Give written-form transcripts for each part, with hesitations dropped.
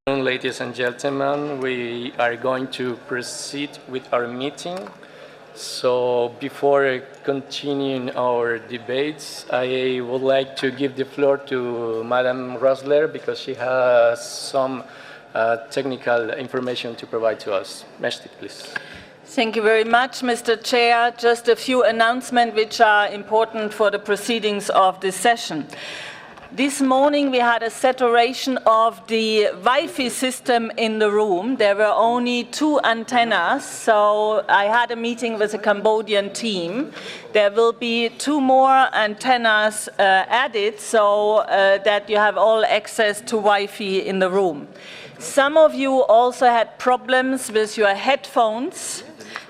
Ladies and gentlemen, we are going to proceed with our meeting. So before continuing our debates, I would like to give the floor to Madam Rosler because she has some technical information to provide to us. Meshti, please. Thank you very much, Mr. Chair. Just a few announcements which are important for the proceedings of this session. This morning we had a saturation of the Wi-Fi system in the room. There were only 2 antennas, so I had a meeting with the Cambodian team. There will be 2 more antennas added so that you have all access to Wi-Fi in the room. Some of you also had problems with your headphones.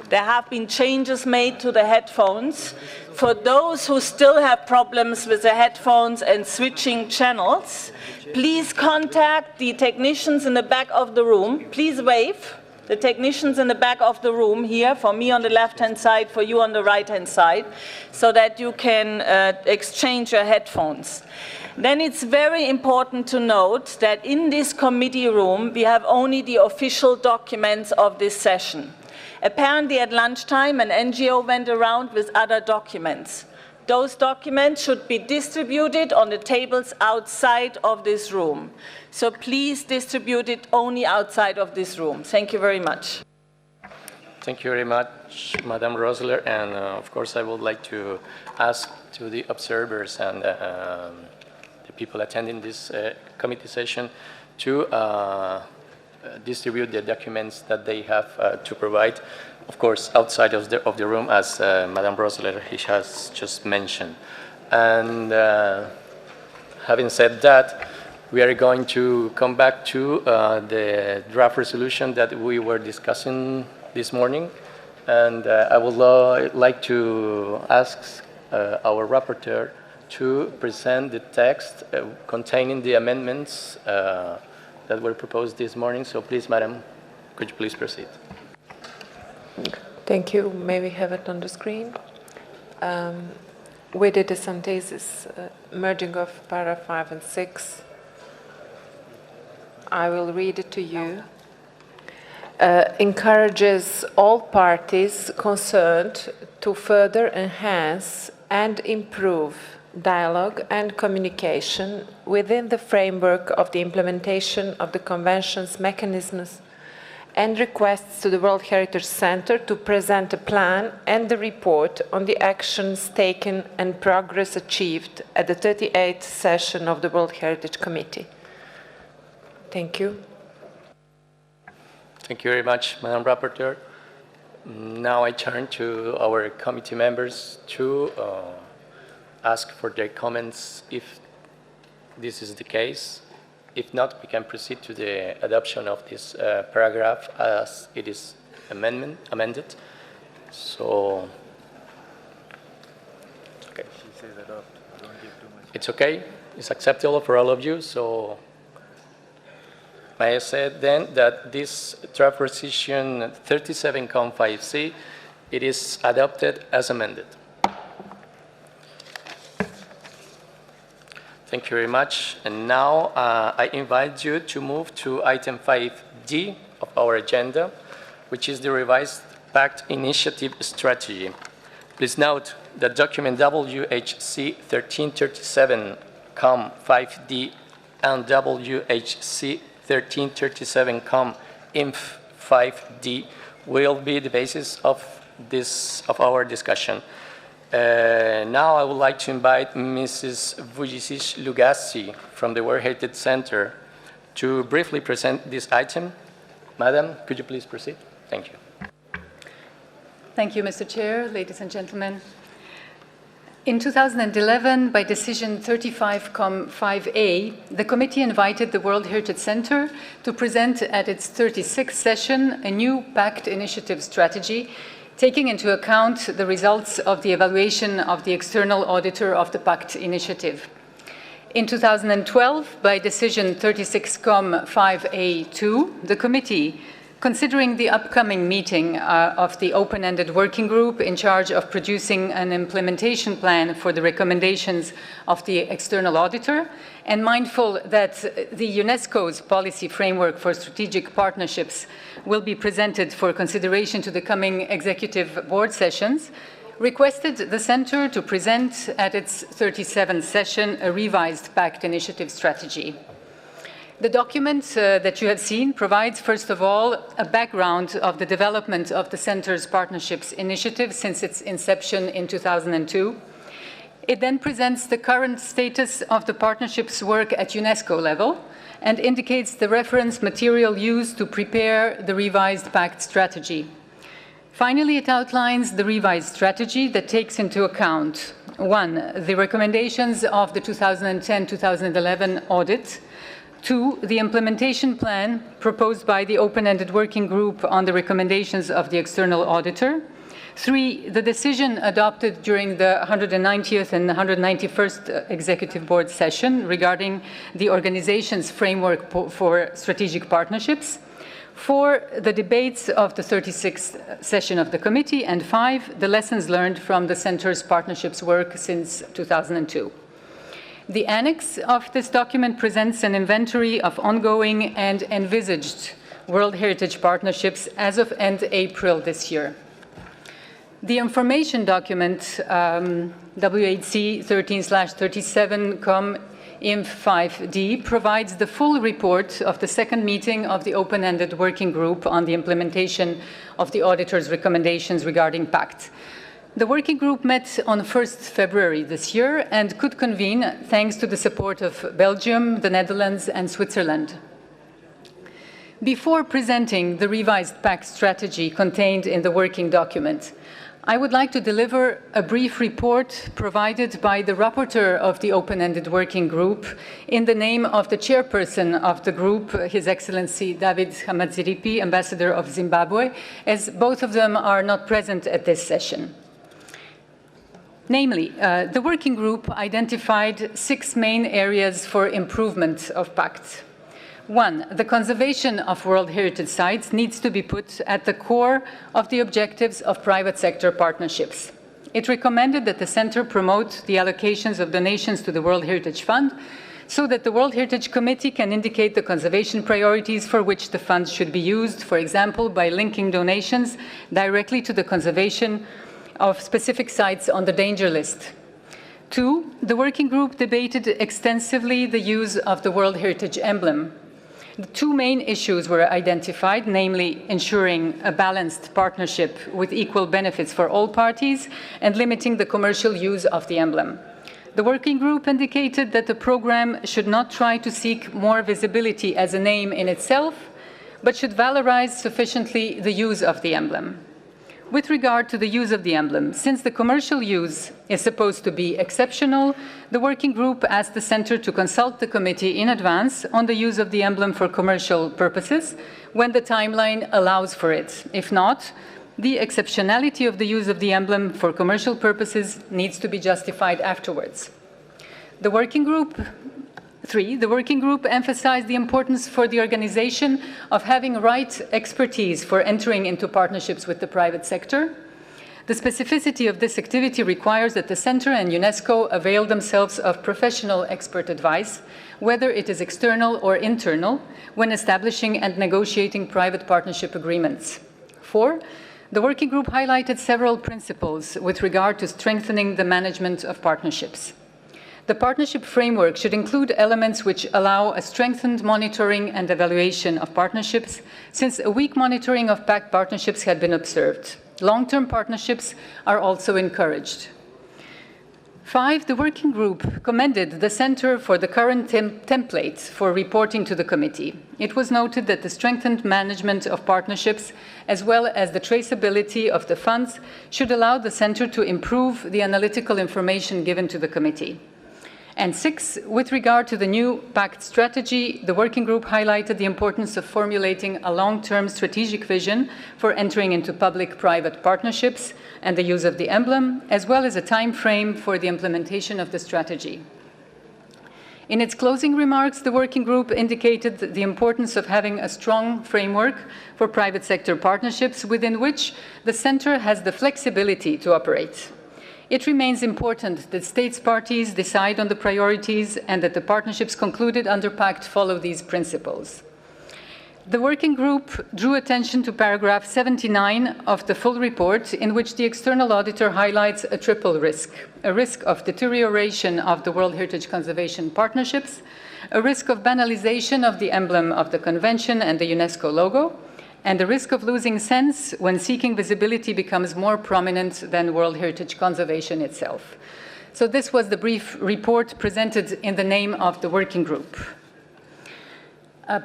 There have been changes made to the headphones. For those who still have problems with the headphones and switching channels, please contact the technicians in the back of the room. Please wave. The technicians in the back of the room here, for me on the left-hand side, for you on the right-hand side, so that you can exchange your headphones. Then it's very important to note that in this committee room, we have only the official documents of this session. Apparently at lunchtime, an NGO went around with other documents. Those documents should be distributed on the tables outside of this room. So please distribute it only outside of this room. Thank you very much. Thank you very much, Madam Rosler. And of course, I would like to ask to the observers and the people attending this committee session to distribute the documents that they have to provide, of course, outside of the room, as Madame Rosler has just mentioned. And having said that, we are going to come back to the draft resolution that we were discussing this morning. And I would like to ask our rapporteur to present the text containing the amendments that were proposed this morning. So please, Madam, could you please proceed? Thank you. May we have it on the screen? With the synthesis, merging of paragraph 5 and 6. I will read it to you. Encourages all parties concerned to further enhance and improve dialogue and communication within the framework of the implementation of the Convention's mechanisms and requests to the World Heritage Center to present a plan and the report on the actions taken and progress achieved at the 38th session of the World Heritage Committee. Thank you. Thank you very much, Madam Rapporteur. Now I turn to our committee members to ask for their comments if this is the case. If not, we can proceed to the adoption of this paragraph as it is amended. So, okay. She says adopt. Don't give too much. It's okay. It's acceptable for all of you. So, may I say then that this draft resolution 37.5c, it is adopted as amended. Thank you very much. And now I invite you to move to item 5D of our agenda, which is the revised Pact Initiative Strategy. Please note that document WHC 1337, COM 5D and WHC 1337, COM INF 5D will be the basis of our discussion. Now I would like to invite Mrs. Vujicic Lugassi from the World Heritage Center to briefly present this item. Madam, could you please proceed? Thank you. Thank you, Mr. Chair, ladies and gentlemen. In 2011, by decision 35-5A, the committee invited the World Heritage Center to present at its 36th session a new Pact Initiative strategy, taking into account the results of the evaluation of the external auditor of the Pact Initiative. In 2012, by decision 36-5A2, the committee Considering the upcoming meeting of the open-ended working group in charge of producing an implementation plan for the recommendations of the external auditor, and mindful that the UNESCO's policy framework for strategic partnerships will be presented for consideration to the coming executive board sessions, requested the Center to present at its 37th session a revised PACT initiative strategy. The document that you have seen provides, first of all, a background of the development of the Center's partnerships initiative since its inception in 2002. It then presents the current status of the partnership's work at UNESCO level and indicates the reference material used to prepare the revised PACT strategy. Finally, it outlines the revised strategy that takes into account, 1, the recommendations of the 2010-2011 audit, 2, the implementation plan proposed by the open-ended working group on the recommendations of the external auditor, 3, the decision adopted during the 190th and 191st Executive Board session regarding the organization's framework for strategic partnerships, 4, the debates of the 36th session of the committee, and 5, the lessons learned from the Center's partnerships work since 2002. The annex of this document presents an inventory of ongoing and envisaged World Heritage Partnerships as of end April this year. The information document, WHC 13/37, INF5D, provides the full report of the second meeting of the open-ended working group on the implementation of the auditor's recommendations regarding PACT. The working group met on 1st February this year and could convene thanks to the support of Belgium, the Netherlands, and Switzerland. Before presenting the revised PACT strategy contained in the working document, I would like to deliver a brief report provided by the rapporteur of the open-ended working group in the name of the chairperson of the group, His Excellency David Hamadziripi, Ambassador of Zimbabwe, as both of them are not present at this session. Namely, the working group identified 6 main areas for improvement of PACT. 1, the conservation of World Heritage Sites needs to be put at the core of the objectives of private sector partnerships. It recommended that the Center promote the allocations of donations to the World Heritage Fund so that the World Heritage Committee can indicate the conservation priorities for which the funds should be used, for example, by linking donations directly to the conservation of specific sites on the danger list. 2, the working group debated extensively the use of the World Heritage emblem. The 2 main issues were identified, namely ensuring a balanced partnership with equal benefits for all parties and limiting the commercial use of the emblem. The working group indicated that the program should not try to seek more visibility as a name in itself, but should valorize sufficiently the use of the emblem. With regard to the use of the emblem, since the commercial use is supposed to be exceptional, the working group asked the Center to consult the committee in advance on the use of the emblem for commercial purposes when the timeline allows for it. If not, the exceptionality of the use of the emblem for commercial purposes needs to be justified afterwards. The working group 3, the working group emphasized the importance for the organization of having right expertise for entering into partnerships with the private sector. The specificity of this activity requires that the Center and UNESCO avail themselves of professional expert advice, whether it is external or internal, when establishing and negotiating private partnership agreements. 4, the working group highlighted several principles with regard to strengthening the management of partnerships. The partnership framework should include elements which allow a strengthened monitoring and evaluation of partnerships, since a weak monitoring of PACT partnerships had been observed. Long-term partnerships are also encouraged. 5, the working group commended the Center for the current template for reporting to the committee. It was noted that the strengthened management of partnerships, as well as the traceability of the funds, should allow the Center to improve the analytical information given to the committee. And 6, with regard to the new PACT strategy, the working group highlighted the importance of formulating a long-term strategic vision for entering into public-private partnerships and the use of the emblem, as well as a time frame for the implementation of the strategy. In its closing remarks, the working group indicated the importance of having a strong framework for private sector partnerships within which the Center has the flexibility to operate. It remains important that states parties decide on the priorities and that the partnerships concluded under PACT follow these principles. The working group drew attention to paragraph 79 of the full report, in which the external auditor highlights a triple risk: a risk of deterioration of the World Heritage Conservation Partnerships, a risk of banalization of the emblem of the Convention and the UNESCO logo, and the risk of losing sense when seeking visibility becomes more prominent than World Heritage Conservation itself. So this was the brief report presented in the name of the working group.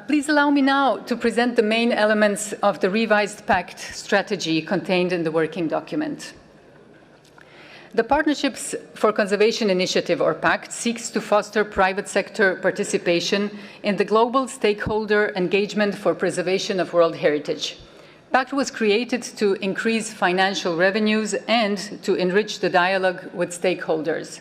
Please allow me now to present the main elements of the revised PACT strategy contained in the working document. The Partnerships for Conservation Initiative, or PACT, seeks to foster private sector participation in the global stakeholder engagement for preservation of world heritage. PACT was created to increase financial revenues and to enrich the dialogue with stakeholders.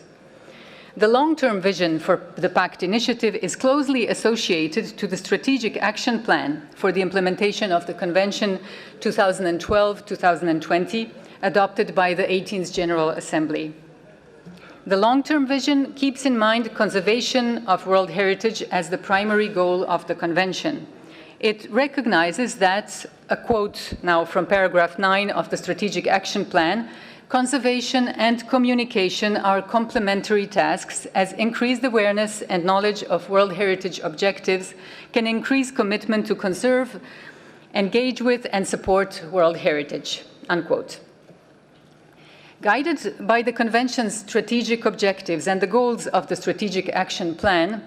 The long-term vision for the PACT initiative is closely associated to the Strategic Action Plan for the implementation of the Convention 2012-2020, adopted by the 18th General Assembly. The long-term vision keeps in mind conservation of world heritage as the primary goal of the Convention. It recognizes that, a quote now from paragraph 9 of the Strategic Action Plan, conservation and communication are complementary tasks, as increased awareness and knowledge of World Heritage objectives can increase commitment to conserve, engage with, and support World Heritage, unquote. Guided by the Convention's strategic objectives and the goals of the Strategic Action Plan,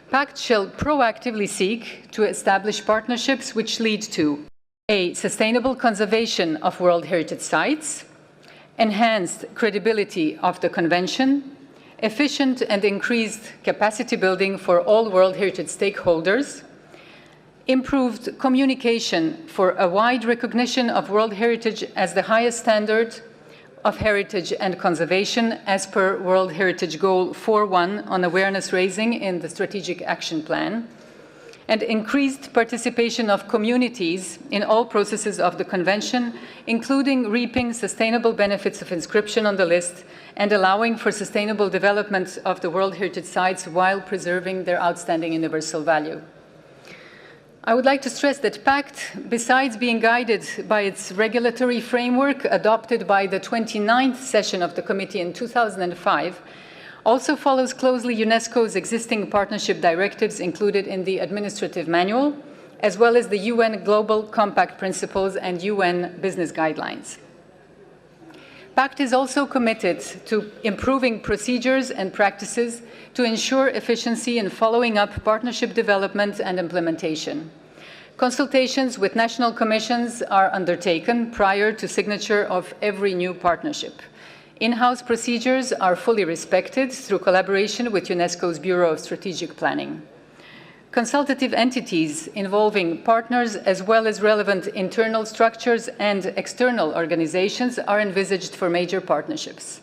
PACT shall proactively seek to establish partnerships which lead to a sustainable conservation of World Heritage sites, enhanced credibility of the Convention, efficient and increased capacity building for all World Heritage stakeholders, improved communication for a wide recognition of World Heritage as the highest standard of heritage and conservation as per World Heritage Goal 4.1 on awareness raising in the Strategic Action Plan, and increased participation of communities in all processes of the Convention, including reaping sustainable benefits of inscription on the list and allowing for sustainable development of the World Heritage sites while preserving their outstanding universal value. I would like to stress that PACT, besides being guided by its regulatory framework adopted by the 29th session of the Committee in 2005, also follows closely UNESCO's existing partnership directives included in the administrative manual, as well as the UN Global Compact Principles and UN Business Guidelines. PACT is also committed to improving procedures and practices to ensure efficiency in following up partnership development and implementation. Consultations with national commissions are undertaken prior to signature of every new partnership. In-house procedures are fully respected through collaboration with UNESCO's Bureau of Strategic Planning. Consultative entities involving partners as well as relevant internal structures and external organizations are envisaged for major partnerships.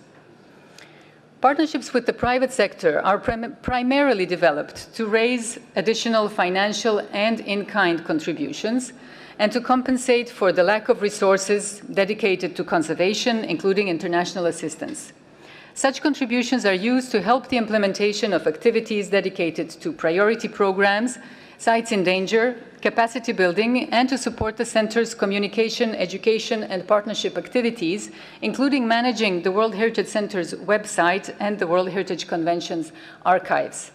Partnerships with the private sector are primarily developed to raise additional financial and in-kind contributions and to compensate for the lack of resources dedicated to conservation, including international assistance. Such contributions are used to help the implementation of activities dedicated to priority programs, sites in danger, capacity building, and to support the Center's communication, education, and partnership activities, including managing the World Heritage Center's website and the World Heritage Convention's archives.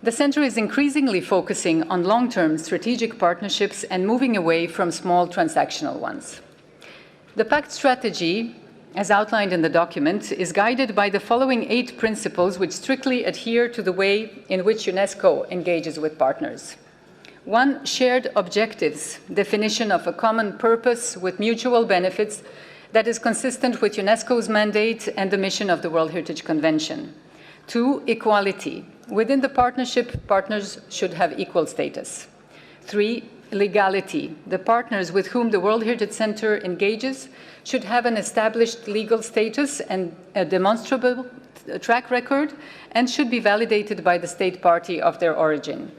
The Center is increasingly focusing on long-term strategic partnerships and moving away from small transactional ones. The PACT strategy, as outlined in the document, is guided by the following 8 principles which strictly adhere to the way in which UNESCO engages with partners. 1. Shared objectives, definition of a common purpose with mutual benefits that is consistent with UNESCO's mandate and the mission of the World Heritage Convention. 2. Equality. Within the partnership, partners should have equal status. 3. Legality. The partners with whom the World Heritage Center engages should have an established legal status and a demonstrable track record and should be validated by the state party of their origin.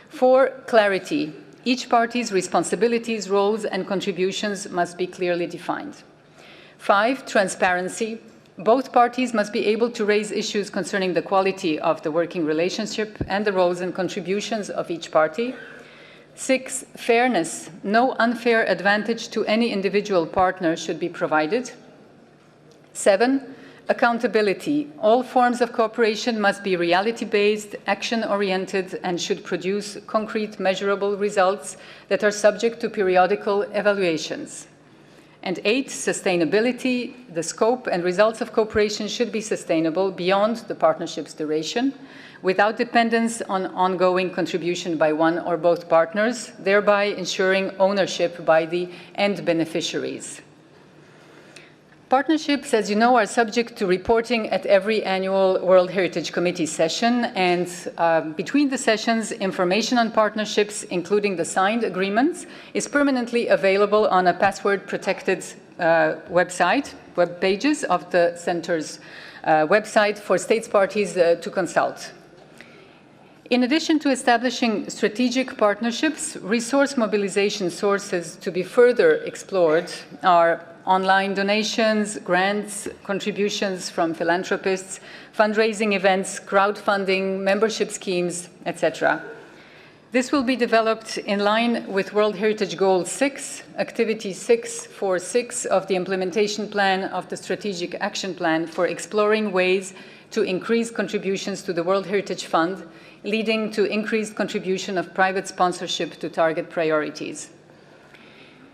4, clarity. Each party's responsibilities, roles, and contributions must be clearly defined. 5, transparency. Both parties must be able to raise issues concerning the quality of the working relationship and the roles and contributions of each party. 6, fairness. No unfair advantage to any individual partner should be provided. 7, accountability. All forms of cooperation must be reality-based, action-oriented, and should produce concrete, measurable results that are subject to periodical evaluations. And 8, sustainability. The scope and results of cooperation should be sustainable beyond the partnership's duration, without dependence on ongoing contribution by one or both partners, thereby ensuring ownership by the end beneficiaries. Partnerships, as you know, are subject to reporting at every annual World Heritage Committee session, and between the sessions, information on partnerships, including the signed agreements, is permanently available on a password-protected web pages of the Center's website for states parties to consult. In addition to establishing strategic partnerships, resource mobilization sources to be further explored are online donations, grants, contributions from philanthropists, fundraising events, crowdfunding, membership schemes, etc. This will be developed in line with World Heritage Goal 6, Activity 646 of the implementation plan of the Strategic Action Plan for exploring ways to increase contributions to the World Heritage Fund, leading to increased contribution of private sponsorship to target priorities.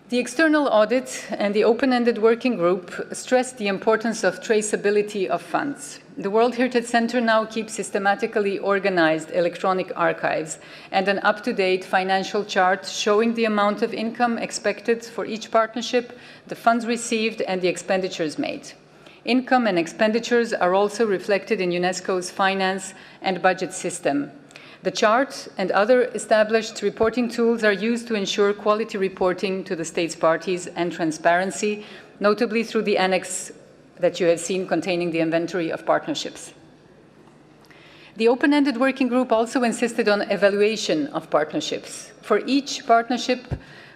The external audit and the open-ended working group stressed the importance of traceability of funds. The World Heritage Center now keeps systematically organized electronic archives and an up-to-date financial chart showing the amount of income expected for each partnership, the funds received, and the expenditures made. Income and expenditures are also reflected in UNESCO's finance and budget system. The chart and other established reporting tools are used to ensure quality reporting to the states parties and transparency, notably through the annex that you have seen containing the inventory of partnerships. The open-ended working group also insisted on evaluation of partnerships. For each partnership,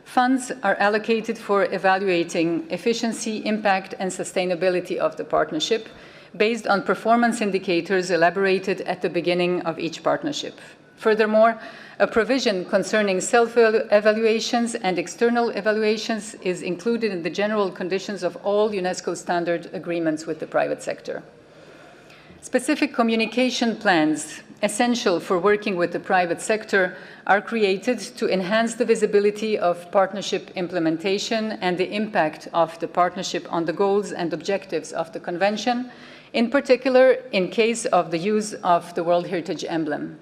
funds are allocated for evaluating efficiency, impact, and sustainability of the partnership, based on performance indicators elaborated at the beginning of each partnership. Furthermore, a provision concerning self-evaluations and external evaluations is included in the general conditions of all UNESCO standard agreements with the private sector. Specific communication plans essential for working with the private sector are created to enhance the visibility of partnership implementation and the impact of the partnership on the goals and objectives of the Convention, in particular in case of the use of the World Heritage emblem.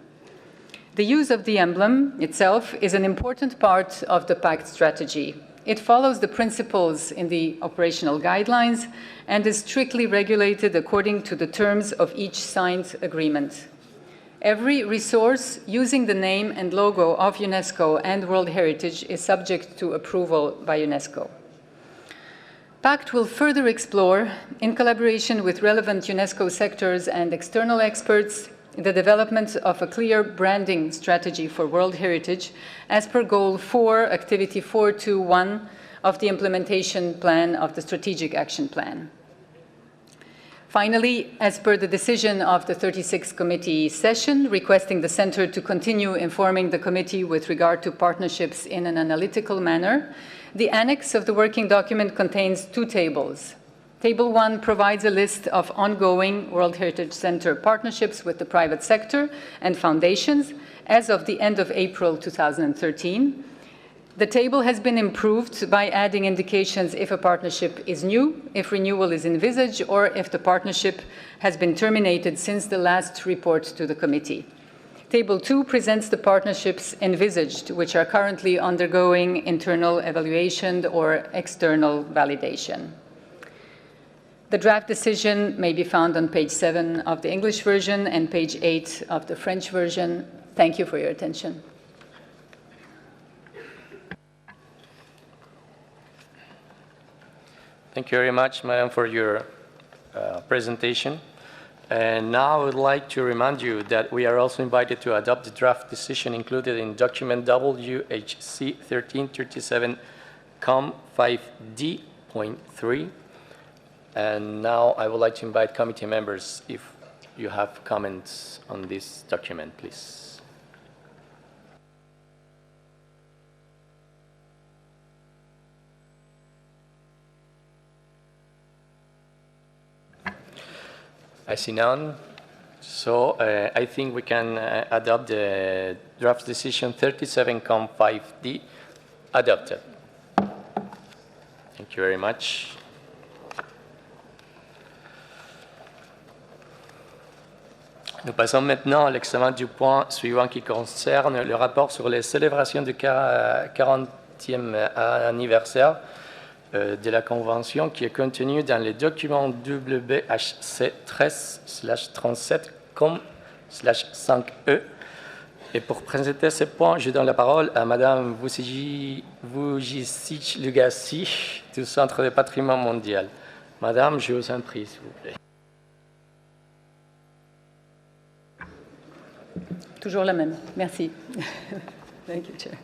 The use of the emblem itself is an important part of the PACT strategy. It follows the principles in the operational guidelines and is strictly regulated according to the terms of each signed agreement. Every resource using the name and logo of UNESCO and World Heritage is subject to approval by UNESCO. PACT will further explore, in collaboration with relevant UNESCO sectors and external experts, the development of a clear branding strategy for World Heritage as per Goal 4, Activity 421 of the implementation plan of the Strategic Action Plan. Finally, as per the decision of the 36th Committee session, requesting the Centre to continue informing the Committee with regard to partnerships in an analytical manner, the annex of the working document contains 2 tables. Table 1 provides a list of ongoing World Heritage Center partnerships with the private sector and foundations as of the end of April 2013. The table has been improved by adding indications if a partnership is new, if renewal is envisaged, or if the partnership has been terminated since the last report to the committee. Table 2 presents the partnerships envisaged, which are currently undergoing internal evaluation or external validation. The draft decision may be found on page 7 of the English version and page 8 of the French version. Thank you for your attention. Thank you very much, Madam, for your presentation. And now I would like to remind you that we are also invited to adopt the draft decision included in document WHC 1337 COM 5D.3. And now I would like to invite committee members if you have comments on this document, please. I see none. So I think we can adopt the draft decision 37.5D adopted. Thank you very much. Nous passons maintenant à l'examen du point suivant qui concerne le rapport sur les célébrations du 40e anniversaire de la Convention qui est contenu dans les documents WHC 13/37/5E. Et pour présenter ce point, je donne la parole à Madame Vujicic Lugassi du Centre de patrimoine mondial. Madame, je vous en prie, s'il vous plaît. Toujours la même. Merci. Thank you, Chair.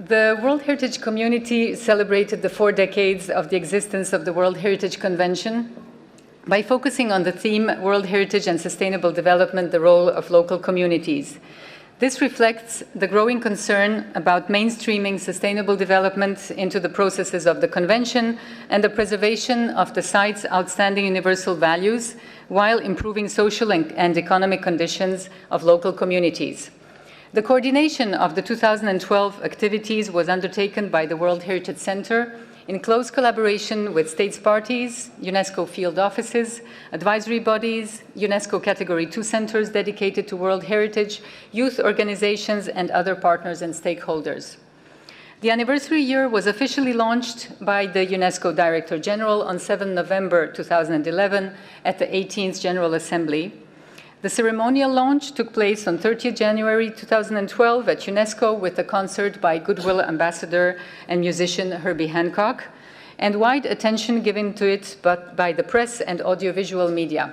The World Heritage Community celebrated the 4 decades of the existence of the World Heritage Convention by focusing on the theme World Heritage and Sustainable Development, the role of local communities. This reflects the growing concern about mainstreaming sustainable development into the processes of the Convention and the preservation of the site's outstanding universal values while improving social and economic conditions of local communities. The coordination of the 2012 activities was undertaken by the World Heritage Center in close collaboration with states parties, UNESCO field offices, advisory bodies, UNESCO Category 2 centers dedicated to World Heritage, youth organizations, and other partners and stakeholders. The anniversary year was officially launched by the UNESCO Director General on 7 November 2011 at the 18th General Assembly. The ceremonial launch took place on 30 January 2012 at UNESCO with a concert by Goodwill Ambassador and musician Herbie Hancock, and wide attention given to it by the press and audiovisual media.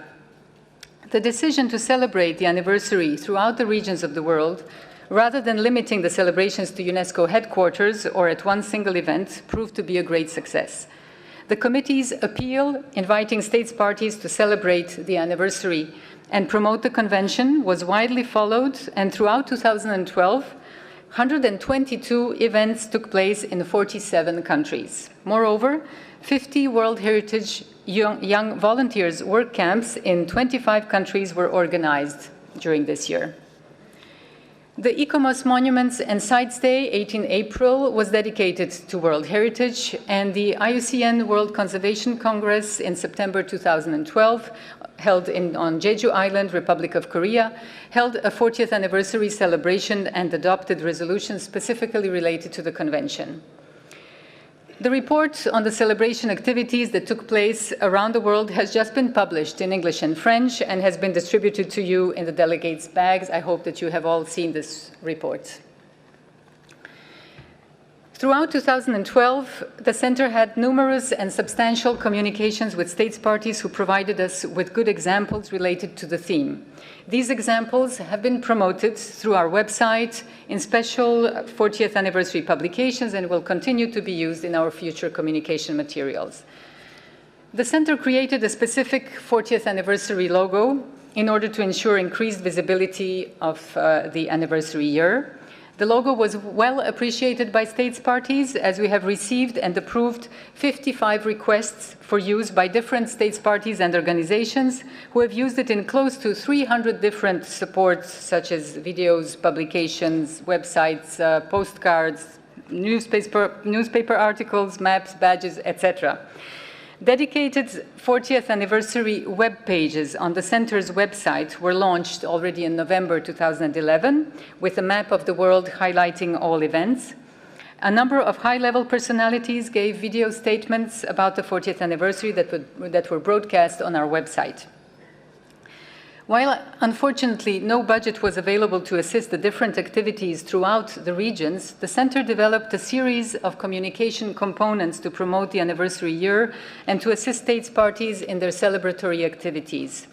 The decision to celebrate the anniversary throughout the regions of the world, rather than limiting the celebrations to UNESCO headquarters or at one single event, proved to be a great success. The committee's appeal inviting states parties to celebrate the anniversary and promote the convention was widely followed, and throughout 2012, 122 events took place in 47 countries. Moreover, 50 World Heritage Young Volunteers work camps in 25 countries were organized during this year. The ICOMOS Monuments and Sites Day, 18 April, was dedicated to World Heritage, and the IUCN World Conservation Congress in September 2012, held on Jeju Island, Republic of Korea, held a 40th anniversary celebration and adopted resolutions specifically related to the convention. The report on the celebration activities that took place around the world has just been published in English and French and has been distributed to you in the delegates' bags. I hope that you have all seen this report. Throughout 2012, the Center had numerous and substantial communications with states parties who provided us with good examples related to the theme. These examples have been promoted through our website in special 40th anniversary publications and will continue to be used in our future communication materials. The Center created a specific 40th anniversary logo in order to ensure increased visibility of the anniversary year. The logo was well appreciated by states parties, as we have received and approved 55 requests for use by different states parties and organizations who have used it in close to 300 different supports, such as videos, publications, websites, postcards, newspaper articles, maps, badges, etc. Dedicated 40th anniversary web pages on the Center's website were launched already in November 2011 with a map of the world highlighting all events. A number of high-level personalities gave video statements about the 40th anniversary that were broadcast on our website. While unfortunately no budget was available to assist the different activities throughout the regions, the Center developed a series of communication components to promote the anniversary year and to assist states parties in their celebratory activities.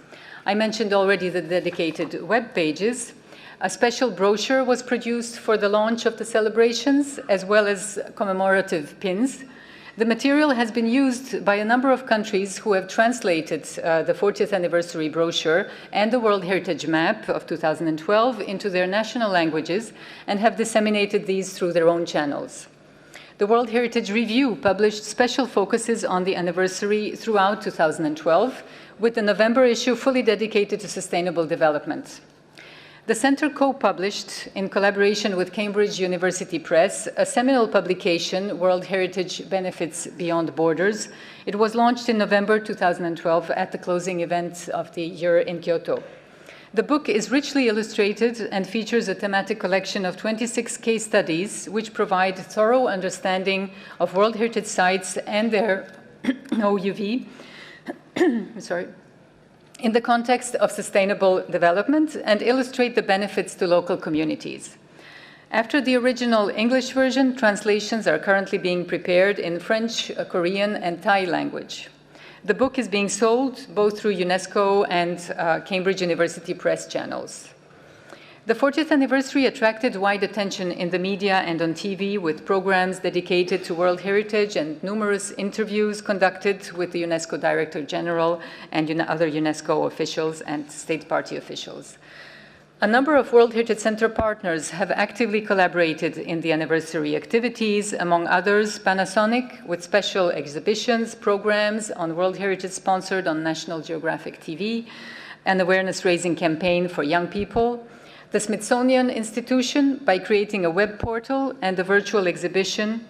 I mentioned already the dedicated web pages. A special brochure was produced for the launch of the celebrations, as well as commemorative pins. The material has been used by a number of countries who have translated the 40th anniversary brochure and the World Heritage Map of 2012 into their national languages and have disseminated these through their own channels. The World Heritage Review published special focuses on the anniversary throughout 2012, with the November issue fully dedicated to sustainable development. The Center co-published, in collaboration with Cambridge University Press, a seminal publication, World Heritage Benefits Beyond Borders. It was launched in November 2012 at the closing event of the year in Kyoto. The book is richly illustrated and features a thematic collection of 26 case studies, which provide thorough understanding of World Heritage sites and their OUV, in the context of sustainable development and illustrate the benefits to local communities. After the original English version, translations are currently being prepared in French, Korean, and Thai language. The book is being sold both through UNESCO and Cambridge University Press channels. The 40th anniversary attracted wide attention in the media and on TV, with programs dedicated to World Heritage and numerous interviews conducted with the UNESCO Director General and other UNESCO officials and state party officials. A number of World Heritage Center partners have actively collaborated in the anniversary activities, among others Panasonic, with special exhibitions, programs on World Heritage sponsored on National Geographic TV, an awareness-raising campaign for young people, the Smithsonian Institution by creating a web portal and a virtual exhibition,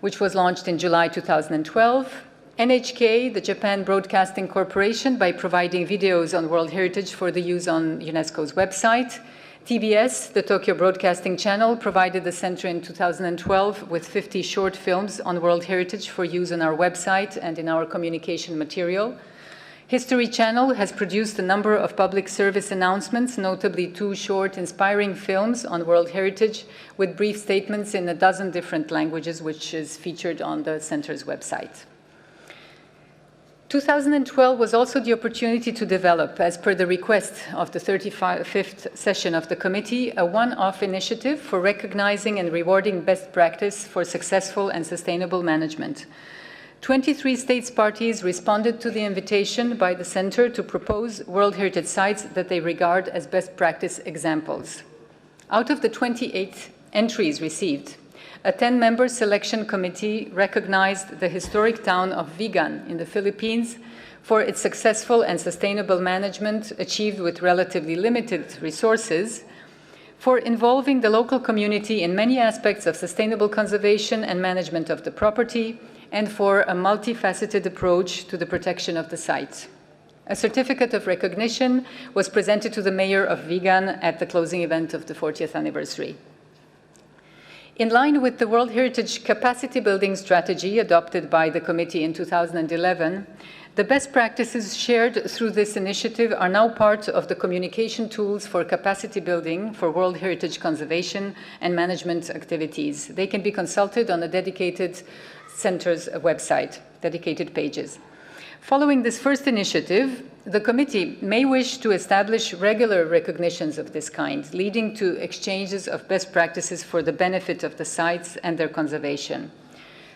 which was launched in July 2012. NHK, the Japan Broadcasting Corporation, by providing videos on World Heritage for the use on UNESCO's website. TBS, the Tokyo Broadcasting Channel, provided the center in 2012 with 50 short films on World Heritage for use on our website and in our communication material. History Channel has produced a number of public service announcements, notably 2 short, inspiring films on World Heritage with brief statements in a dozen different languages, which is featured on the center's website. 2012 was also the opportunity to develop, as per the request of the 35th session of the committee, a one-off initiative for recognizing and rewarding best practice for successful and sustainable management. 23 states parties responded to the invitation by the Center to propose World Heritage sites that they regard as best practice examples. Out of the 28 entries received, a 10-member selection committee recognized the historic town of Vigan in the Philippines for its successful and sustainable management achieved with relatively limited resources, for involving the local community in many aspects of sustainable conservation and management of the property, and for a multifaceted approach to the protection of the site. A certificate of recognition was presented to the mayor of Vigan at the closing event of the 40th anniversary. In line with the World Heritage Capacity Building Strategy adopted by the committee in 2011, the best practices shared through this initiative are now part of the communication tools for capacity building for World Heritage conservation and management activities. They can be consulted on a dedicated center's website, dedicated pages. Following this first initiative, the committee may wish to establish regular recognitions of this kind, leading to exchanges of best practices for the benefit of the sites and their conservation.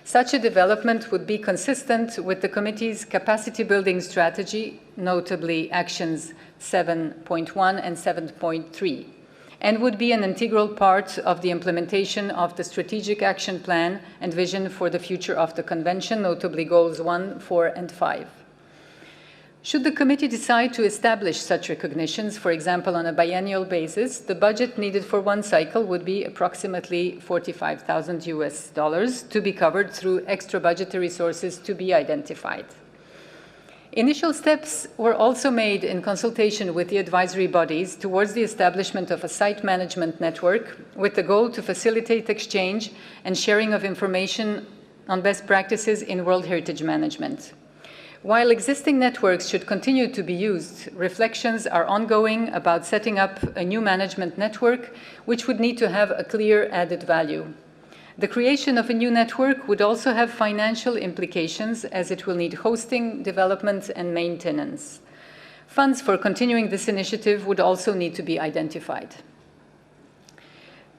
Such a development would be consistent with the committee's capacity building strategy, notably actions 7.1 and 7.3, and would be an integral part of the implementation of the strategic action plan and vision for the future of the convention, notably goals 1, 4, and 5. Should the committee decide to establish such recognitions, for example, on a biennial basis, the budget needed for one cycle would be approximately $45,000 to be covered through extra budgetary sources to be identified. Initial steps were also made in consultation with the advisory bodies towards the establishment of a site management network with the goal to facilitate exchange and sharing of information on best practices in World Heritage management. While existing networks should continue to be used, reflections are ongoing about setting up a new management network, which would need to have a clear added value. The creation of a new network would also have financial implications, as it will need hosting, development, and maintenance. Funds for continuing this initiative would also need to be identified.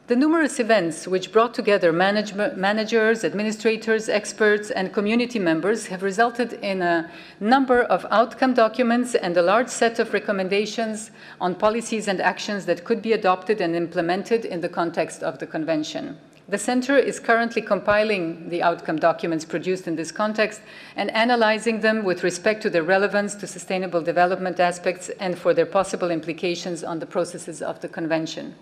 The numerous events which brought together managers, administrators, experts, and community members have resulted in a number of outcome documents and a large set of recommendations on policies and actions that could be adopted and implemented in the context of the Convention. The Center is currently compiling the outcome documents produced in this context and analyzing them with respect to their relevance to sustainable development aspects and for their possible implications on the processes of the Convention.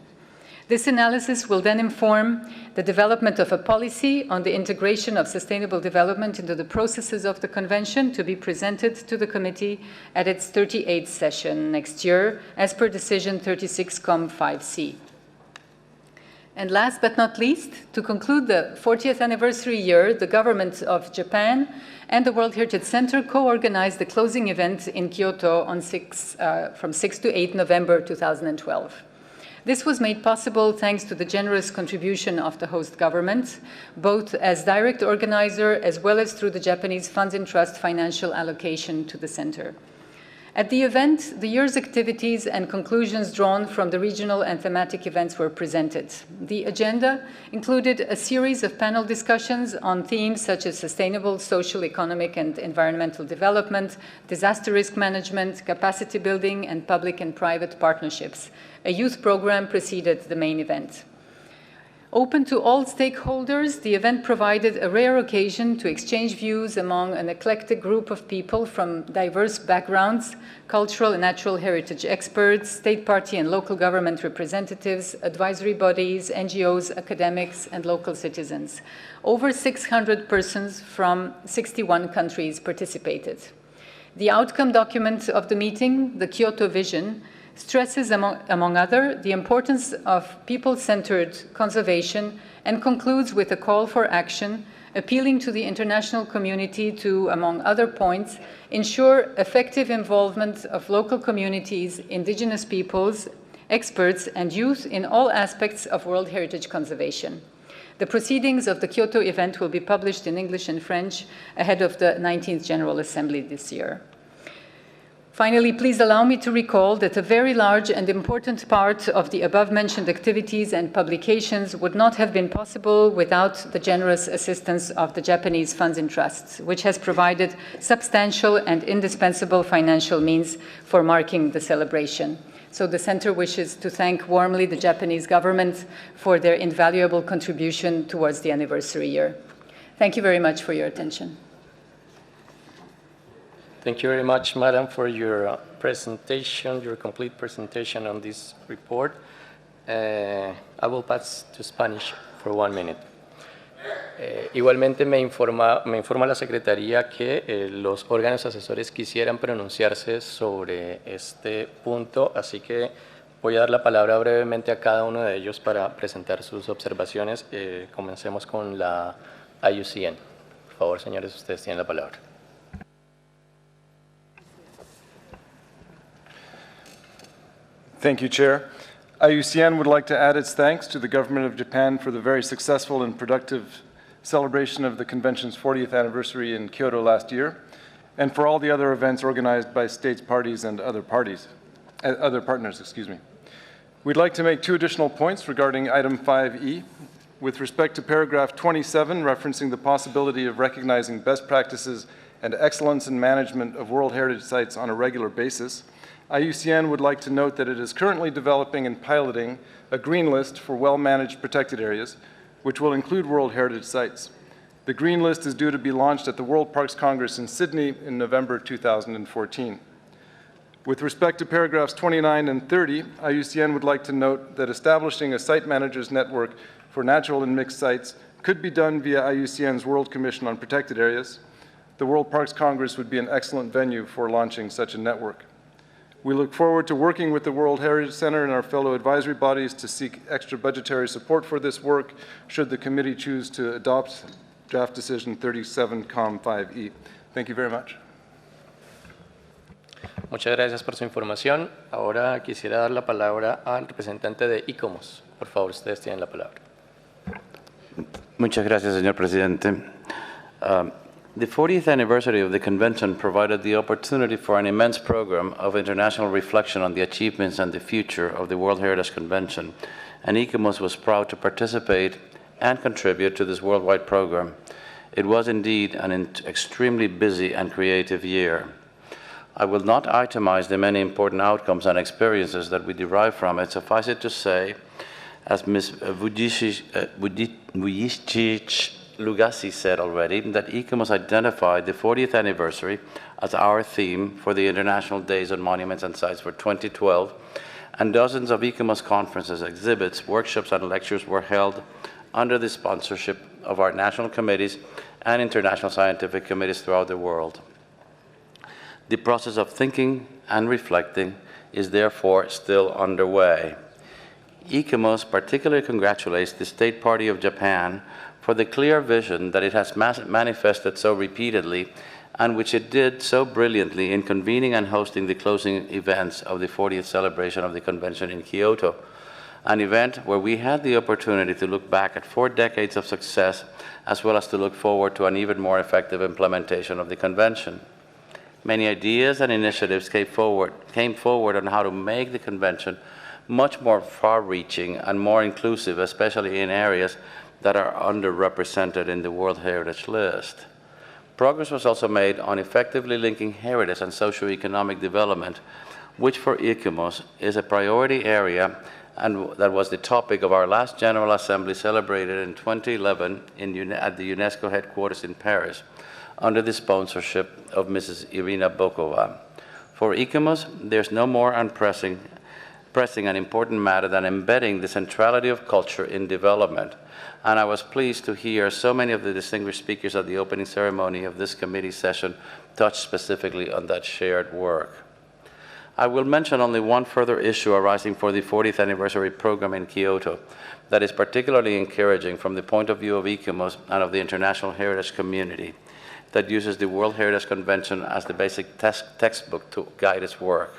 This analysis will then inform the development of a policy on the integration of sustainable development into the processes of the Convention to be presented to the Committee at its 38th session next year, as per Decision 36-5C. And last but not least, to conclude the 40th anniversary year, the government of Japan and the World Heritage Center co-organized the closing event in Kyoto on from 6 to 8 November 2012. This was made possible thanks to the generous contribution of the host government, both as direct organizer as well as through the Japanese Funds in Trust financial allocation to the center. At the event, the year's activities and conclusions drawn from the regional and thematic events were presented. The agenda included a series of panel discussions on themes such as sustainable social, economic, and environmental development, disaster risk management, capacity building, and public and private partnerships. A youth program preceded the main event. Open to all stakeholders, the event provided a rare occasion to exchange views among an eclectic group of people from diverse backgrounds, cultural and natural heritage experts, state party and local government representatives, advisory bodies, NGOs, academics, and local citizens. Over 600 persons from 61 countries participated. The outcome document of the meeting, the Kyoto Vision, stresses, among other, the importance of people-centered conservation and concludes with a call for action, appealing to the international community to, among other points, ensure effective involvement of local communities, indigenous peoples, experts, and youth in all aspects of World Heritage conservation. The proceedings of the Kyoto event will be published in English and French ahead of the 19th General Assembly this year. Finally, please allow me to recall that a very large and important part of the above-mentioned activities and publications would not have been possible without the generous assistance of the Japanese Funds in Trust, which has provided substantial and indispensable financial means for marking the celebration. So the Center wishes to thank warmly the Japanese government for their invaluable contribution towards the anniversary year. Thank you very much for your attention. Thank you very much, Madam, for your presentation, your complete presentation on this report. I will pass to Spanish for 1 minute. Igualmente me informa la Secretaría que los órganos asesores quisieran pronunciarse sobre este punto, así que voy a dar la palabra brevemente a cada uno de ellos para presentar sus observaciones. Comencemos con la IUCN. Por favor, señores, ustedes tienen la palabra. Thank you, Chair. IUCN would like to add its thanks to the Government of Japan for the very successful and productive celebration of the Convention's 40th anniversary in Kyoto last year, and for all the other events organized by states, parties, and other partners. We'd like to make 2 additional points regarding item 5E. With respect to paragraph 27, referencing the possibility of recognizing best practices and excellence in management of World Heritage Sites on a regular basis, IUCN would like to note that it is currently developing and piloting a green list for well-managed protected areas, which will include World Heritage Sites. The green list is due to be launched at the World Parks Congress in Sydney in November 2014. With respect to paragraphs 29 and 30, IUCN would like to note that establishing a site managers network for natural and mixed sites could be done via IUCN's World Commission on Protected Areas. The World Parks Congress would be an excellent venue for launching such a network. We look forward to working with the World Heritage Center and our fellow advisory bodies to seek extra budgetary support for this work should the committee choose to adopt Draft Decision 37-5E. Thank you very much. Muchas gracias por su información. Ahora quisiera dar la palabra al representante de ICOMOS. Por favor, ustedes tienen la palabra. Muchas gracias, señor presidente. The 40th anniversary of the convention provided the opportunity for an immense program of international reflection on the achievements and the future of the World Heritage Convention, and ICOMOS was proud to participate and contribute to this worldwide program. It was indeed an extremely busy and creative year. I will not itemize the many important outcomes and experiences that we derive from it. Suffice it to say, as Ms. Lugasi said already, that ICOMOS identified the 40th anniversary as our theme for the International Days on Monuments and Sites for 2012, and dozens of ICOMOS conferences, exhibits, workshops, and lectures were held under the sponsorship of our national committees and international scientific committees throughout the world. The process of thinking and reflecting is therefore still underway. ICOMOS particularly congratulates the State Party of Japan for the clear vision that it has manifested so repeatedly and which it did so brilliantly in convening and hosting the closing events of the 40th celebration of the convention in Kyoto, an event where we had the opportunity to look back at 4 decades of success as well as to look forward to an even more effective implementation of the convention. Many ideas and initiatives came forward on how to make the convention much more far-reaching and more inclusive, especially in areas that are underrepresented in the World Heritage List. Progress was also made on effectively linking heritage and socio-economic development, which for ICOMOS is a priority area, and that was the topic of our last General Assembly celebrated in 2011 at the UNESCO headquarters in Paris, under the sponsorship of Mrs. Irina Bokova. For ICOMOS, there's no more pressing and important matter than embedding the centrality of culture in development. And I was pleased to hear so many of the distinguished speakers at the opening ceremony of this committee session touch specifically on that shared work. I will mention only one further issue arising for the 40th anniversary program in Kyoto that is particularly encouraging from the point of view of ICOMOS and of the international heritage community that uses the World Heritage Convention as the basic textbook to guide its work.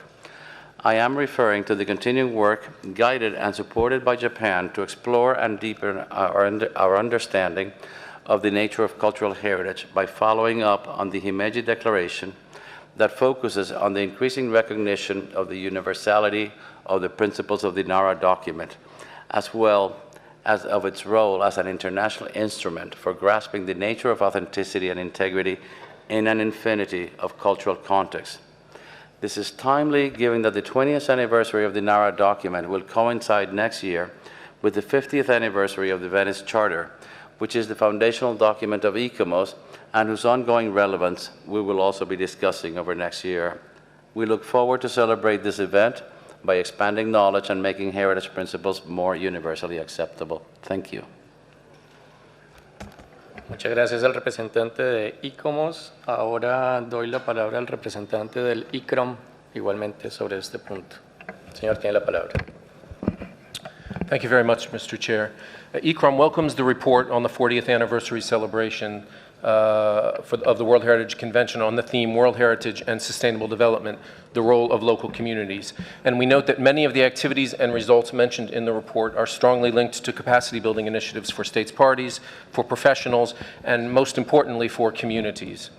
I am referring to the continuing work guided and supported by Japan to explore and deepen our understanding of the nature of cultural heritage by following up on the Himeji Declaration that focuses on the increasing recognition of the universality of the principles of the Nara document, as well as of its role as an international instrument for grasping the nature of authenticity and integrity in an infinity of cultural contexts. This is timely, given that the 20th anniversary of the Nara document will coincide next year with the 50th anniversary of the Venice Charter, which is the foundational document of ICOMOS and whose ongoing relevance we will also be discussing over next year. We look forward to celebrate this event by expanding knowledge and making heritage principles more universally acceptable. Thank you. Muchas gracias al representante de ICOMOS. Ahora doy la palabra al representante del ICROM, igualmente sobre este punto. Señor, tiene la palabra. Thank you very much, Mr. Chair. ICROM welcomes the report on the 40th anniversary celebration of the World Heritage Convention on the theme World Heritage and Sustainable Development, the role of local communities. And we note that many of the activities and results mentioned in the report are strongly linked to capacity building initiatives for states parties, for professionals, and most importantly for communities.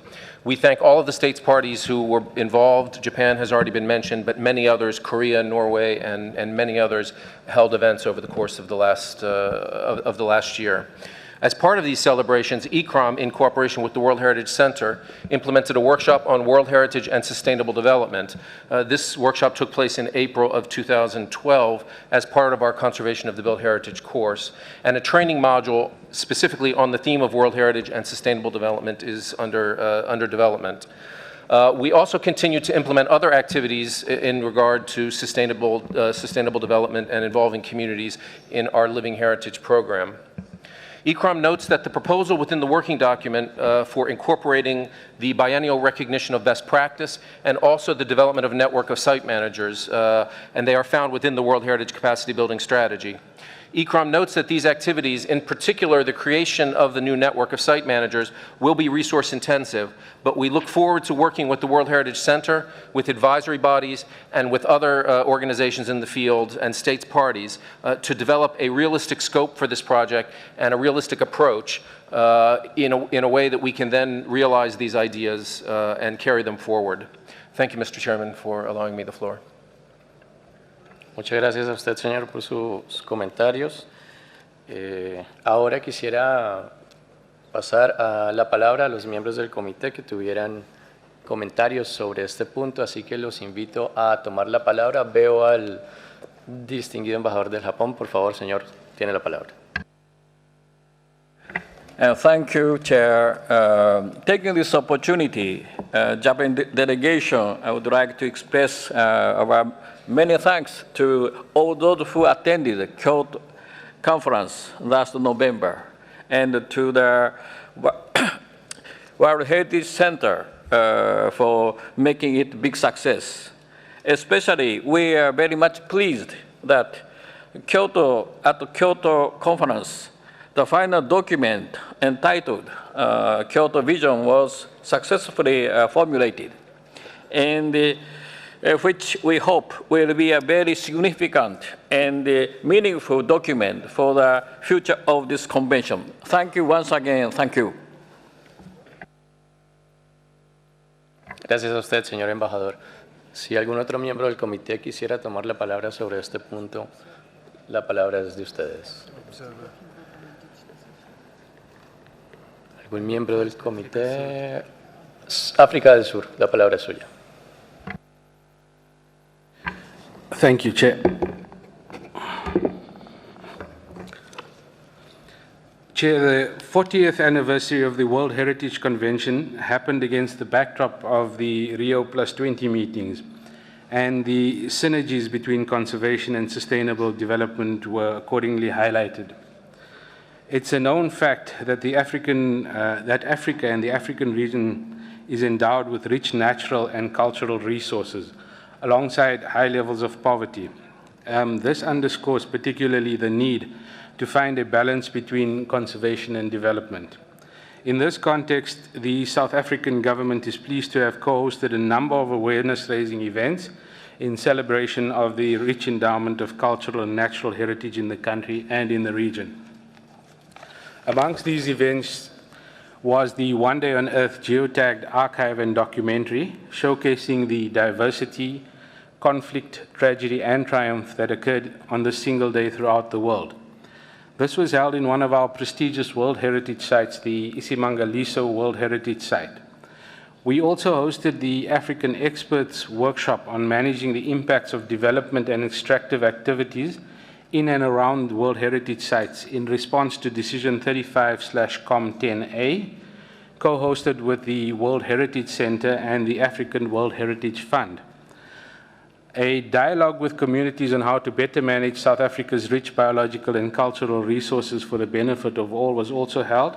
We thank all of the states parties who were involved. Japan has already been mentioned, but many others, Korea, Norway, and many others held events over the course of the last year. As part of these celebrations, ICROM, in cooperation with the World Heritage Center, implemented a workshop on World Heritage and Sustainable Development. This workshop took place in April of 2012 as part of our Conservation of the Built Heritage course, and a training module specifically on the theme of World Heritage and Sustainable Development is under development. We also continue to implement other activities in regard to sustainable development and involving communities in our Living Heritage program. ICROM notes that the proposal within the working document for incorporating the biennial recognition of best practice and also the development of a network of site managers, and they are found within the World Heritage Capacity Building Strategy. ECROM notes that these activities, in particular the creation of the new network of site managers, will be resource intensive, but we look forward to working with the World Heritage Center, with advisory bodies, and with other organizations in the field and states parties to develop a realistic scope for this project and a realistic approach in a way that we can then realize these ideas and carry them forward. Thank you, Mr. Chairman, for allowing me the floor. Muchas gracias a usted, señor, por sus comentarios. Ahora quisiera pasar la palabra a los miembros del comité que tuvieran comentarios sobre este punto, así que los invito a tomar la palabra. Veo al distinguido embajador del Japón. Por favor, señor, tiene la palabra. Thank you, Chair. Taking this opportunity, Japan delegation, I would like to express our many thanks to all those who attended the Kyoto conference last November and to the World Heritage Center for making it a big success. Especially, we are very much pleased that at the Kyoto conference, the final document entitled Kyoto Vision was successfully formulated, and which we hope will be a very significant and meaningful document for the future of this convention. Thank you once again. Thank you. Gracias a usted, señor embajador. Si algún otro miembro del comité quisiera tomar la palabra sobre este punto, la palabra es de ustedes. ¿Algún miembro del comité? África del Sur, la palabra es suya. Thank you, Chair. Chair, the 40th anniversary of the World Heritage Convention happened against the backdrop of the Rio +20 meetings, and the synergies between conservation and sustainable development were accordingly highlighted. It's a known fact that Africa and the African region is endowed with rich natural and cultural resources, alongside high levels of poverty. This underscores particularly the need to find a balance between conservation and development. In this context, the South African government is pleased to have co-hosted a number of awareness-raising events in celebration of the rich endowment of cultural and natural heritage in the country and in the region. Amongst these events was the One Day on Earth geotagged archive and documentary showcasing the diversity, conflict, tragedy, and triumph that occurred on this single day throughout the world. This was held in one of our prestigious World Heritage sites, the Isimangaliso World Heritage Site. We also hosted the African Experts Workshop on managing the impacts of development and extractive activities in and around World Heritage sites in response to Decision 35/COM10A, co-hosted with the World Heritage Center and the African World Heritage Fund. A dialogue with communities on how to better manage South Africa's rich biological and cultural resources for the benefit of all was also held,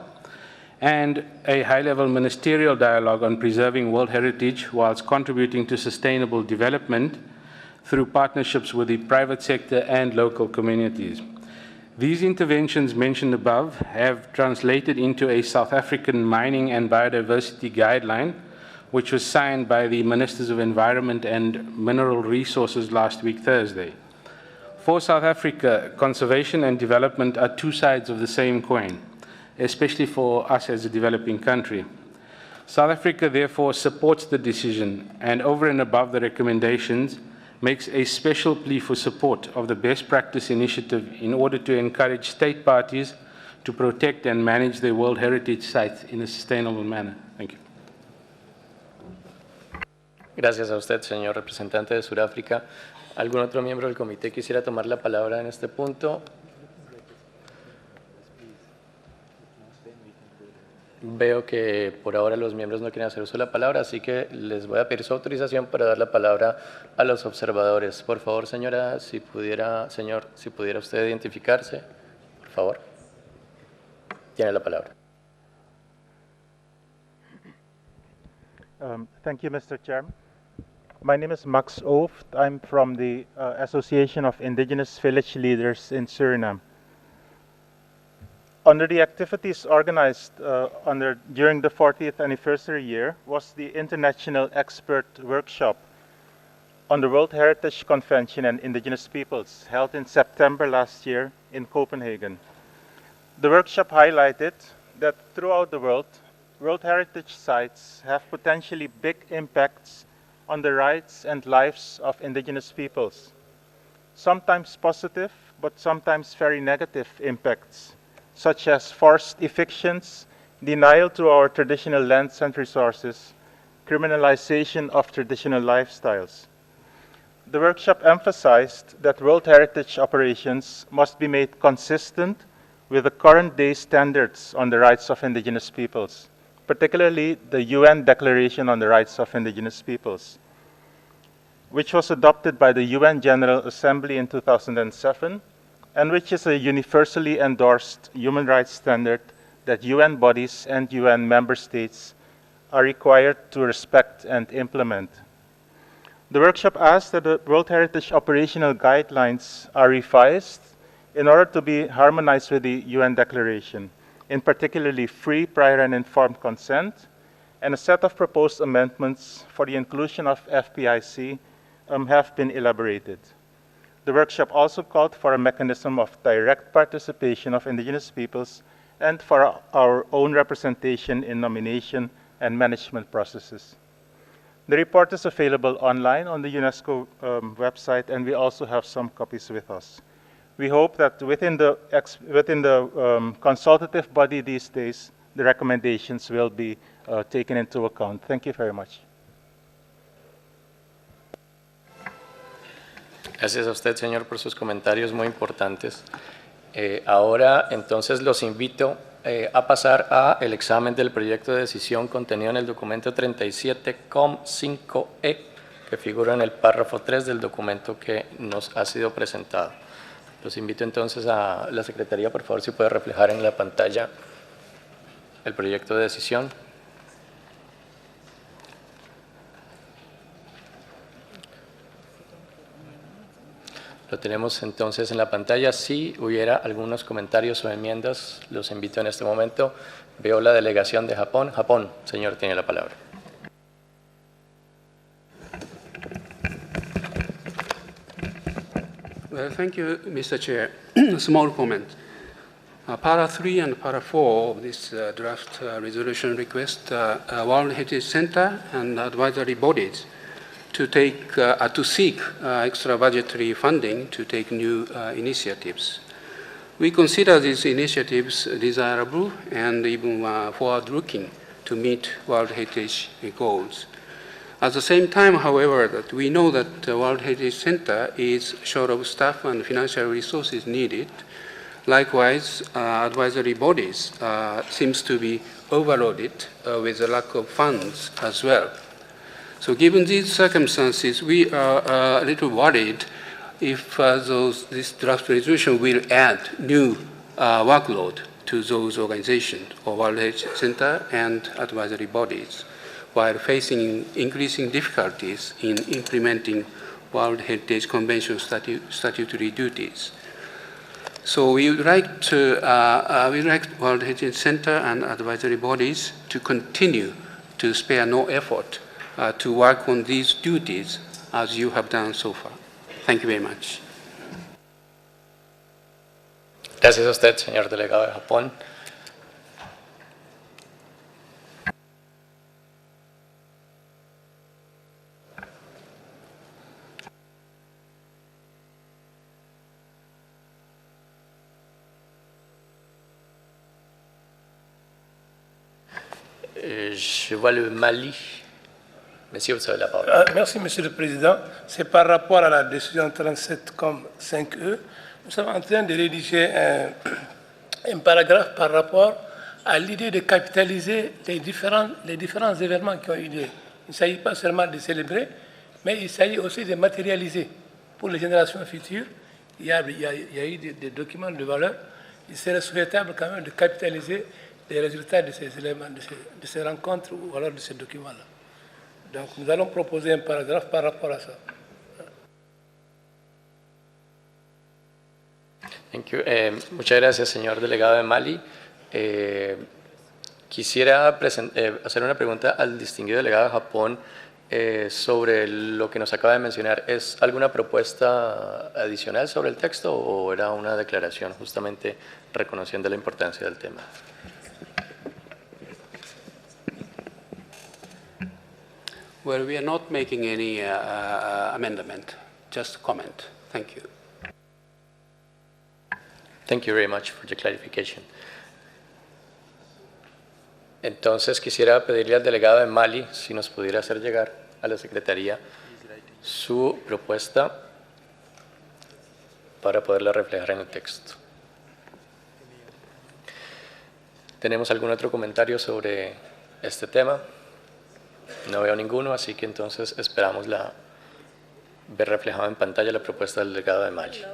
and a high-level ministerial dialogue on preserving world heritage whilst contributing to sustainable development through partnerships with the private sector and local communities. These interventions mentioned above have translated into a South African mining and biodiversity guideline, which was signed by the Ministers of Environment and Mineral Resources last week, Thursday. For South Africa, conservation and development are two sides of the same coin, especially for us as a developing country. South Africa, therefore, supports the decision and, over and above the recommendations, makes a special plea for support of the best practice initiative in order to encourage state parties to protect and manage their World Heritage sites in a sustainable manner. Thank you. Gracias a usted, señor representante de Sudáfrica. ¿Algún otro miembro del comité quisiera tomar la palabra en este punto? Veo que por ahora los miembros no quieren hacer uso de la palabra, así que les voy a pedir su autorización para dar la palabra a los observadores. Por favor, señora, si pudiera usted identificarse, por favor. Tiene la palabra. Thank you, Mr. Chairman. My name is Max Ooft. I'm from the Association of Indigenous Village Leaders in Suriname. under the activities organized during the 40th anniversary year was the International Expert Workshop on the World Heritage Convention and Indigenous Peoples, held in September last year in Copenhagen. The workshop highlighted that throughout the world, World Heritage sites have potentially big impacts on the rights and lives of indigenous peoples, sometimes positive, but sometimes very negative impacts, such as forced evictions, denial to our traditional lands and resources, criminalization of traditional lifestyles. The workshop emphasized that World Heritage operations must be made consistent with the current day standards on the rights of indigenous peoples, particularly the UN Declaration on the Rights of Indigenous Peoples, which was adopted by the UN General Assembly in 2007, and which is a universally endorsed human rights standard that UN bodies and UN member states are required to respect and implement. The workshop asked that the World Heritage operational guidelines are revised in order to be harmonized with the UN Declaration, in particularly free, prior, and informed consent, and a set of proposed amendments for the inclusion of FPIC have been elaborated. The workshop also called for a mechanism of direct participation of indigenous peoples and for our own representation in nomination and management processes. The report is available online on the UNESCO website, and we also have some copies with us. We hope that within the consultative body these days, the recommendations will be taken into account. Thank you very much. Gracias a usted, señor, por sus comentarios muy importantes. Ahora, entonces, los invito a pasar al examen del proyecto de decisión contenido en el documento 37.5e, que figura en el párrafo 3 del documento que nos ha sido presentado. Los invito entonces a la Secretaría, por favor, si puede reflejar en la pantalla el proyecto de decisión. Lo tenemos entonces en la pantalla. Si hubiera algunos comentarios o enmiendas, los invito en este momento. Veo la delegación de Japón. Japón, señor, tiene la palabra. Well, thank you, Mr. Chair. A small comment. Para 3 and Para 4 of this draft resolution request, World Heritage Center and advisory bodies to seek extra budgetary funding to take new initiatives. We consider these initiatives desirable and even forward-looking to meet World Heritage goals. At the same time, however, that we know that the World Heritage Center is short of staff and financial resources needed. Likewise, advisory bodies seems to be overloaded with a lack of funds as well. So given these circumstances, we are a little worried if this draft resolution will add new workload to those organizations, or World Heritage Center and advisory bodies, while facing increasing difficulties in implementing World Heritage Convention statutory duties. So we would like World Heritage Center and advisory bodies to continue to spare no effort to work on these duties as you have done so far. Thank you very much. Gracias a usted, señor delegado de Japón. Je vois le Mali. Monsieur, vous avez la parole. Merci, Monsieur le Président. C'est par rapport à la décision 37.5e. Nous sommes en train de rédiger un paragraphe par rapport à l'idée de capitaliser les différents événements qui ont eu lieu. Il ne s'agit pas seulement de célébrer, mais il s'agit aussi de matérialiser pour les générations futures. Il y a eu des documents de valeur. Il serait souhaitable quand même de capitaliser les résultats de ces éléments, de ces rencontres ou alors de ces documents-là. Donc nous allons proposer un paragraphe par rapport à ça. Thank you. Muchas gracias, señor delegado de Mali. Quisiera hacer una pregunta al distinguido delegado de Japón sobre lo que nos acaba de mencionar. ¿Es alguna propuesta adicional sobre el texto o era una declaración justamente reconociendo la importancia del tema? Well, we are not making any amendment, just comment. Thank you. Thank you very much for the clarification. Entonces quisiera pedirle al delegado de Mali si nos pudiera hacer llegar a la Secretaría su propuesta para poderla reflejar en el texto. ¿Tenemos algún otro comentario sobre este tema? No veo ninguno, así que entonces esperamos ver reflejada en pantalla la propuesta del delegado de Mali.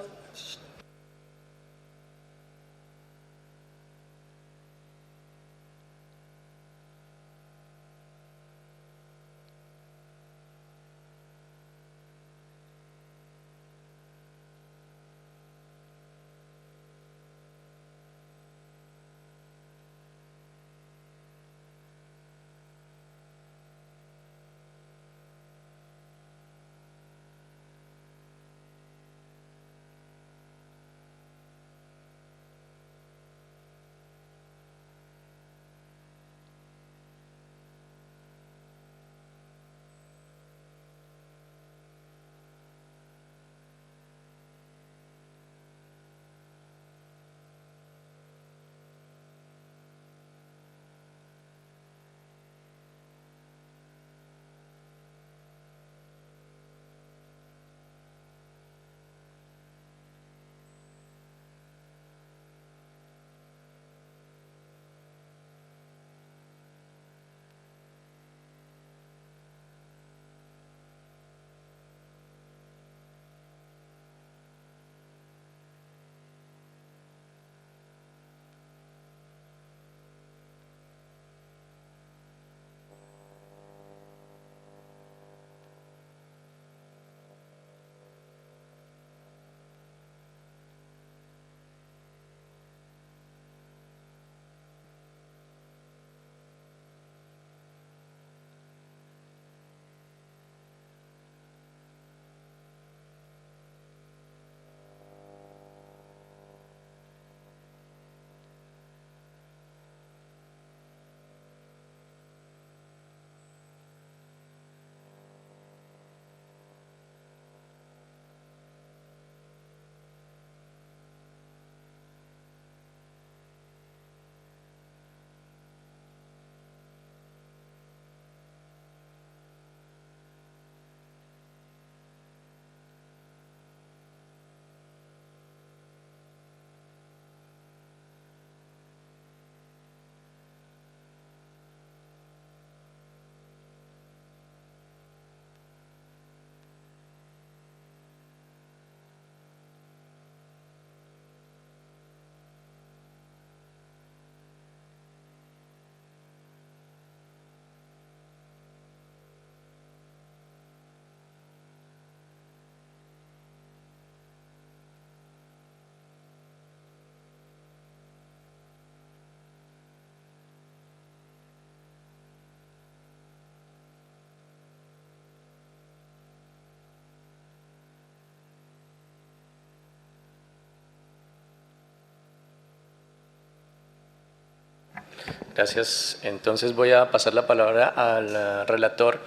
Gracias. Entonces voy a pasar la palabra al relator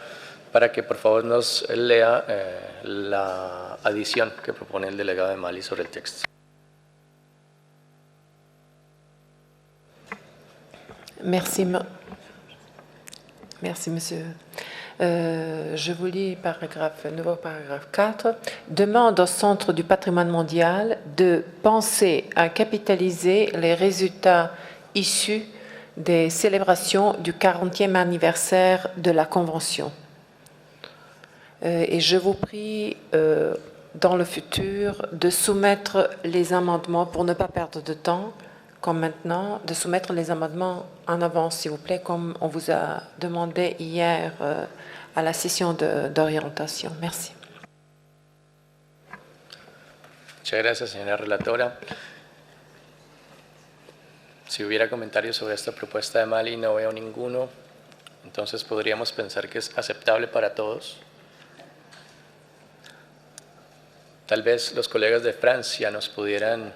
para que por favor nos lea la adición que propone el delegado de Mali sobre el texto. Merci, monsieur. Je vous lis nouveau paragraphe 4. Demande au Centre du patrimoine mondial de penser à capitaliser les résultats issus des célébrations du 40e anniversaire de la Convention. Et je vous prie, dans le futur, de soumettre les amendements, pour ne pas perdre de temps, comme maintenant, de soumettre les amendements en avance, s'il vous plaît, comme on vous a demandé hier à la session d'orientation. Merci. Muchas gracias, señora relatora. Si hubiera comentarios sobre esta propuesta de Mali, no veo ninguno. Entonces podríamos pensar que es aceptable para todos. Tal vez los colegas de Francia nos pudieran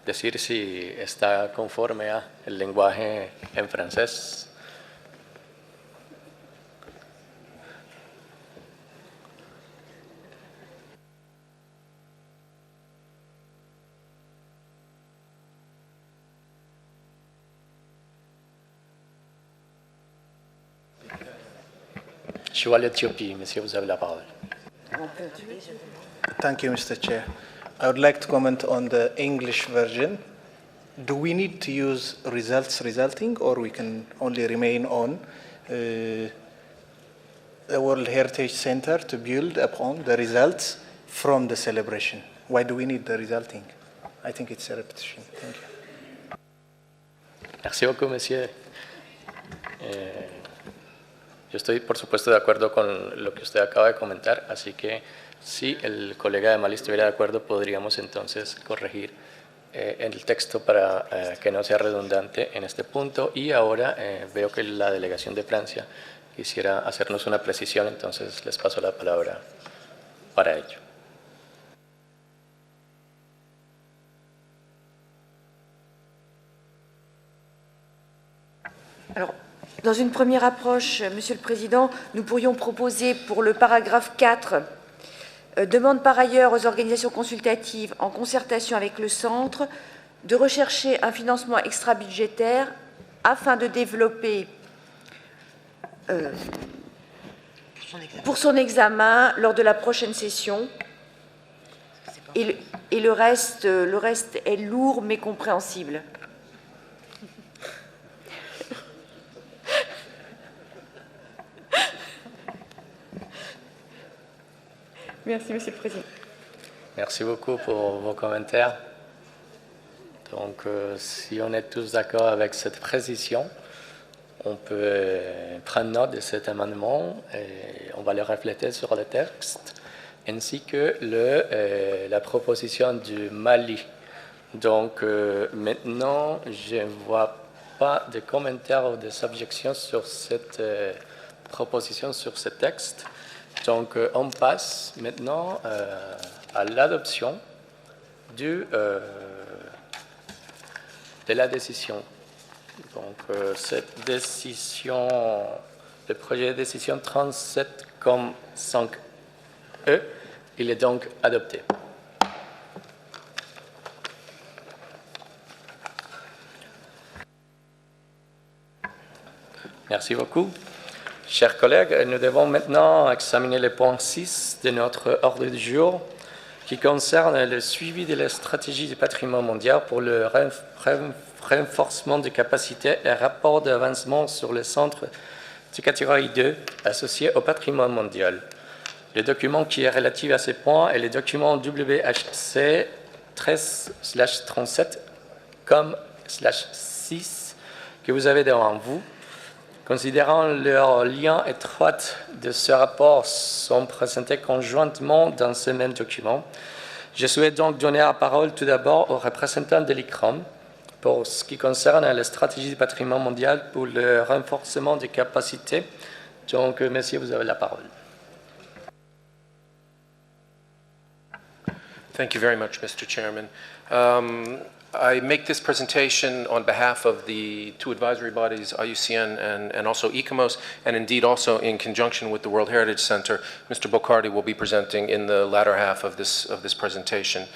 decir si está conforme a el lenguaje en francés. Je vois l'Éthiopie, monsieur, vous avez la parole. Thank you, Mr. Chair. I would like to comment on the English version. Do we need to use resulting, or we can only remain on the World Heritage Center to build upon the results from the celebration? Why do we need the resulting? I think it's a repetition. Thank you. Merci beaucoup, monsieur. Yo estoy, por supuesto, de acuerdo con lo que usted acaba de comentar, así que si el colega de Mali estuviera de acuerdo, podríamos entonces corregir el texto para que no sea redundante en este punto. Y ahora veo que la delegación de Francia quisiera hacernos una precisión, entonces les paso la palabra para ello. Alors, dans une première approche, Monsieur le Président, nous pourrions proposer pour le paragraphe 4 demande par ailleurs aux organisations consultatives, en concertation avec le Centre, de rechercher un financement extra-budgétaire afin de développer, pour son examen lors de la prochaine session. Et le reste est lourd mais compréhensible. Merci, Monsieur le Président. Merci beaucoup pour vos commentaires. Donc, si on est tous d'accord avec cette précision, on peut prendre note de cet amendement et on va le refléter sur le texte, ainsi que la proposition du Mali. Donc, maintenant, je ne vois pas de commentaires ou des objections sur cette proposition, sur ce texte. Donc, on passe maintenant à l'adoption de la décision. Donc, cette décision, le projet de décision 37,5E, il est donc adopté. Merci beaucoup. Chers collègues, nous devons maintenant examiner le point 6 de notre ordre du jour qui concerne le suivi de la stratégie du patrimoine mondial pour le renforcement des capacités et rapport d'avancement sur le centre de catégorie 2 associé au patrimoine mondial. Le document qui est relatif à ce point est le document WHC 13/37/6 que vous avez devant vous. Considérant leur lien étroit de ce rapport sont présentés conjointement dans ce même document, je souhaite donc donner la parole tout d'abord aux représentants de l'ICRAM pour ce qui concerne la stratégie du patrimoine mondial pour le renforcement des capacités. Donc, messieurs, vous avez la parole. Thank you very much, Mr. Chairman. I make this presentation on behalf of the two advisory bodies, IUCN and also ICOMOS, and indeed also in conjunction with the World Heritage Center. Mr. Bocardi will be presenting in the latter half of this presentation.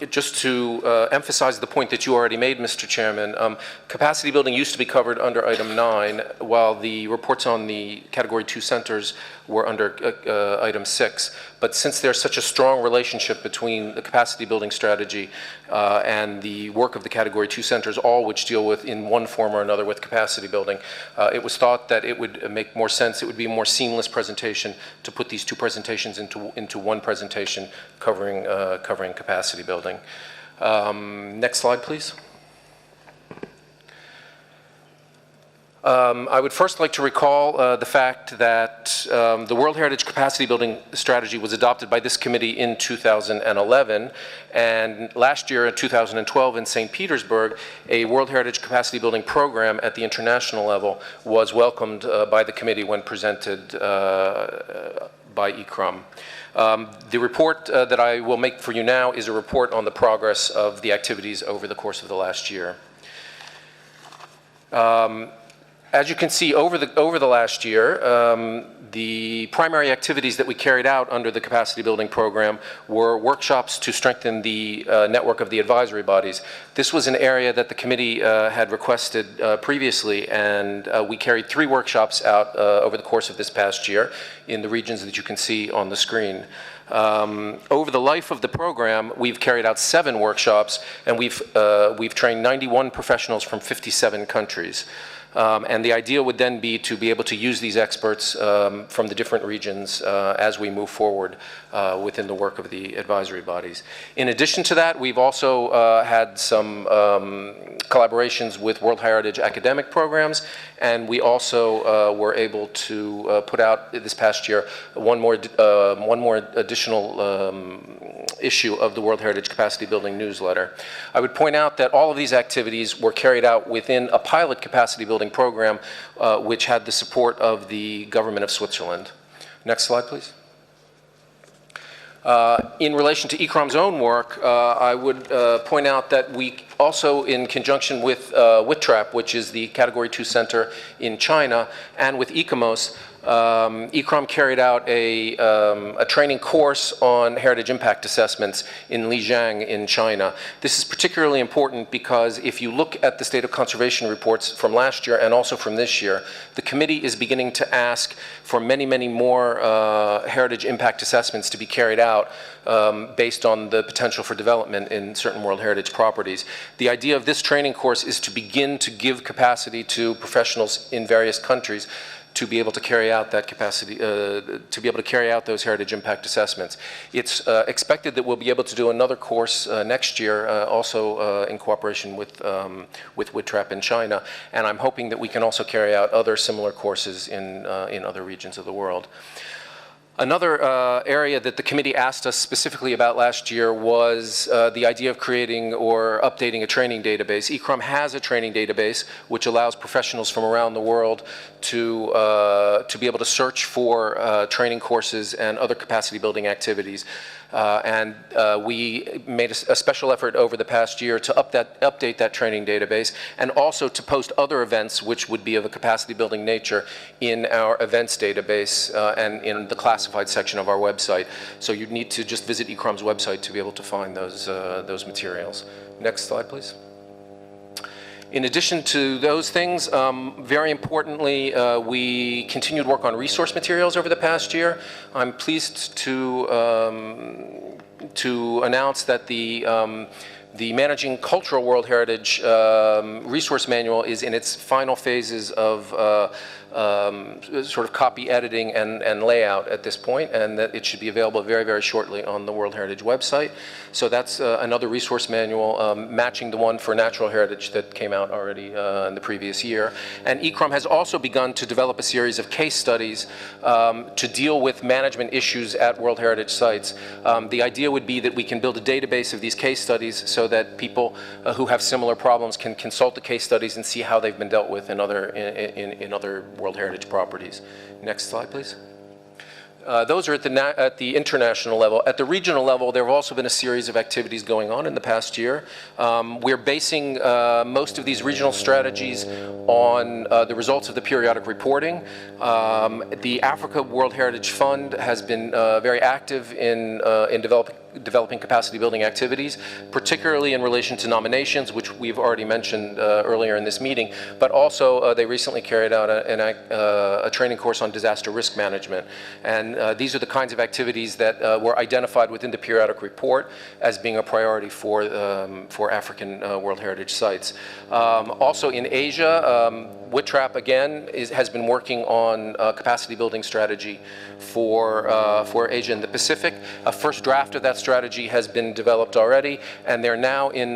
Just to emphasize the point that you already made, Mr. Chairman, capacity building used to be covered under item 9, while the reports on the category 2 centers were under item 6. But since there's such a strong relationship between the capacity building strategy and the work of the category 2 centers, all which deal with, in one form or another, with capacity building, it was thought that it would make more sense, it would be a more seamless presentation to put these two presentations into one presentation covering capacity building. Next slide, please. I would first like to recall the fact that the World Heritage Capacity Building Strategy was adopted by this committee in 2011, and last year in 2012 in St. Petersburg, a World Heritage Capacity Building program at the international level was welcomed by the committee when presented by ICROM. The report that I will make for you now is a report on the progress of the activities over the course of the last year. As you can see, over the last year, the primary activities that we carried out under the capacity building program were workshops to strengthen the network of the advisory bodies. This was an area that the committee had requested previously, and we carried 3 workshops out over the course of this past year in the regions that you can see on the screen. Over the life of the program, we've carried out 7 workshops, and we've trained 91 professionals from 57 countries. And the idea would then be to be able to use these experts from the different regions as we move forward within the work of the advisory bodies. In addition to that, we've also had some collaborations with World Heritage academic programs, and we also were able to put out this past year one more additional issue of the World Heritage Capacity Building newsletter. I would point out that all of these activities were carried out within a pilot capacity building program which had the support of the government of Switzerland. Next slide, please. In relation to ICROM's own work, I would point out that we also, in conjunction with WITRAP, which is the Category 2 Center in China, and with ICOMOS, ICROM carried out a training course on heritage impact assessments in Lijiang in China. This is particularly important because if you look at the state of conservation reports from last year and also from this year, the committee is beginning to ask for many, many more heritage impact assessments to be carried out based on the potential for development in certain World Heritage properties. The idea of this training course is to begin to give capacity to professionals in various countries to be able to carry out that capacity, to be able to carry out those heritage impact assessments. It's expected that we'll be able to do another course next year, also in cooperation with WITRAP in China, and I'm hoping that we can also carry out other similar courses in other regions of the world. Another area that the committee asked us specifically about last year was the idea of creating or updating a training database. ICROM has a training database which allows professionals from around the world to be able to search for training courses and other capacity building activities. We made a special effort over the past year to update that training database and also to post other events which would be of a capacity building nature in our events database and in the classified section of our website. So you'd need to just visit ICROM's website to be able to find those materials. Next slide, please. In addition to those things, very importantly, we continued work on resource materials over the past year. I'm pleased to announce that the Managing Cultural World Heritage Resource Manual is in its final phases of sort of copy editing and layout at this point, and that it should be available very, very shortly on the World Heritage website. So that's another resource manual matching the one for natural heritage that came out already in the previous year. And ICROM has also begun to develop a series of case studies to deal with management issues at World Heritage sites. The idea would be that we can build a database of these case studies so that people who have similar problems can consult the case studies and see how they've been dealt with in other World Heritage properties. Next slide, please. Those are at the international level. At the regional level, there have also been a series of activities going on in the past year. We're basing most of these regional strategies on the results of the periodic reporting. The Africa World Heritage Fund has been very active in developing capacity building activities, particularly in relation to nominations, which we've already mentioned earlier in this meeting, but also they recently carried out a training course on disaster risk management. And these are the kinds of activities that were identified within the periodic report as being a priority for African World Heritage sites. Also in Asia, WITRAP again has been working on a capacity building strategy for Asia and the Pacific. A first draft of that strategy has been developed already, and they're now in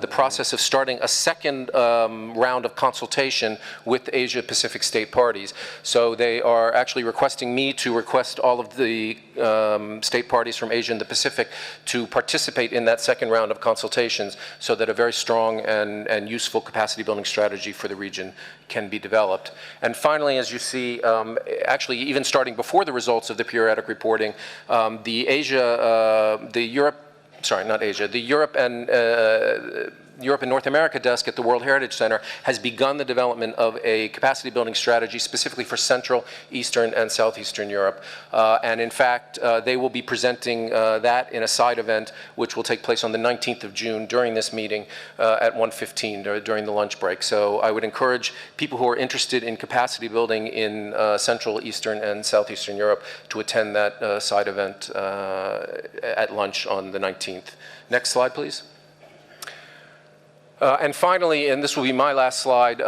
the process of starting a second round of consultation with Asia-Pacific state parties. So they are actually requesting me to request all of the state parties from Asia and the Pacific to participate in that second round of consultations so that a very strong and useful capacity building strategy for the region can be developed. And finally, as you see, actually even starting before the results of the periodic reporting, the Europe and North America desk at the World Heritage Center has begun the development of a capacity building strategy specifically for Central, Eastern, and Southeastern Europe. And in fact, they will be presenting that in a side event which will take place on the 19th of June during this meeting at 1:15 during the lunch break. So I would encourage people who are interested in capacity building in Central, Eastern, and Southeastern Europe to attend that side event at lunch on the 19th. Next slide, please. And finally, and this will be my last slide,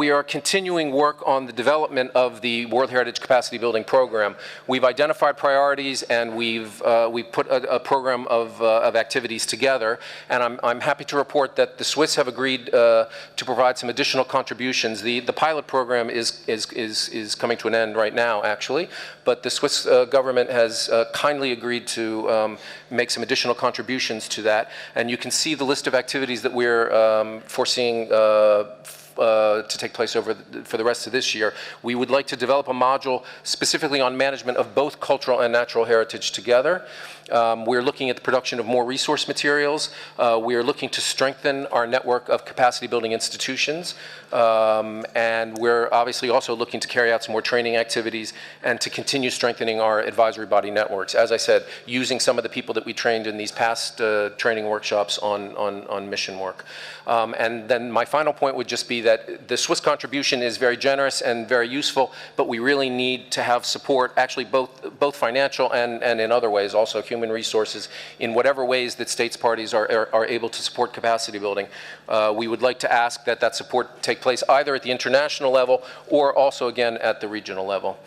we are continuing work on the development of the World Heritage Capacity Building Program. We've identified priorities and we've put a program of activities together, and I'm happy to report that the Swiss have agreed to provide some additional contributions. The pilot program is coming to an end right now, actually, but the Swiss government has kindly agreed to make some additional contributions to that, and you can see the list of activities that we're foreseeing to take place for the rest of this year. We would like to develop a module specifically on management of both cultural and natural heritage together. We're looking at the production of more resource materials. We are looking to strengthen our network of capacity building institutions. And we're obviously also looking to carry out some more training activities and to continue strengthening our advisory body networks. As I said, using some of the people that we trained in these past training workshops on mission work. And then my final point would just be that the Swiss contribution is very generous and very useful, but we really need to have support, actually both financial and in other ways, also human resources, in whatever ways that states parties are able to support capacity building. We would like to ask that that support take place either at the international level or also again at the regional level.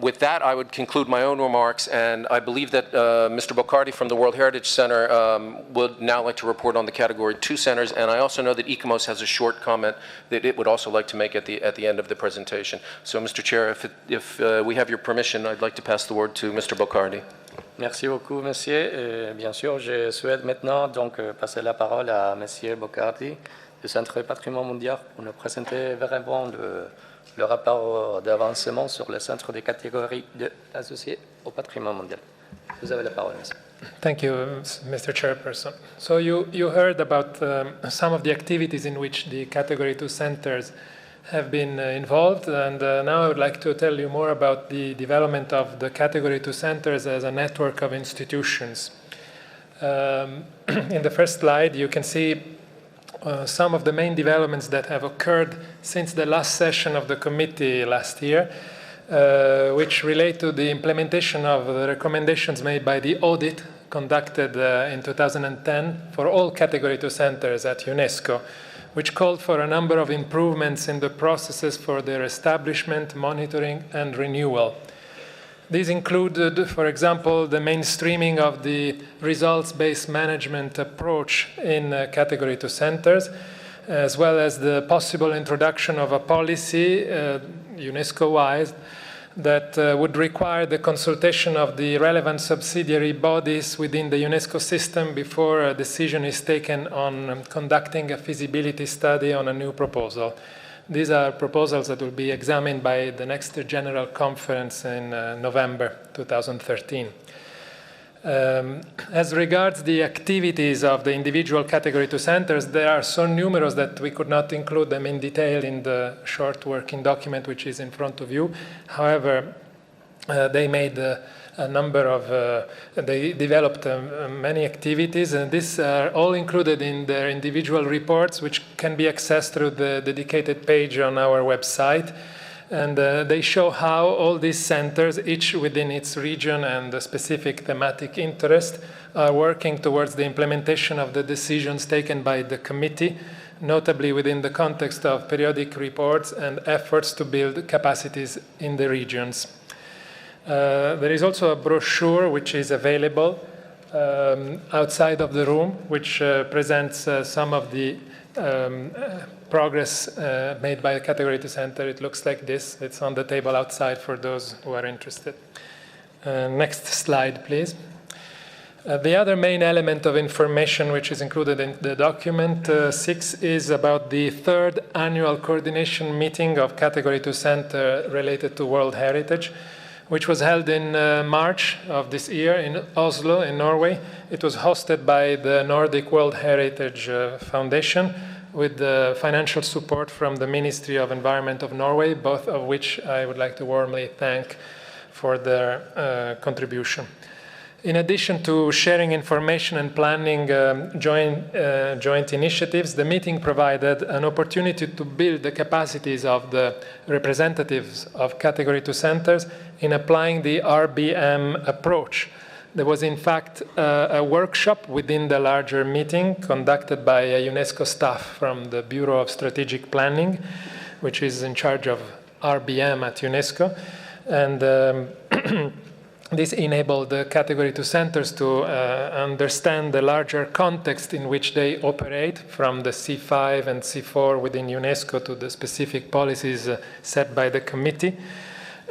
With that, I would conclude my own remarks, and I believe that Mr. Bocardi from the World Heritage Center would now like to report on the Category 2 centers, and I also know that ICOMOS has a short comment that it would also like to make at the end of the presentation. So, Mr. Chair, if we have your permission, I'd like to pass the word to Mr. Bocardi. Merci beaucoup, monsieur. Bien sûr, je souhaite maintenant donc passer la parole à monsieur Bocardi du Centre patrimoine mondial pour nous présenter vraiment le rapport d'avancement sur le centre des catégories associées au patrimoine mondial. Vous avez la parole, monsieur. Thank you, Mr. Chairperson. So you heard about some of the activities in which the Category 2 centers have been involved, and now I would like to tell you more about the development of the Category 2 centers as a network of institutions. In the first slide, you can see some of the main developments that have occurred since the last session of the committee last year, which relate to the implementation of the recommendations made by the audit conducted in 2010 for all Category 2 centers at UNESCO, which called for a number of improvements in the processes for their establishment, monitoring, and renewal. These included, for example, the mainstreaming of the results-based management approach in Category 2 centers, as well as the possible introduction of a policy, UNESCO-wide, that would require the consultation of the relevant subsidiary bodies within the UNESCO system before a decision is taken on conducting a feasibility study on a new proposal. These are proposals that will be examined by the next General Conference in November 2013. As regards the activities of the individual Category 2 centers, they are so numerous that we could not include them in detail in the short working document which is in front of you. However, they made a number of, they developed many activities, and these are all included in their individual reports, which can be accessed through the dedicated page on our website. And they show how all these centers, each within its region and a specific thematic interest, are working towards the implementation of the decisions taken by the committee, notably within the context of periodic reports and efforts to build capacities in the regions. There is also a brochure which is available outside of the room, which presents some of the progress made by the Category 2 Center. It looks like this. It's on the table outside for those who are interested. Next slide, please. The other main element of information which is included in the document 6 is about the 3rd annual coordination meeting of Category 2 Center related to World Heritage, which was held in March of this year in Oslo, in Norway. It was hosted by the Nordic World Heritage Foundation with the financial support from the Ministry of Environment of Norway, both of which I would like to warmly thank for their contribution. In addition to sharing information and planning joint initiatives, the meeting provided an opportunity to build the capacities of the representatives of Category 2 centers in applying the RBM approach. There was, in fact, a workshop within the larger meeting conducted by a UNESCO staff from the Bureau of Strategic Planning, which is in charge of RBM at UNESCO. And this enabled the Category 2 centers to understand the larger context in which they operate, from the C5 and C4 within UNESCO to the specific policies set by the committee,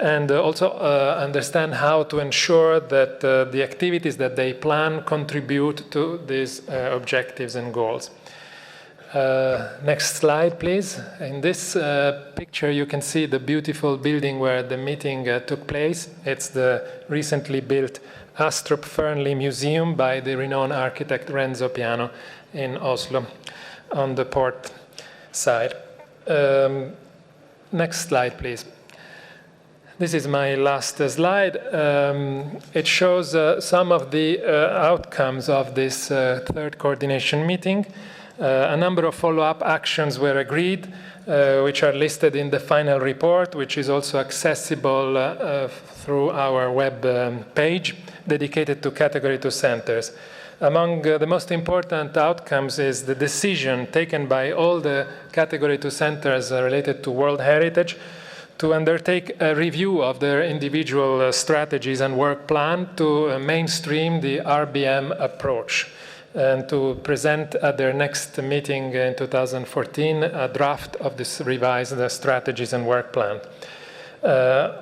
and also understand how to ensure that the activities that they plan contribute to these objectives and goals. Next slide, please. In this picture, you can see the beautiful building where the meeting took place. It's the recently built Astrup Fearnley Museum by the renowned architect Renzo Piano in Oslo on the port side. Next slide, please. This is my last slide. It shows some of the outcomes of this 3rd coordination meeting. A number of follow-up actions were agreed, which are listed in the final report, which is also accessible through our web page dedicated to Category 2 centers. Among the most important outcomes is the decision taken by all the Category 2 centers related to World Heritage to undertake a review of their individual strategies and work plan to mainstream the RBM approach, and to present at their next meeting in 2014 a draft of this revised strategies and work plan.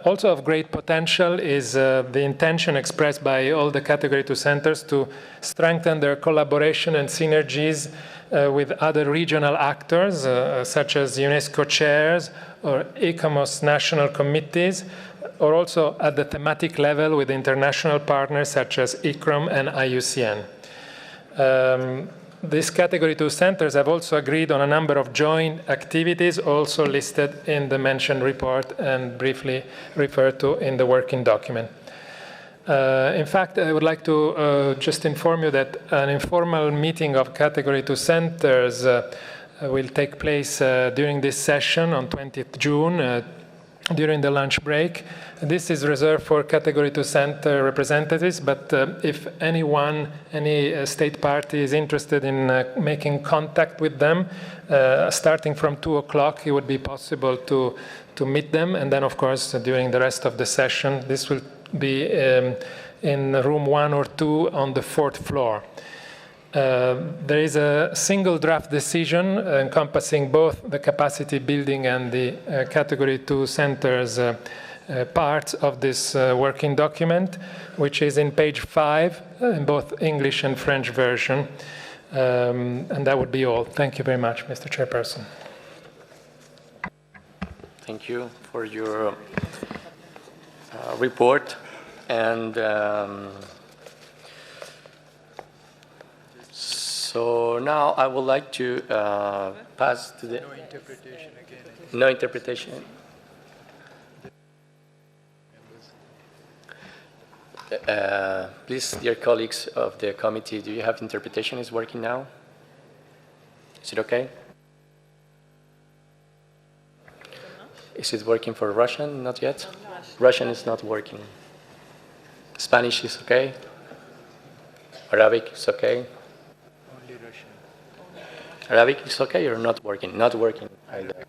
Also of great potential is the intention expressed by all the Category 2 centers to strengthen their collaboration and synergies with other regional actors, such as UNESCO chairs or ICOMOS national committees, or also at the thematic level with international partners such as ICROM and IUCN. These Category 2 centers have also agreed on a number of joint activities also listed in the mentioned report and briefly referred to in the working document. In fact, I would like to just inform you that an informal meeting of Category 2 centers will take place during this session on 20th June during the lunch break. This is reserved for Category 2 center representatives, but if anyone, any state party is interested in making contact with them, starting from 2 o'clock, it would be possible to meet them. And then, of course, during the rest of the session, this will be in room 1 or 2 on the 4th floor. There is a single draft decision encompassing both the capacity building and the Category 2 centers parts of this working document, which is in page 5 in both English and French version. And that would be all. Thank you very much, Mr. Chairperson. Thank you for your report. And so now I would like to pass to the... No interpretation again. No interpretation. Please, dear colleagues of the committee, do you have interpretation is working now? Is it okay? Is it working for Russian? Not yet? Russian is not working. Spanish is okay? Arabic is okay? Only Russian. Arabic is okay or not working? Not working either.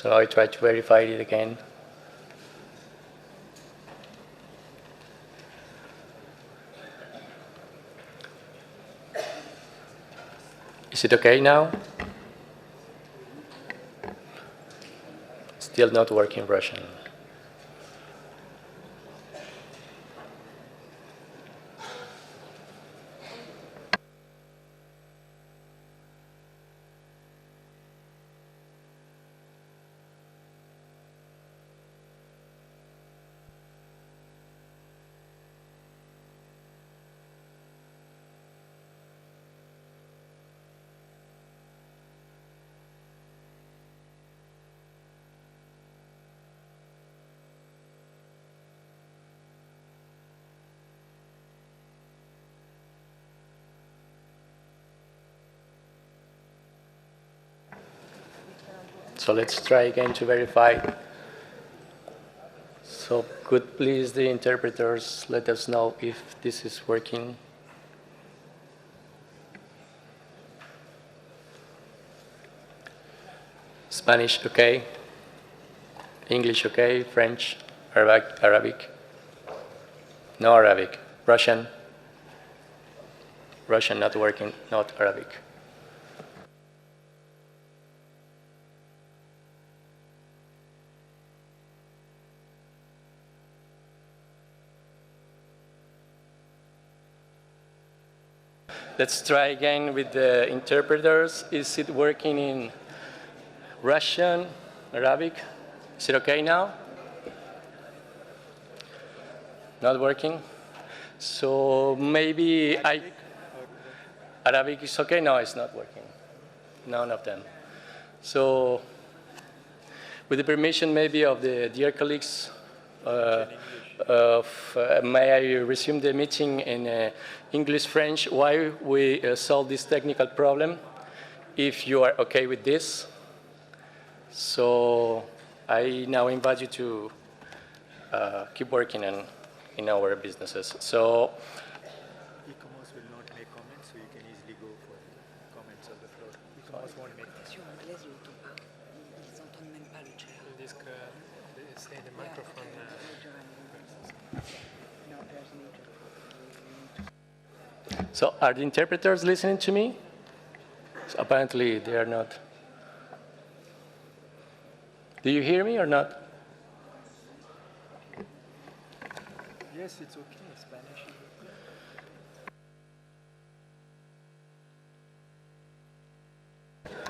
So I try to verify it again. Is it okay now? Still not working Russian. So let's try again to verify. So could please the interpreters let us know if this is working? Spanish, okay. English, okay. French, Arabic. No Arabic. Russian. Russian not working, not Arabic. Let's try again with the interpreters. Is it working in Russian, Arabic? Is it okay now? Not working? So maybe Arabic is okay? No, it's not working. None of them. So with the permission maybe of the dear colleagues, may I resume the meeting in English-French while we solve this technical problem, if you are okay with this. So I now invite you to keep working in our businesses. So E-commerce will not make comments, so you can easily go for comments on the floor. E-commerce won't make comments. So are the interpreters listening to me? So apparently they are not. Do you hear me or not? Yes, it's okay. Spanish.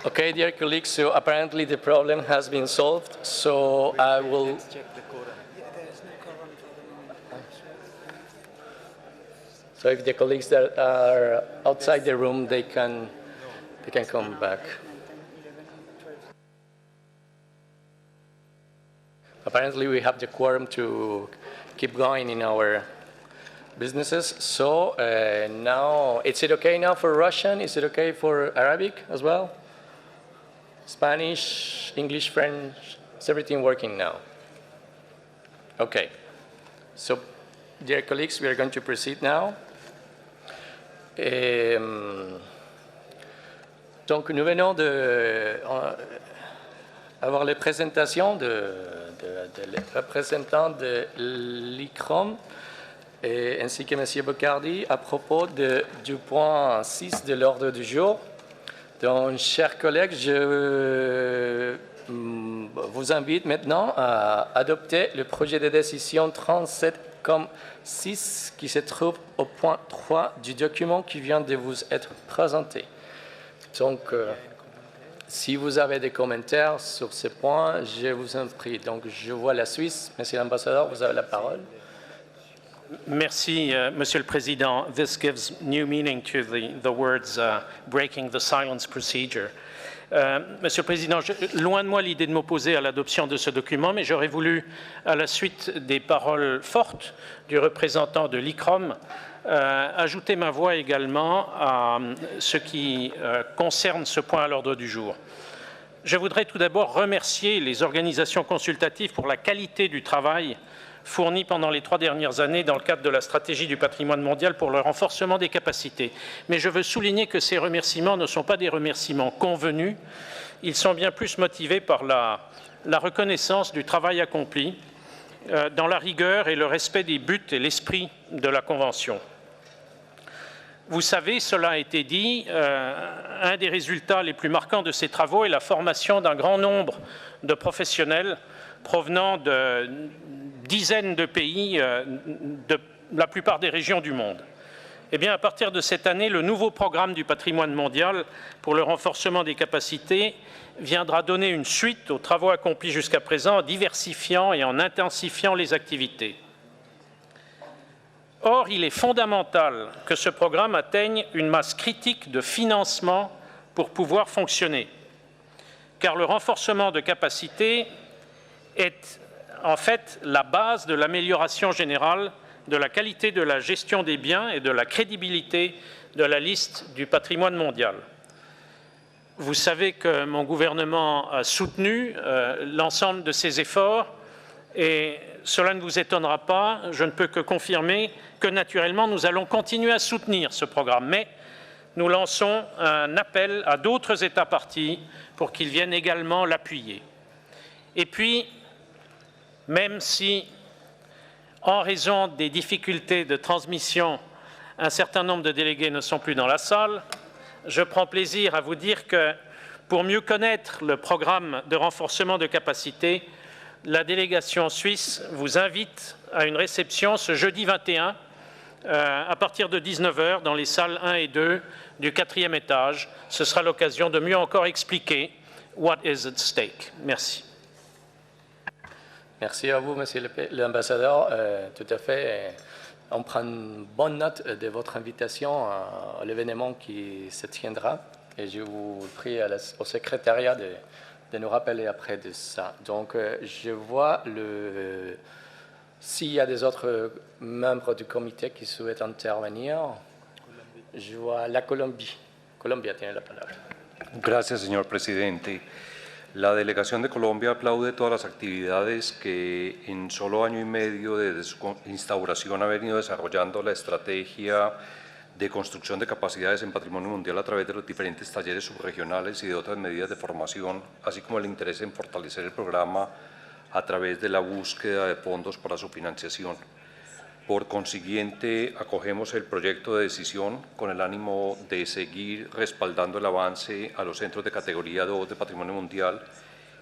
Okay, dear colleagues, so apparently the problem has been solved. So I will. Let's check the quorum. Yeah, there is no quorum for the moment. So if the colleagues that are outside the room, they can come back. Apparently, we have the quorum to keep going in our businesses. So now, is it okay now for Russian? Is it okay for Arabic as well? Spanish, English, French, is everything working now? Okay. So, dear colleagues, we are going to proceed now. Donc, nous venons d'avoir les présentations des représentants de l'ICROM ainsi que M. Bocardi à propos du point 6 de l'ordre du jour. Donc, chers collègues, je vous invite maintenant à adopter le projet de décision 37,6 qui se trouve au point 3 du document qui vient de vous être présenté. Donc, si vous avez des commentaires sur ce point, je vous en prie. Donc, je vois la Suisse. Monsieur l'ambassadeur, vous avez la parole. Merci, Monsieur le Président. This gives new meaning to the words breaking the silence procedure. Monsieur le Président, loin de moi l'idée de m'opposer à l'adoption de ce document, mais j'aurais voulu, à la suite des paroles fortes du représentant de l'ICROM, ajouter ma voix également à ce qui concerne ce point à l'ordre du jour. Je voudrais tout d'abord remercier les organisations consultatives pour la qualité du travail fourni pendant les 3 dernières années dans le cadre de la stratégie du patrimoine mondial pour le renforcement des capacités. Mais je veux souligner que ces remerciements ne sont pas des remerciements convenus. ils sont bien plus motivés par la reconnaissance du travail accompli dans la rigueur et le respect des buts et l'esprit de la Convention. Vous savez, cela a été dit, un des résultats les plus marquants de ces travaux est la formation d'un grand nombre de professionnels provenant de dizaines de pays, de la plupart des régions du monde. Eh bien, à partir de cette année, le nouveau programme du patrimoine mondial pour le renforcement des capacités viendra donner une suite aux travaux accomplis jusqu'à présent en diversifiant et en intensifiant les activités. Or, il est fondamental que ce programme atteigne une masse critique de financement pour pouvoir fonctionner, car le renforcement de capacités est en fait la base de l'amélioration générale de la qualité de la gestion des biens et de la crédibilité de la liste du patrimoine mondial. Vous savez que mon gouvernement a soutenu l'ensemble de ces efforts et cela ne vous étonnera pas, je ne peux que confirmer que naturellement nous allons continuer à soutenir ce programme, mais nous lançons un appel à d'autres États parties pour qu'ils viennent également l'appuyer. Et puis, même si, en raison des difficultés de transmission, un certain nombre de délégués ne sont plus dans la salle, je prends plaisir à vous dire que pour mieux connaître le programme de renforcement de capacité, la délégation suisse vous invite à une réception ce jeudi 21 à partir de 19 h dans les salles 1 et 2 du 4e étage. Ce sera l'occasion de mieux encore expliquer what is at stake. Merci. Merci à vous, Monsieur l'ambassadeur. Tout à fait. On prend une bonne note de votre invitation à l'événement qui se tiendra. Et je vous prie au secrétariat de nous rappeler après de ça. Donc, je vois s'il y a des autres membres du comité qui souhaitent intervenir. Je vois la Colombie. Colombia tiene la palabra. Gracias, señor presidente. La delegación de Colombia aplaude todas las actividades que en solo año y medio desde su instauración ha venido desarrollando la estrategia de construcción de capacidades en patrimonio mundial a través de los diferentes talleres subregionales y de otras medidas de formación, así como el interés en fortalecer el programa a través de la búsqueda de fondos para su financiación. Por consiguiente, acogemos el proyecto de decisión con el ánimo de seguir respaldando el avance a los centros de categoría 2 de patrimonio mundial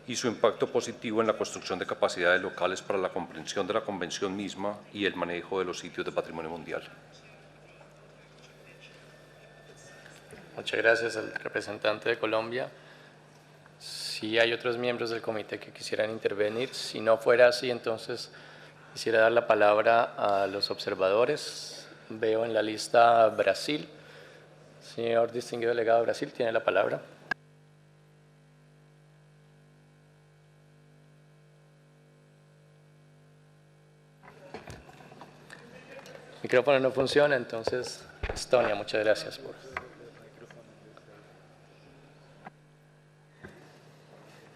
y su impacto positivo en la construcción de capacidades locales para la comprensión de la convención misma y el manejo de los sitios de patrimonio mundial. Muchas gracias al representante de Colombia. Si hay otros miembros del comité que quisieran intervenir, si no fuera así, entonces quisiera dar la palabra a los observadores. Veo en la lista Brasil. Señor distinguido delegado de Brasil, tiene la palabra. El micrófono no funciona, entonces, Estonia, muchas gracias por...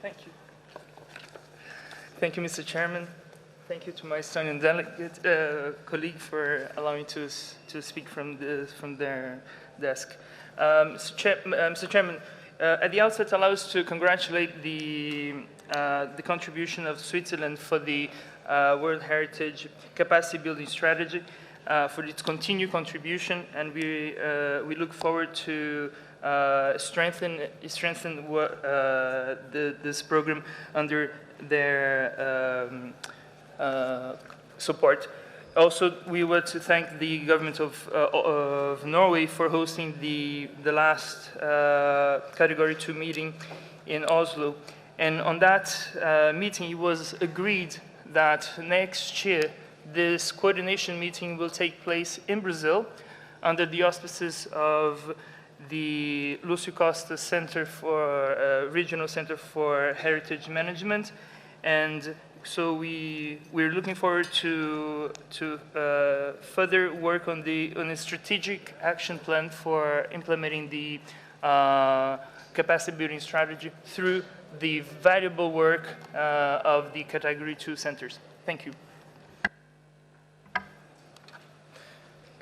Thank you. Thank you, Mr. Chairman. Thank you to my Estonian delegate colleague for allowing me to speak from their desk. Mr. Chairman, at the outset, allow us to congratulate the contribution of Switzerland for the World Heritage Capacity Building Strategy, for its continued contribution, and we look forward to strengthen this program under their support. Also, we want to thank the government of Norway for hosting the last Category 2 meeting in Oslo. And on that meeting, it was agreed that next year, this coordination meeting will take place in Brazil under the auspices of the Lúcio Costa Center for Regional Center for Heritage Management, and so we're looking forward to further work on a strategic action plan for implementing the capacity building strategy through the valuable work of the Category 2 centers. Thank you.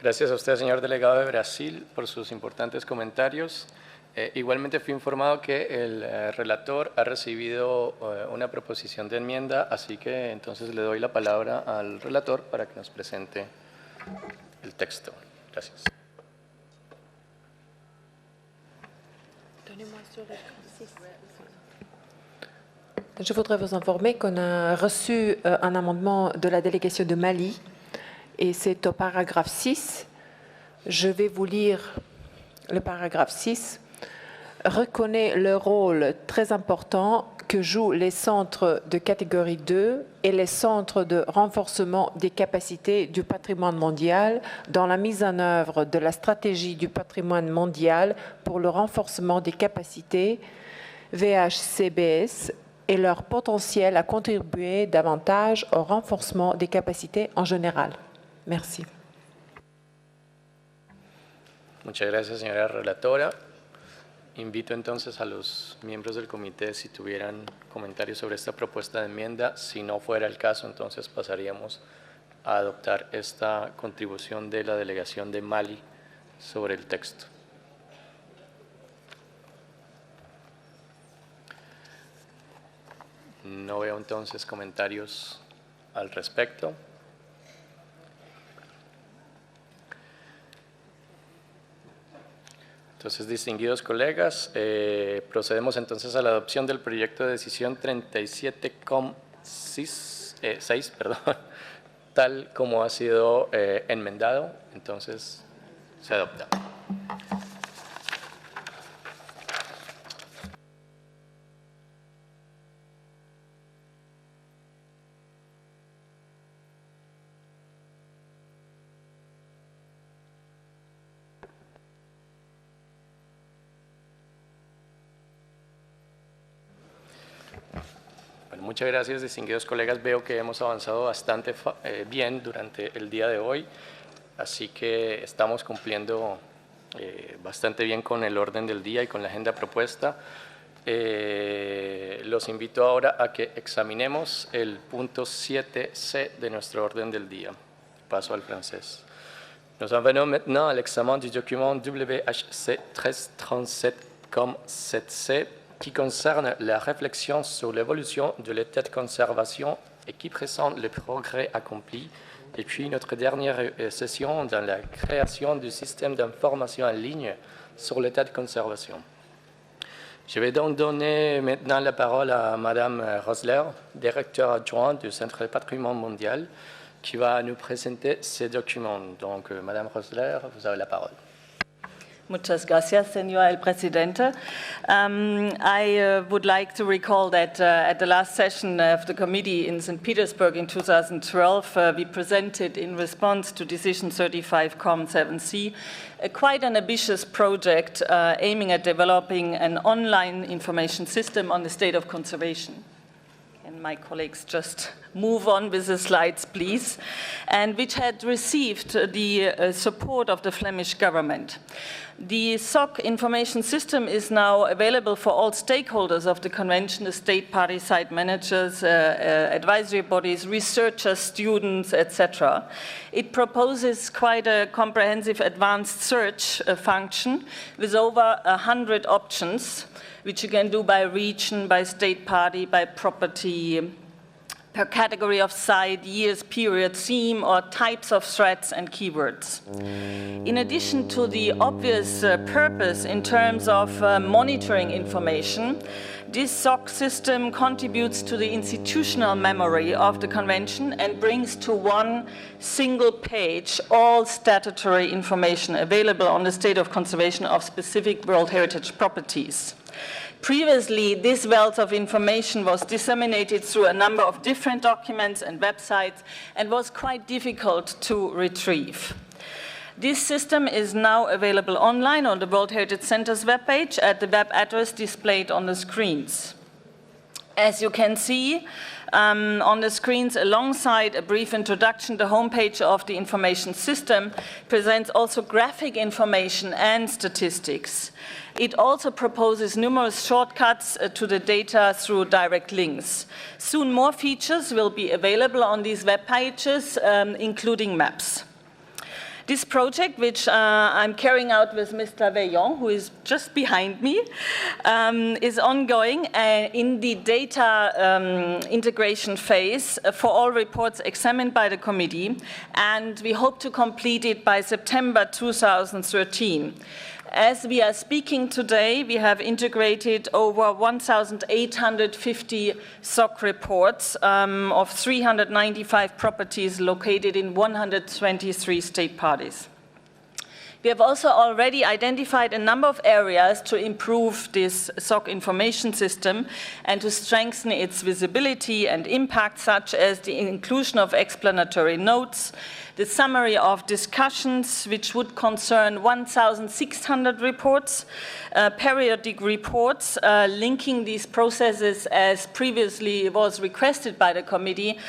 Gracias a usted, señor delegado de Brasil, por sus importantes comentarios. Igualmente fui informado que el relator ha recibido una proposición de enmienda, así que entonces le doy la palabra al relator para que nos presente el texto. Gracias. Je voudrais vous informer qu'on a reçu un amendement de la délégation de Mali et c'est au paragraphe 6. Je vais vous lire le paragraphe 6. Reconnaît le rôle très important que jouent les centres de catégorie 2 et les centres de renforcement des capacités du patrimoine mondial dans la mise en œuvre de la stratégie du patrimoine mondial pour le renforcement des capacités VHCBS et leur potentiel à contribuer davantage au renforcement des capacités en général. Merci. Muchas gracias, señora relatora. Invito entonces a los miembros del comité si tuvieran comentarios sobre esta propuesta de enmienda. Si no fuera el caso, entonces pasaríamos a adoptar esta contribución de la delegación de Mali sobre el texto. No veo entonces comentarios al respecto. Entonces, distinguidos colegas, procedemos entonces a la adopción del proyecto de decisión 37,6, tal como ha sido enmendado. Entonces, se adopta. Muchas gracias, distinguidos colegas. Veo que hemos avanzado bastante bien durante el día de hoy, así que estamos cumpliendo bastante bien con el orden del día y con la agenda propuesta. Los invito ahora a que examinemos el punto 7C de nuestro orden del día. Paso al francés. Nous en venons maintenant à l'examen du document WHC 1337,7C qui concerne la réflexion sur l'évolution de l'état de conservation et qui présente les progrès accomplis depuis notre dernière session dans la création du système d'information en ligne sur l'état de conservation. Je vais donc donner maintenant la parole à Madame Rosler, directeur adjointe du Centre de patrimoine mondial, qui va nous présenter ces documents. Donc, Madame Rosler, vous avez la parole. Muchas gracias, Señor el Presidente. I would like to recall that at the last session of the committee in St. Petersburg in 2012, we presented in response to Decision 35,7C quite an ambitious project aiming at developing an online information system on the state of conservation. Can my colleagues just move on with the slides, please? And which had received the support of the Flemish government. The SOC information system is now available for all stakeholders of the convention, the state party site managers, advisory bodies, researchers, students, etc. It proposes quite a comprehensive advanced search function with over 100 options, which you can do by region, by state party, by property, per category of site, years, period, theme, or types of threats and keywords. In addition to the obvious purpose in terms of monitoring information, this SOC system contributes to the institutional memory of the convention and brings to one single page all statutory information available on the state of conservation of specific World Heritage properties. Previously, this wealth of information was disseminated through a number of different documents and websites and was quite difficult to retrieve. This system is now available online on the World Heritage Center's webpage at the web address displayed on the screens. As you can see on the screens, alongside a brief introduction, the homepage of the information system presents also graphic information and statistics. It also proposes numerous shortcuts to the data through direct links. Soon more features will be available on these web pages, including maps. This project, which I'm carrying out with Mr. Veillon, who is just behind me, is ongoing in the data integration phase for all reports examined by the committee, and we hope to complete it by September 2013. As we are speaking today, we have integrated over 1,850 SOC reports of 395 properties located in 123 state parties. We have also already identified a number of areas to improve this SOC information system and to strengthen its visibility and impact, such as the inclusion of explanatory notes, the summary of discussions, which would concern 1,600 reports, periodic reports, linking these processes as previously was requested by the committee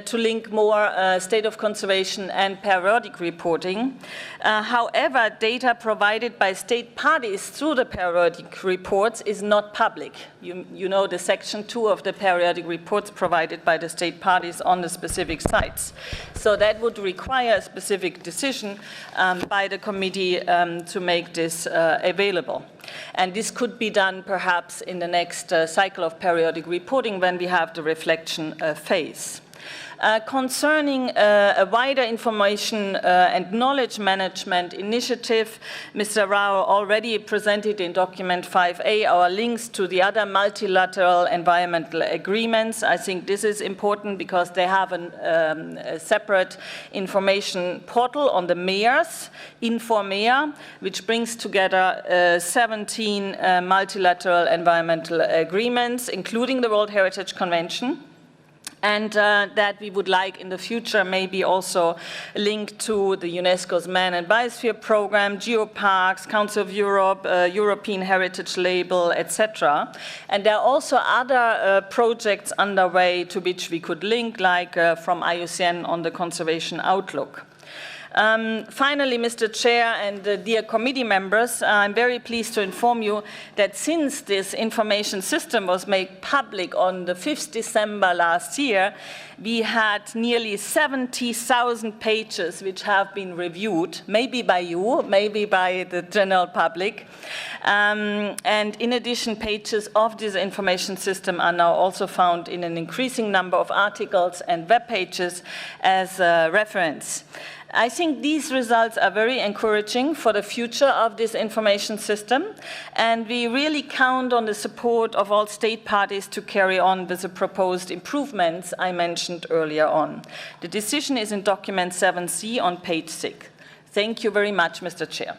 to link more state of conservation and periodic reporting. However, data provided by state parties through the periodic reports is not public. You know the section 2 of the periodic reports provided by the state parties on the specific sites. So that would require a specific decision by the committee to make this available. And this could be done perhaps in the next cycle of periodic reporting when we have the reflection phase. Concerning a wider information and knowledge management initiative, Mr. Rao already presented in document 5A our links to the other multilateral environmental agreements. I think this is important because they have a separate information portal on the mayors, InfoMea, which brings together 17 multilateral environmental agreements, including the World Heritage Convention. And that we would like in the future maybe also linked to the UNESCO's Man and Biosphere Program, Geoparks, Council of Europe, European Heritage Label, etc. And there are also other projects underway to which we could link, like from IUCN on the Conservation Outlook. Finally, Mr. Chair and dear committee members, I'm very pleased to inform you that since this information system was made public on the 5th December last year, we had nearly 70,000 pages which have been reviewed, maybe by you, maybe by the general public. And in addition, pages of this information system are now also found in an increasing number of articles and web pages as a reference. I think these results are very encouraging for the future of this information system, and we really count on the support of all state parties to carry on with the proposed improvements I mentioned earlier on. The decision is in document 7C on page 6. Thank you very much, Mr. Chair.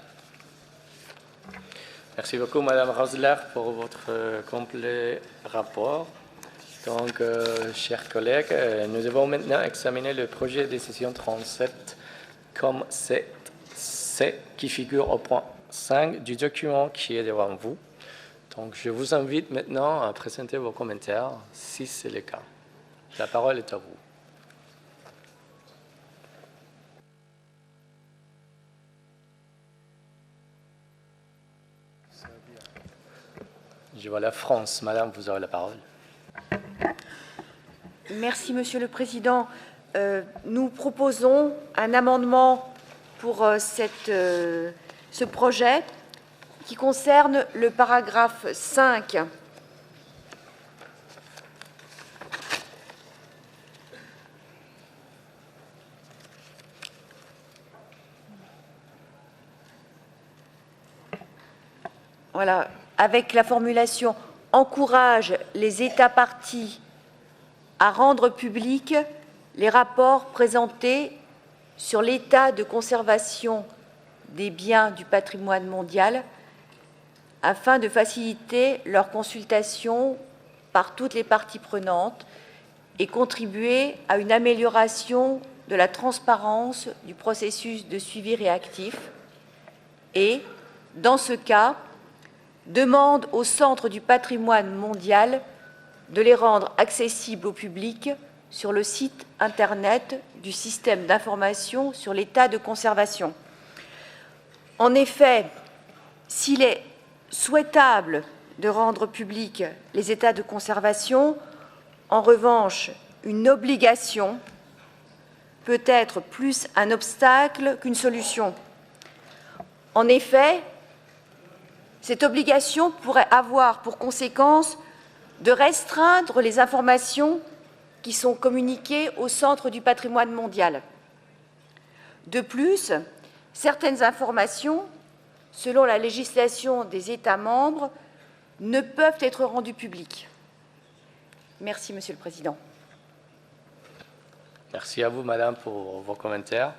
Merci beaucoup, Madame Rosler, pour votre complet rapport. Donc, chers collègues, nous avons maintenant examiné le projet de décision 37 comme c'est qui figure au point 5 du document qui est devant vous. Donc, je vous invite maintenant à présenter vos commentaires, si c'est le cas. La parole est à vous. Je vois la France. Madame, vous aurez la parole. Merci, Monsieur le Président. Nous proposons un amendement pour ce projet qui concerne le paragraphe 5. Voilà, avec la formulation « encourage les États parties à rendre publics les rapports présentés sur l'état de conservation des biens du patrimoine mondial afin de faciliter leur consultation par toutes les parties prenantes et contribuer à une amélioration de la transparence du processus de suivi réactif et, dans ce cas, demande au Centre du patrimoine mondial de les rendre accessibles au public sur le site Internet du système d'information sur l'état de conservation. En effet, s'il est souhaitable de rendre publics les états de conservation, en revanche, une obligation peut être plus un obstacle qu'une solution. En effet, cette obligation pourrait avoir pour conséquence de restreindre les informations qui sont communiquées au Centre du patrimoine mondial. De plus, certaines informations, selon la législation des États membres, ne peuvent être rendues publiques. Merci, Monsieur le Président. Merci à vous, Madame, pour vos commentaires.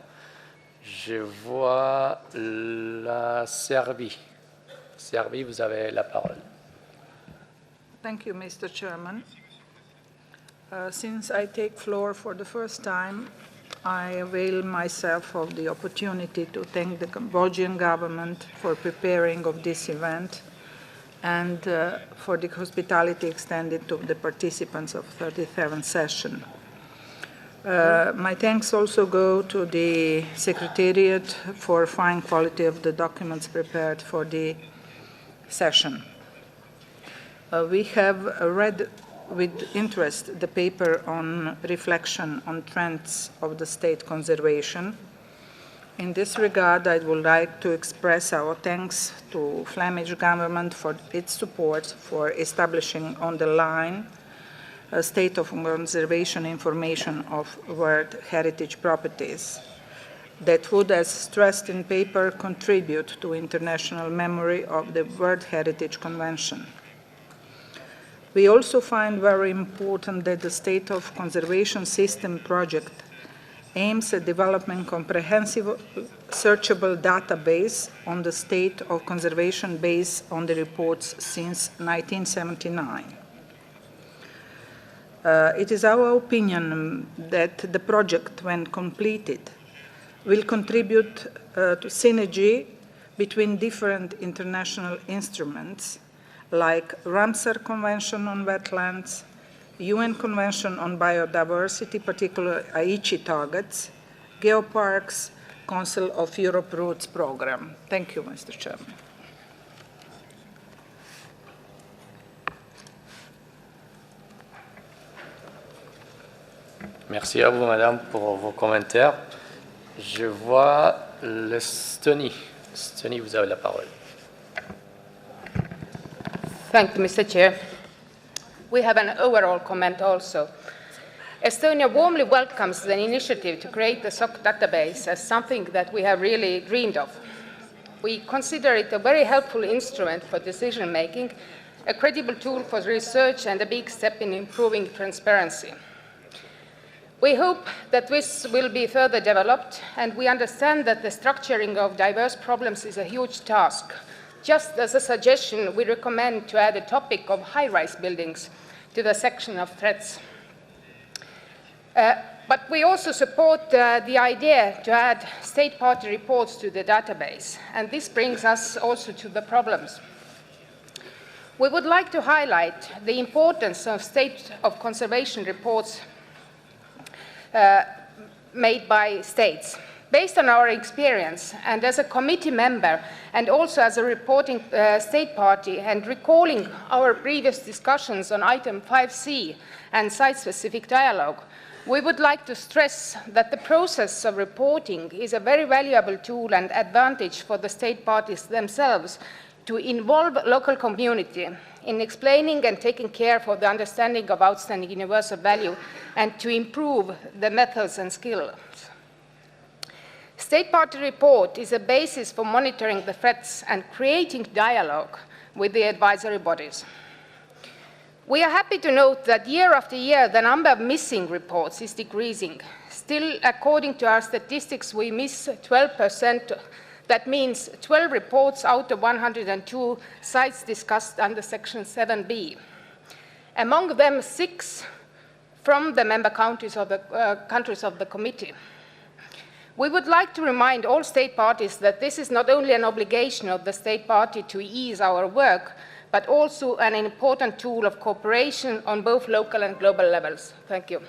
Je vois la Serbie. Serbie, vous avez la parole. Thank you, Mr. Chairman. Since I take floor for the first time, I avail myself of the opportunity to thank the Cambodian government for preparing of this event and for the hospitality extended to the participants of 37th session. My thanks also go to the Secretariat for fine quality of the documents prepared for the session. We have read with interest the paper on reflection on trends of the state conservation. In this regard, I would like to express our thanks to Flemish government for its support for establishing on the line a state of conservation information of World Heritage properties that would, as stressed in paper, contribute to international memory of the World Heritage Convention. We also find very important that the State of Conservation System project aims at developing comprehensive searchable database on the state of conservation based on the reports since 1979. It is our opinion that the project, when completed, will contribute to synergy between different international instruments like Ramsar Convention on Wetlands, UN Convention on Biodiversity, particularly Aichi targets, geoparks, Council of Europe Routes Program. Thank you, Mr. Chairman. Merci à vous, Madame, pour vos commentaires. Je vois l'Estonie. Estonie, vous avez la parole. Thank you, Mr. Chair. We have an overall comment also. Estonia warmly welcomes the initiative to create the SOC database as something that we have really dreamed of. We consider it a very helpful instrument for decision-making, a credible tool for research, and a big step in improving transparency. We hope that this will be further developed, and we understand that the structuring of diverse problems is a huge task. Just as a suggestion, we recommend to add a topic of high-rise buildings to the section of threats. But we also support the idea to add state party reports to the database, and this brings us also to the problems. We would like to highlight the importance of state of conservation reports made by states. Based on our experience, and as a committee member, and also as a reporting state party, and recalling our previous discussions on item 5C and site-specific dialogue, we would like to stress that the process of reporting is a very valuable tool and advantage for the state parties themselves to involve local community in explaining and taking care for the understanding of outstanding universal value and to improve the methods and skills. State party report is a basis for monitoring the threats and creating dialogue with the advisory bodies. We are happy to note that year after year, the number of missing reports is decreasing. Still, according to our statistics, we miss 12%. That means 12 reports out of 102 sites discussed under Section 7b. Among them, 6 from the member countries of the committee. We would like to remind all state parties that this is not only an obligation of the state party to ease our work, but also an important tool of cooperation on both local and global levels. Thank you.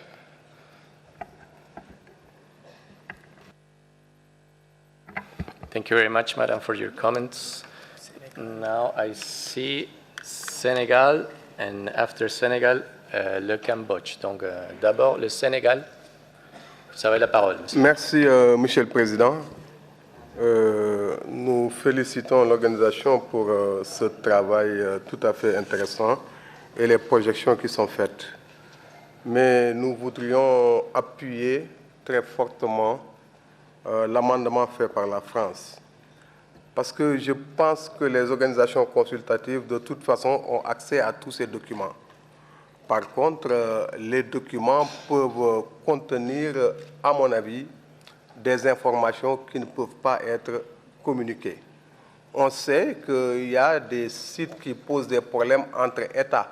Thank you very much, Madam, for your comments. Now I see Sénégal, and after Sénégal, le Cambodge. Donc, d'abord, le Sénégal. Vous avez la parole, monsieur. Merci, Monsieur le Président. Nous félicitons l'organisation pour ce travail tout à fait intéressant et les projections qui sont faites. Mais nous voudrions appuyer très fortement l'amendement fait par la France. Parce que je pense que les organisations consultatives, de toute façon, ont accès à tous ces documents. Par contre, les documents peuvent contenir, à mon avis, des informations qui ne peuvent pas être communiquées. On sait qu'il y a des sites qui posent des problèmes entre États.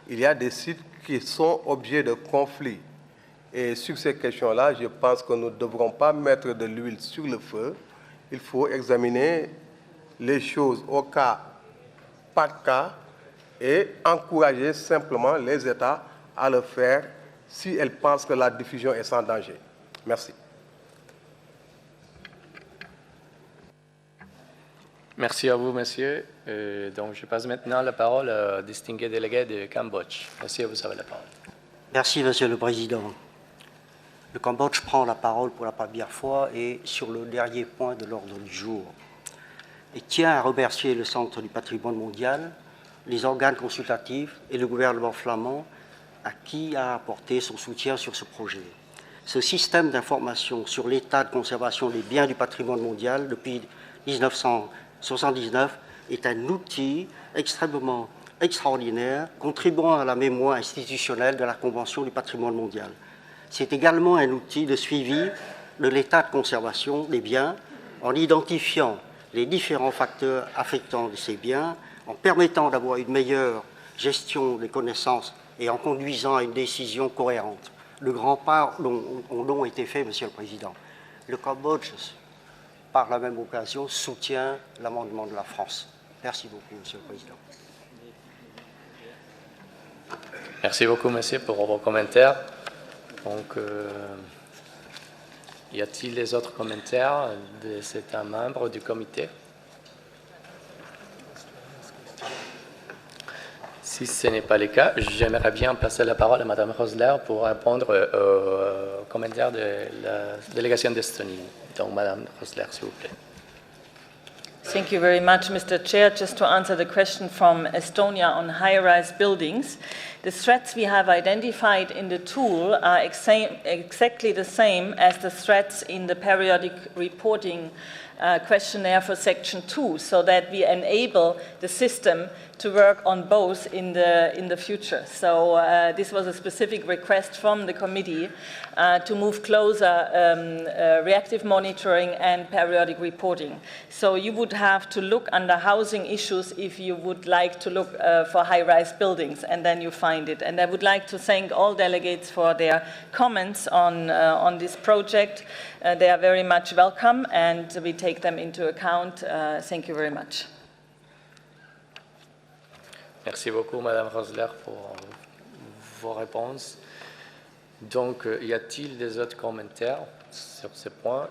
Il y a des sites qui sont objets de conflits. Et sur ces questions-là, je pense que nous ne devrons pas mettre de l'huile sur le feu. Il faut examiner les choses au cas par cas et encourager simplement les États à le faire si elles pensent que la diffusion est sans danger. Merci. Merci à vous, monsieur. Donc, je passe maintenant la parole au distingué délégué de Cambodge. Monsieur, vous avez la parole. Merci, Monsieur le Président. Le Cambodge prend la parole pour la première fois et sur le dernier point de l'ordre du jour. Et tient à remercier le Centre du patrimoine mondial, les organes consultatifs et le gouvernement flamand à qui a apporté son soutien sur ce projet. Ce système d'information sur l'état de conservation des biens du patrimoine mondial depuis 1979 est un outil extrêmement extraordinaire contribuant à la mémoire institutionnelle de la Convention du patrimoine mondial. C'est également un outil de suivi de l'état de conservation des biens en identifiant les différents facteurs affectant ces biens, en permettant d'avoir une meilleure gestion des connaissances et en conduisant à une décision cohérente. De grands pas ont été faits, Monsieur le Président. Le Cambodge, par la même occasion, soutient l'amendement de la France. Merci beaucoup, Monsieur le Président. Merci beaucoup, monsieur, pour vos commentaires. Donc, y a-t-il les autres commentaires de certains membres du comité? Si ce n'est pas le cas, j'aimerais bien passer la parole à Madame Rosler pour répondre aux commentaires de la délégation d'Estonie. Donc, Madame Rosler, s'il vous plaît. Thank you very much, Mr. Chair. Just to answer the question from Estonia on high-rise buildings, the threats we have identified in the tool are exactly the same as the threats in the periodic reporting questionnaire for Section 2, so that we enable the system to work on both in the future. So this was a specific request from the committee to move closer reactive monitoring and periodic reporting. So you would have to look under housing issues if you would like to look for high-rise buildings, and then you find it. And I would like to thank all delegates for their comments on this project. They are very much welcome, and we take them into account. Thank you very much. Merci beaucoup, Madame Rosler, pour vos réponses. Donc, y a-t-il des autres commentaires sur ce point?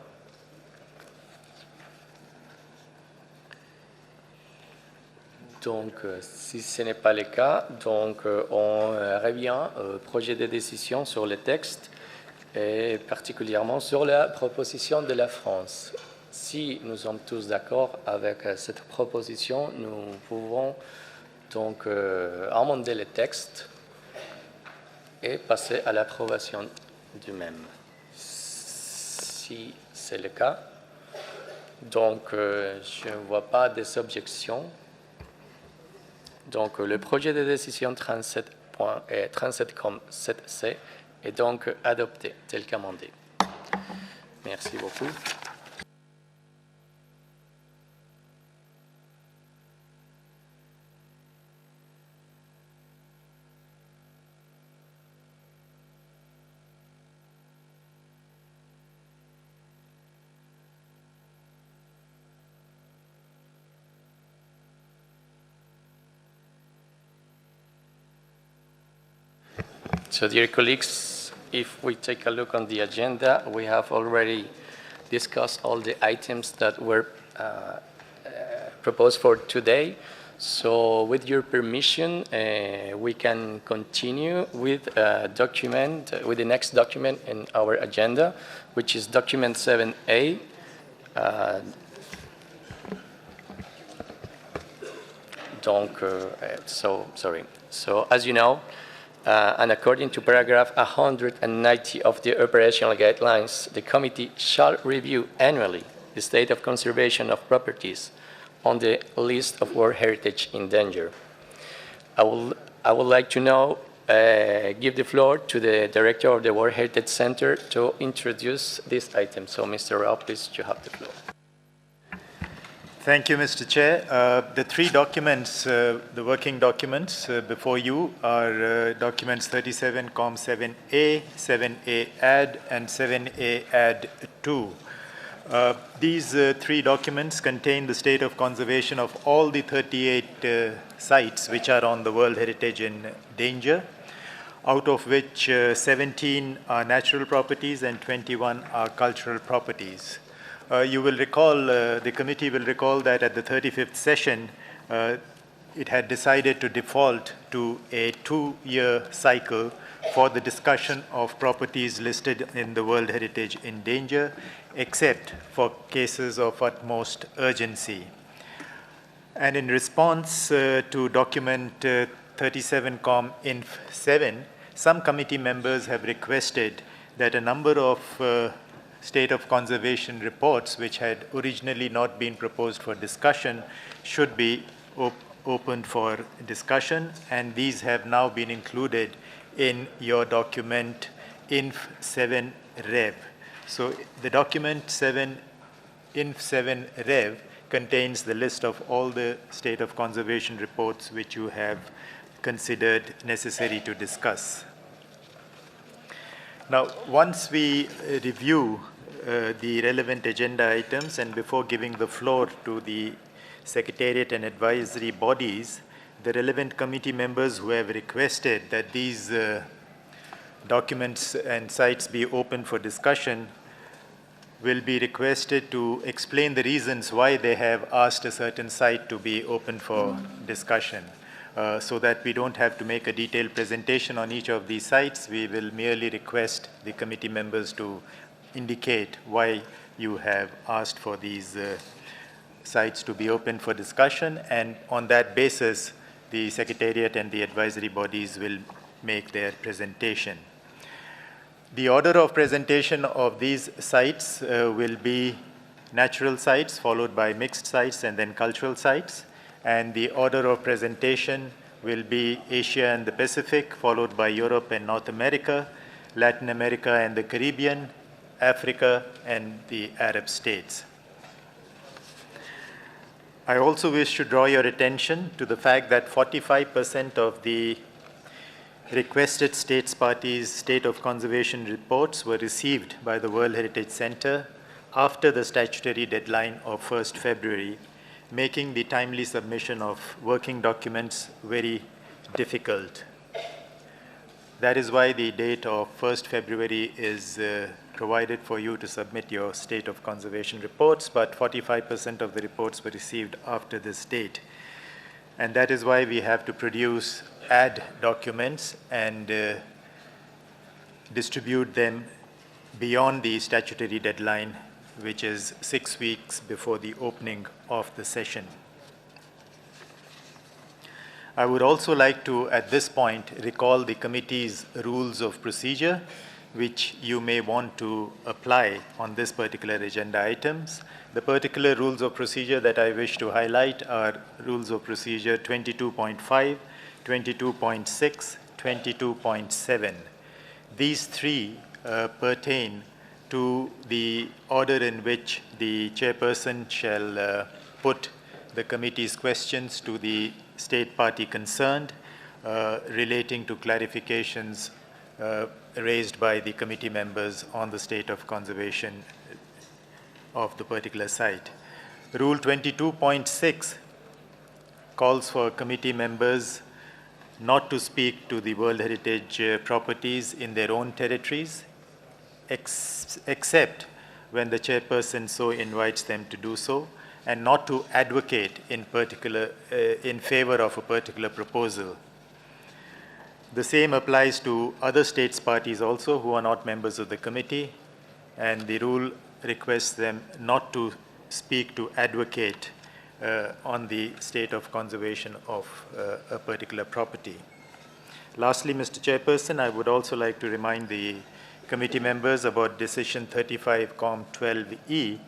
Donc, si ce n'est pas le cas, donc on revient au projet de décision sur le texte et particulièrement sur la proposition de la France. Si nous sommes tous d'accord avec cette proposition, nous pouvons donc amender le texte et passer à l'approbation du même. Si c'est le cas, donc je ne vois pas des objections. Donc le projet de décision 37.7c est donc adopté tel qu'amendé. Merci beaucoup. So, dear colleagues, if we take a look on the agenda, we have already discussed all the items that were proposed for today. So with your permission, we can continue with with the next document in our agenda, which is document 7A. So as you know, and according to paragraph 190 of the operational guidelines, the committee shall review annually the state of conservation of properties on the list of World Heritage in danger. I would like to now give the floor to the director of the World Heritage Center to introduce this item. So, Mr. Rao, please, you have the floor. Thank you, Mr. Chair. The three documents, the working documents before you are documents 37, Com 7A, 7A Add, and 7A Add 2. These three documents contain the state of conservation of all the 38 sites which are on the World Heritage in danger, out of which 17 are natural properties and 21 are cultural properties. You will recall, the committee will recall that at the 35th session, it had decided to default to a 2-year cycle for the discussion of properties listed in the World Heritage in danger, except for cases of utmost urgency. And in response to document 37 Com Inf 7, some committee members have requested that a number of state of conservation reports, which had originally not been proposed for discussion, should be opened for discussion, and these have now been included in your document Inf 7 Rev. So the document 7 Inf 7 Rev contains the list of all the state of conservation reports which you have considered necessary to discuss. Now, once we review the relevant agenda items, and before giving the floor to the Secretariat and advisory bodies, the relevant committee members who have requested that these documents and sites be open for discussion will be requested to explain the reasons why they have asked a certain site to be open for discussion. So that we don't have to make a detailed presentation on each of these sites, we will merely request the committee members to indicate why you have asked for these sites to be open for discussion, and on that basis, the Secretariat and the advisory bodies will make their presentation. The order of presentation of these sites will be natural sites, followed by mixed sites, and then cultural sites. And the order of presentation will be Asia and the Pacific, followed by Europe and North America, Latin America and the Caribbean, Africa, and the Arab states. I also wish to draw your attention to the fact that 45% of the requested states parties' state of conservation reports were received by the World Heritage Center after the statutory deadline of 1st February, making the timely submission of working documents very difficult. That is why the date of 1st February is provided for you to submit your state of conservation reports, but 45% of the reports were received after this date. And that is why we have to produce add documents and distribute them beyond the statutory deadline, which is 6 weeks before the opening of the session. I would also like to, at this point, recall the committee's rules of procedure, which you may want to apply on this particular agenda items. The particular rules of procedure that I wish to highlight are rules of procedure 22.5, 22.6, 22.7. These three pertain to the order in which the chairperson shall put the committee's questions to the state party concerned relating to clarifications raised by the committee members on the state of conservation of the particular site. Rule 22.6 calls for committee members not to speak to the World Heritage properties in their own territories, except when the chairperson so invites them to do so, and not to advocate in favor of a particular proposal. The same applies to other states parties also who are not members of the committee, and the rule requests them not to speak to advocate on the state of conservation of a particular property. Lastly, Mr. Chairperson, I would also like to remind the committee members about Decision 35-12E,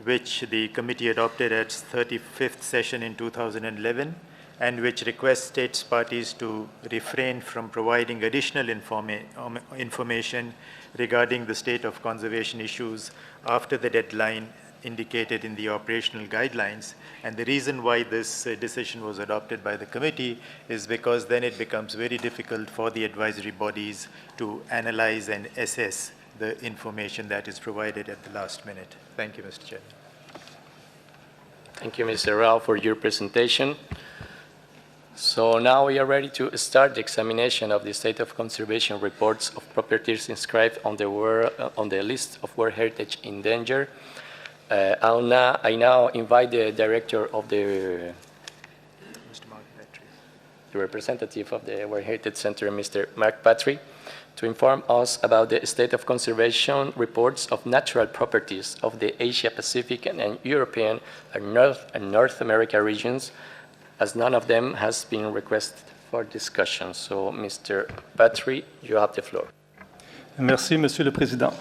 which the committee adopted at its 35th session in 2011, and which requests states parties to refrain from providing additional information regarding the state of conservation issues after the deadline indicated in the operational guidelines. And the reason why this decision was adopted by the committee is because then it becomes very difficult for the advisory bodies to analyze and assess the information that is provided at the last minute. Thank you, Mr. Chairman. Thank you, Mr. Rao, for your presentation. So now we are ready to start the examination of the state of conservation reports of properties inscribed on the list of World Heritage in danger. I now invite the director of the representative of the World Heritage Center, Mr. Mark Patry, to inform us about the state of conservation reports of natural properties of the Asia Pacific and European and North America regions, as none of them has been requested for discussion. So, Mr. Patry, you have the floor. Merci, Monsieur le Président.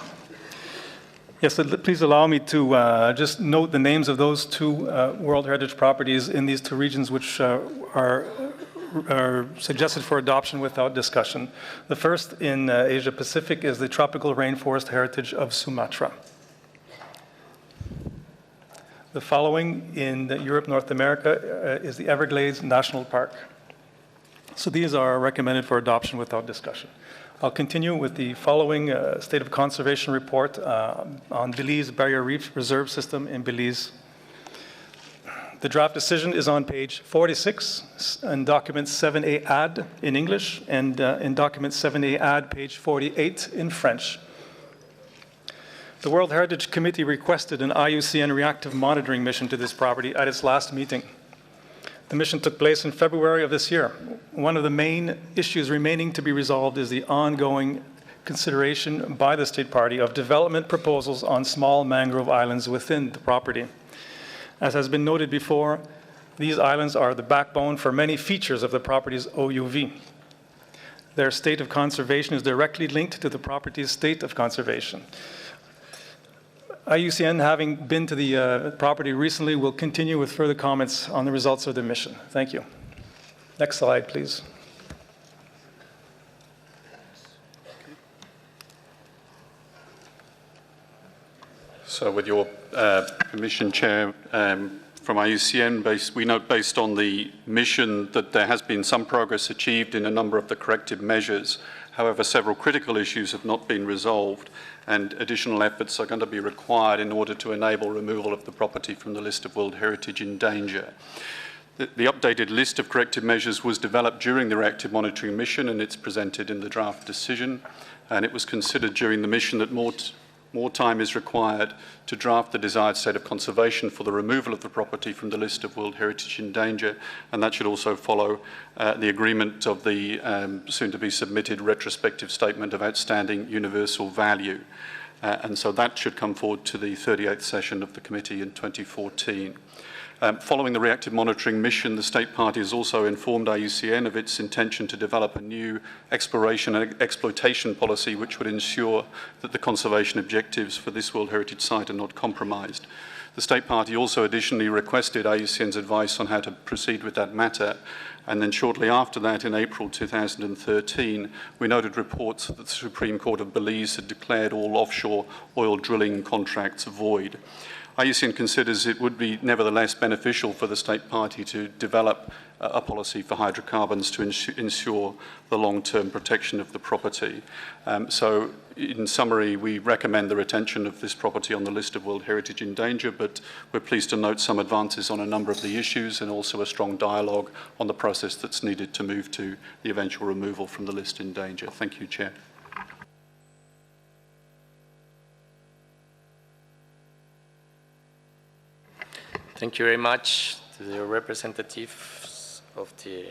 Yes, please allow me to just note the names of those two World Heritage properties in these two regions which are suggested for adoption without discussion. The first in Asia Pacific is the tropical rainforest heritage of Sumatra. The following in Europe, North America is the Everglades National Park. So these are recommended for adoption without discussion. I'll continue with the following State of Conservation report on Belize Barrier Reef Reserve System in Belize. The draft decision is on page 46 in document 7A add in English, and in document 7A add page 48 in French. The World Heritage Committee requested an IUCN reactive monitoring mission to this property at its last meeting. The mission took place in February of this year. One of the main issues remaining to be resolved is the ongoing consideration by the state party of development proposals on small mangrove islands within the property. As has been noted before, these islands are the backbone for many features of the property's OUV. Their state of conservation is directly linked to the property's state of conservation. IUCN, having been to the property recently, will continue with further comments on the results of the mission. Thank you. Next slide, please. So with your permission, Chair, from IUCN, we note based on the mission that there has been some progress achieved in a number of the corrective measures. However, several critical issues have not been resolved, and additional efforts are going to be required in order to enable removal of the property from the list of World Heritage in danger. The updated list of corrective measures was developed during the reactive monitoring mission, and it's presented in the draft decision. And it was considered during the mission that more time is required to draft the desired state of conservation for the removal of the property from the list of World Heritage in danger, and that should also follow the agreement of the soon-to-be submitted retrospective statement of outstanding universal value. And so that should come forward to the 38th session of the committee in 2014. Following the reactive monitoring mission, the state party has also informed IUCN of its intention to develop a new exploration and exploitation policy which would ensure that the conservation objectives for this World Heritage Site are not compromised. The state party also additionally requested IUCN's advice on how to proceed with that matter, and then shortly after that, in April 2013, we noted reports that the Supreme Court of Belize had declared all offshore oil drilling contracts void. IUCN considers it would be nevertheless beneficial for the state party to develop a policy for hydrocarbons to ensure the long-term protection of the property. So in summary, we recommend the retention of this property on the list of World Heritage in danger, but we're pleased to note some advances on a number of the issues and also a strong dialogue on the process that's needed to move to the eventual removal from the list in danger. Thank you, Chair. Thank you very much to the representatives of the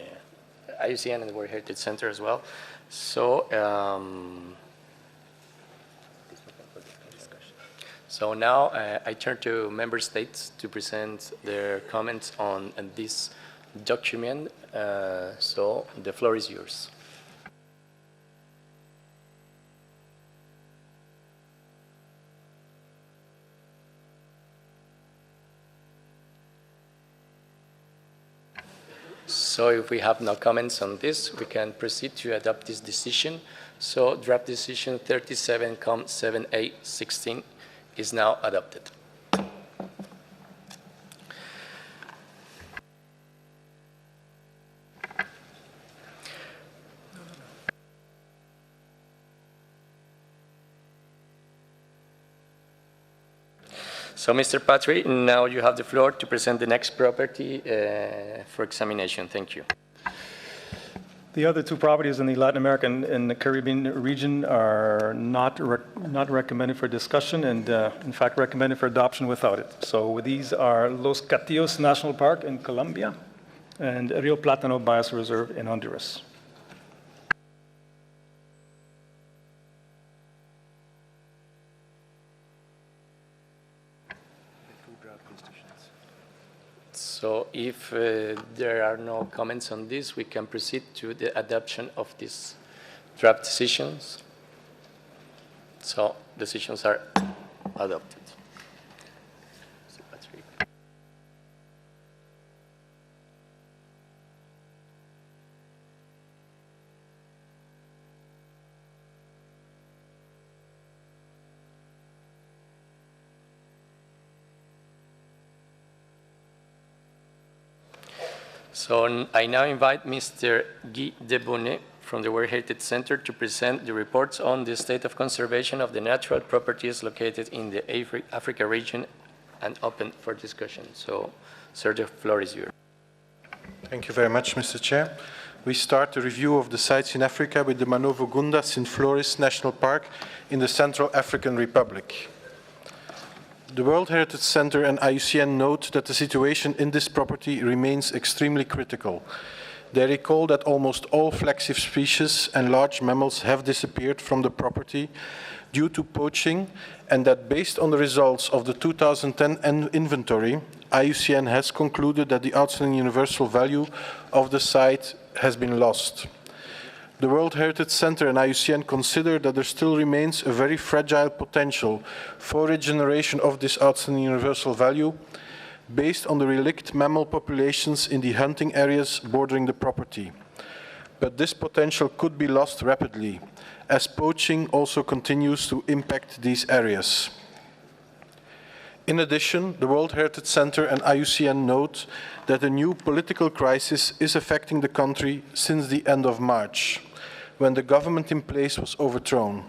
IUCN and the World Heritage Center as well. So, so now I turn to member states to present their comments on this document. So the floor is yours. So if we have no comments on this, we can proceed to adopt this decision. So draft decision 37-7A16 is now adopted. So, Mr. Patry, now you have the floor to present the next property for examination. Thank you. The other two properties in the Latin American and the Caribbean region are not recommended for discussion and, in fact, recommended for adoption without it. So these are Los Catillos National Park in Colombia and Rio Plátano Biosphere Reserve in Honduras. So if there are no comments on this, we can proceed to the adoption of these draft decisions. So decisions are adopted. So I now invite Mr. Guy Debonnet from the World Heritage Center to present the reports on the state of conservation of the natural properties located in the Africa region and open for discussion. So, sir, the floor is yours. Thank you very much, Mr. Chair. We start the review of the sites in Africa with the Manovo-Gunda Sint Floris National Park in the Central African Republic. The World Heritage Center and IUCN note that the situation in this property remains extremely critical. They recall that almost all flagship species and large mammals have disappeared from the property due to poaching, and that based on the results of the 2010 inventory, IUCN has concluded that the outstanding universal value of the site has been lost. The World Heritage Center and IUCN consider that there still remains a very fragile potential for regeneration of this outstanding universal value based on the relict mammal populations in the hunting areas bordering the property. But this potential could be lost rapidly, as poaching also continues to impact these areas. In addition, the World Heritage Center and IUCN note that a new political crisis is affecting the country since the end of March, when the government in place was overthrown.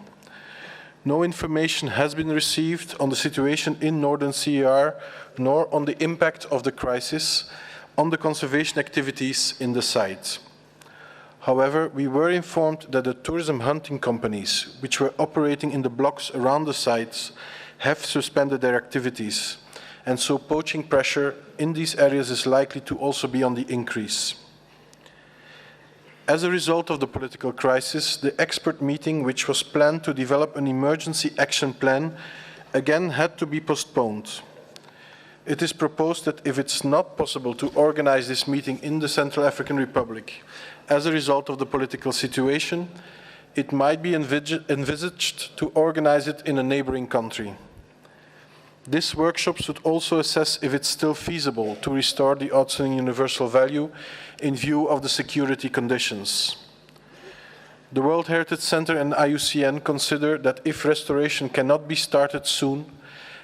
No information has been received on the situation in Northern CER, nor on the impact of the crisis on the conservation activities in the site. However, we were informed that the tourism hunting companies, which were operating in the blocks around the sites, have suspended their activities, and so poaching pressure in these areas is likely to also be on the increase. As a result of the political crisis, the expert meeting, which was planned to develop an emergency action plan, again had to be postponed. It is proposed that if it's not possible to organize this meeting in the Central African Republic as a result of the political situation, it might be envisaged to organize it in a neighboring country. This workshop should also assess if it's still feasible to restore the outstanding universal value in view of the security conditions. The World Heritage Center and IUCN consider that if restoration cannot be started soon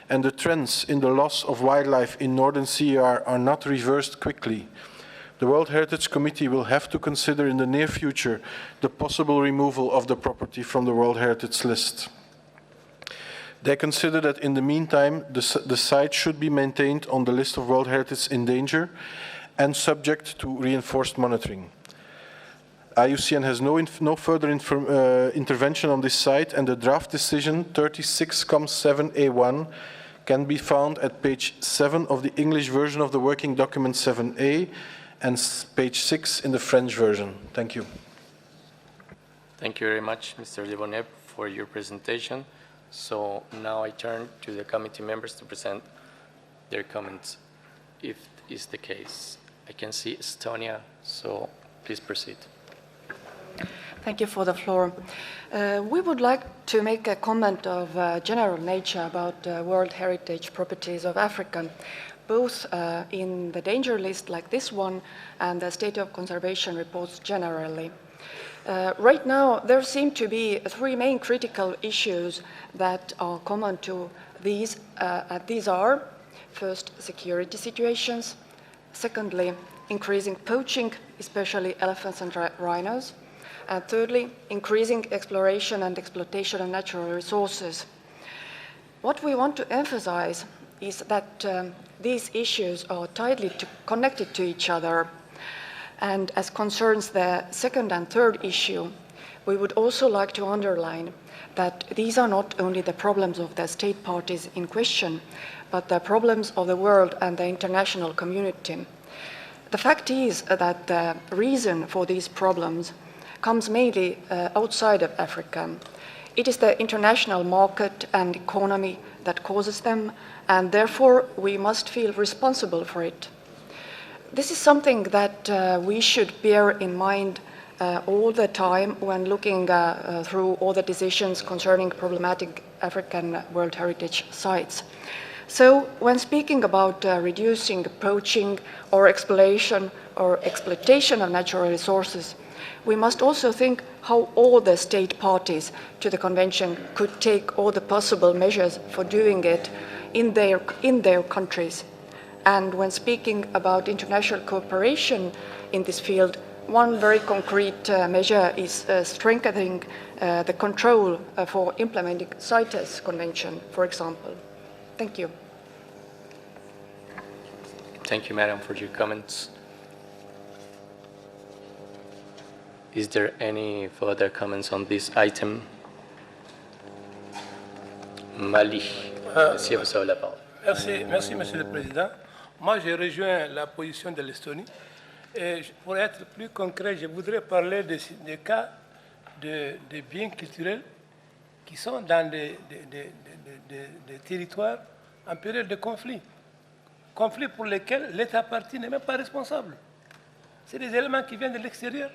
and the trends in the loss of wildlife in Northern CER are not reversed quickly, the World Heritage Committee will have to consider in the near future the possible removal of the property from the World Heritage List. They consider that in the meantime, the site should be maintained on the list of World Heritage in danger and subject to reinforced monitoring. IUCN has no further intervention on this site, and the draft decision 36-7A1 can be found at page 7 of the English version of the working document 7A and page 6 in the French version. Thank you. Thank you very much, Mr. Debonnet, for your presentation. So now I turn to the committee members to present their comments, if is the case. I can see Estonia, so please proceed. Thank you for the floor. We would like to make a comment of general nature about World Heritage Properties of Africa, both in the danger list like this one and the state of conservation reports generally. Right now, there seem to be three main critical issues that are common to these, and these are, first, security situations, secondly, increasing poaching, especially elephants and rhinos, and thirdly, increasing exploration and exploitation of natural resources. What we want to emphasize is that these issues are tightly connected to each other. And as concerns the second and third issue, we would also like to underline that these are not only the problems of the state parties in question, but the problems of the world and the international community. The fact is that the reason for these problems comes mainly outside of Africa. It is the international market and economy that causes them, and therefore we must feel responsible for it. This is something that we should bear in mind all the time when looking through all the decisions concerning problematic African World Heritage sites. So when speaking about reducing poaching or exploitation of natural resources, we must also think how all the state parties to the convention could take all the possible measures for doing it in their countries. And when speaking about international cooperation in this field, one very concrete measure is strengthening the control for implementing CITES Convention, for example. Thank you. Thank you, Madam, for your comments. Is there any further comments on this item? Mali, monsieur, vous avez la parole. Merci, Monsieur le Président. Moi, j'ai rejoint la position de l'Estonie. Et pour être plus concret, je voudrais parler des cas de biens culturels qui sont dans des territoires en période de conflit. Conflit pour lesquels l'État parti n'est même pas responsable. C'est des éléments qui viennent de l'extérieur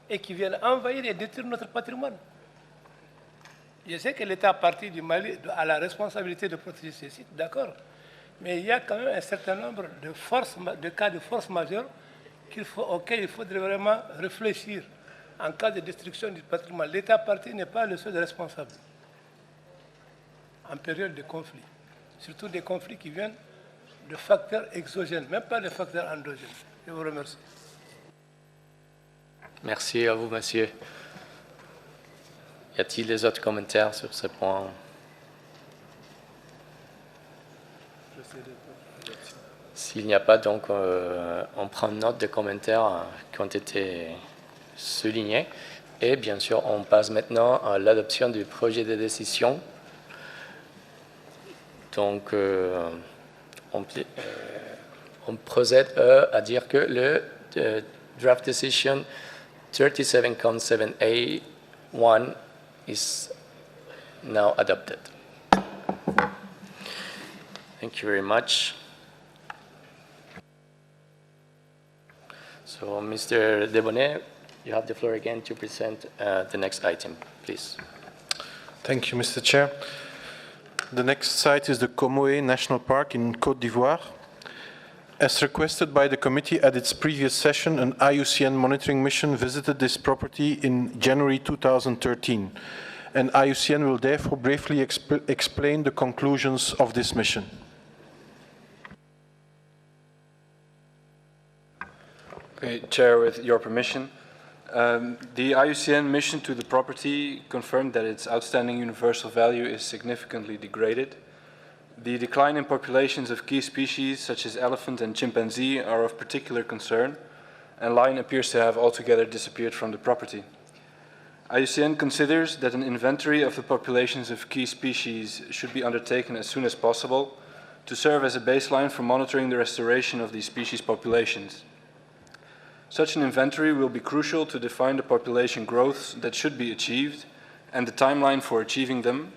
et qui viennent envahir et détruire notre patrimoine. Je sais que l'État parti du Mali a la responsabilité de protéger ces sites, d'accord. Mais il y a quand même un certain nombre de cas de force majeure auxquels il faudrait vraiment réfléchir en cas de destruction du patrimoine. L'État parti n'est pas le seul responsable en période de conflit. Surtout des conflits qui viennent de facteurs exogènes, même pas de facteurs endogènes. Je vous remercie. Merci à vous, monsieur. Y a-t-il des autres commentaires sur ce point? S'il n'y a pas, donc, on prend note des commentaires qui ont été soulignés. Et bien sûr, on passe maintenant à l'adoption du projet de décision. Donc, on procède à dire que le draft decision 37.7A1 is now adopted. Thank you very much. So, Mr. Debonnet, you have the floor again to present the next item, please. Thank you, Mr. Chair. The next site is the Comité National Park in Côte d'Ivoire. As requested by the committee at its previous session, an IUCN monitoring mission visited this property in January 2013. And IUCN will therefore briefly explain the conclusions of this mission. Okay, Chair, with your permission. The IUCN mission to the property confirmed that its outstanding universal value is significantly degraded. The decline in populations of key species such as elephant and chimpanzee are of particular concern, and lion appears to have altogether disappeared from the property. IUCN considers that an inventory of the populations of key species should be undertaken as soon as possible to serve as a baseline for monitoring the restoration of these species populations. Such an inventory will be crucial to define the population growths that should be achieved and the timeline for achieving them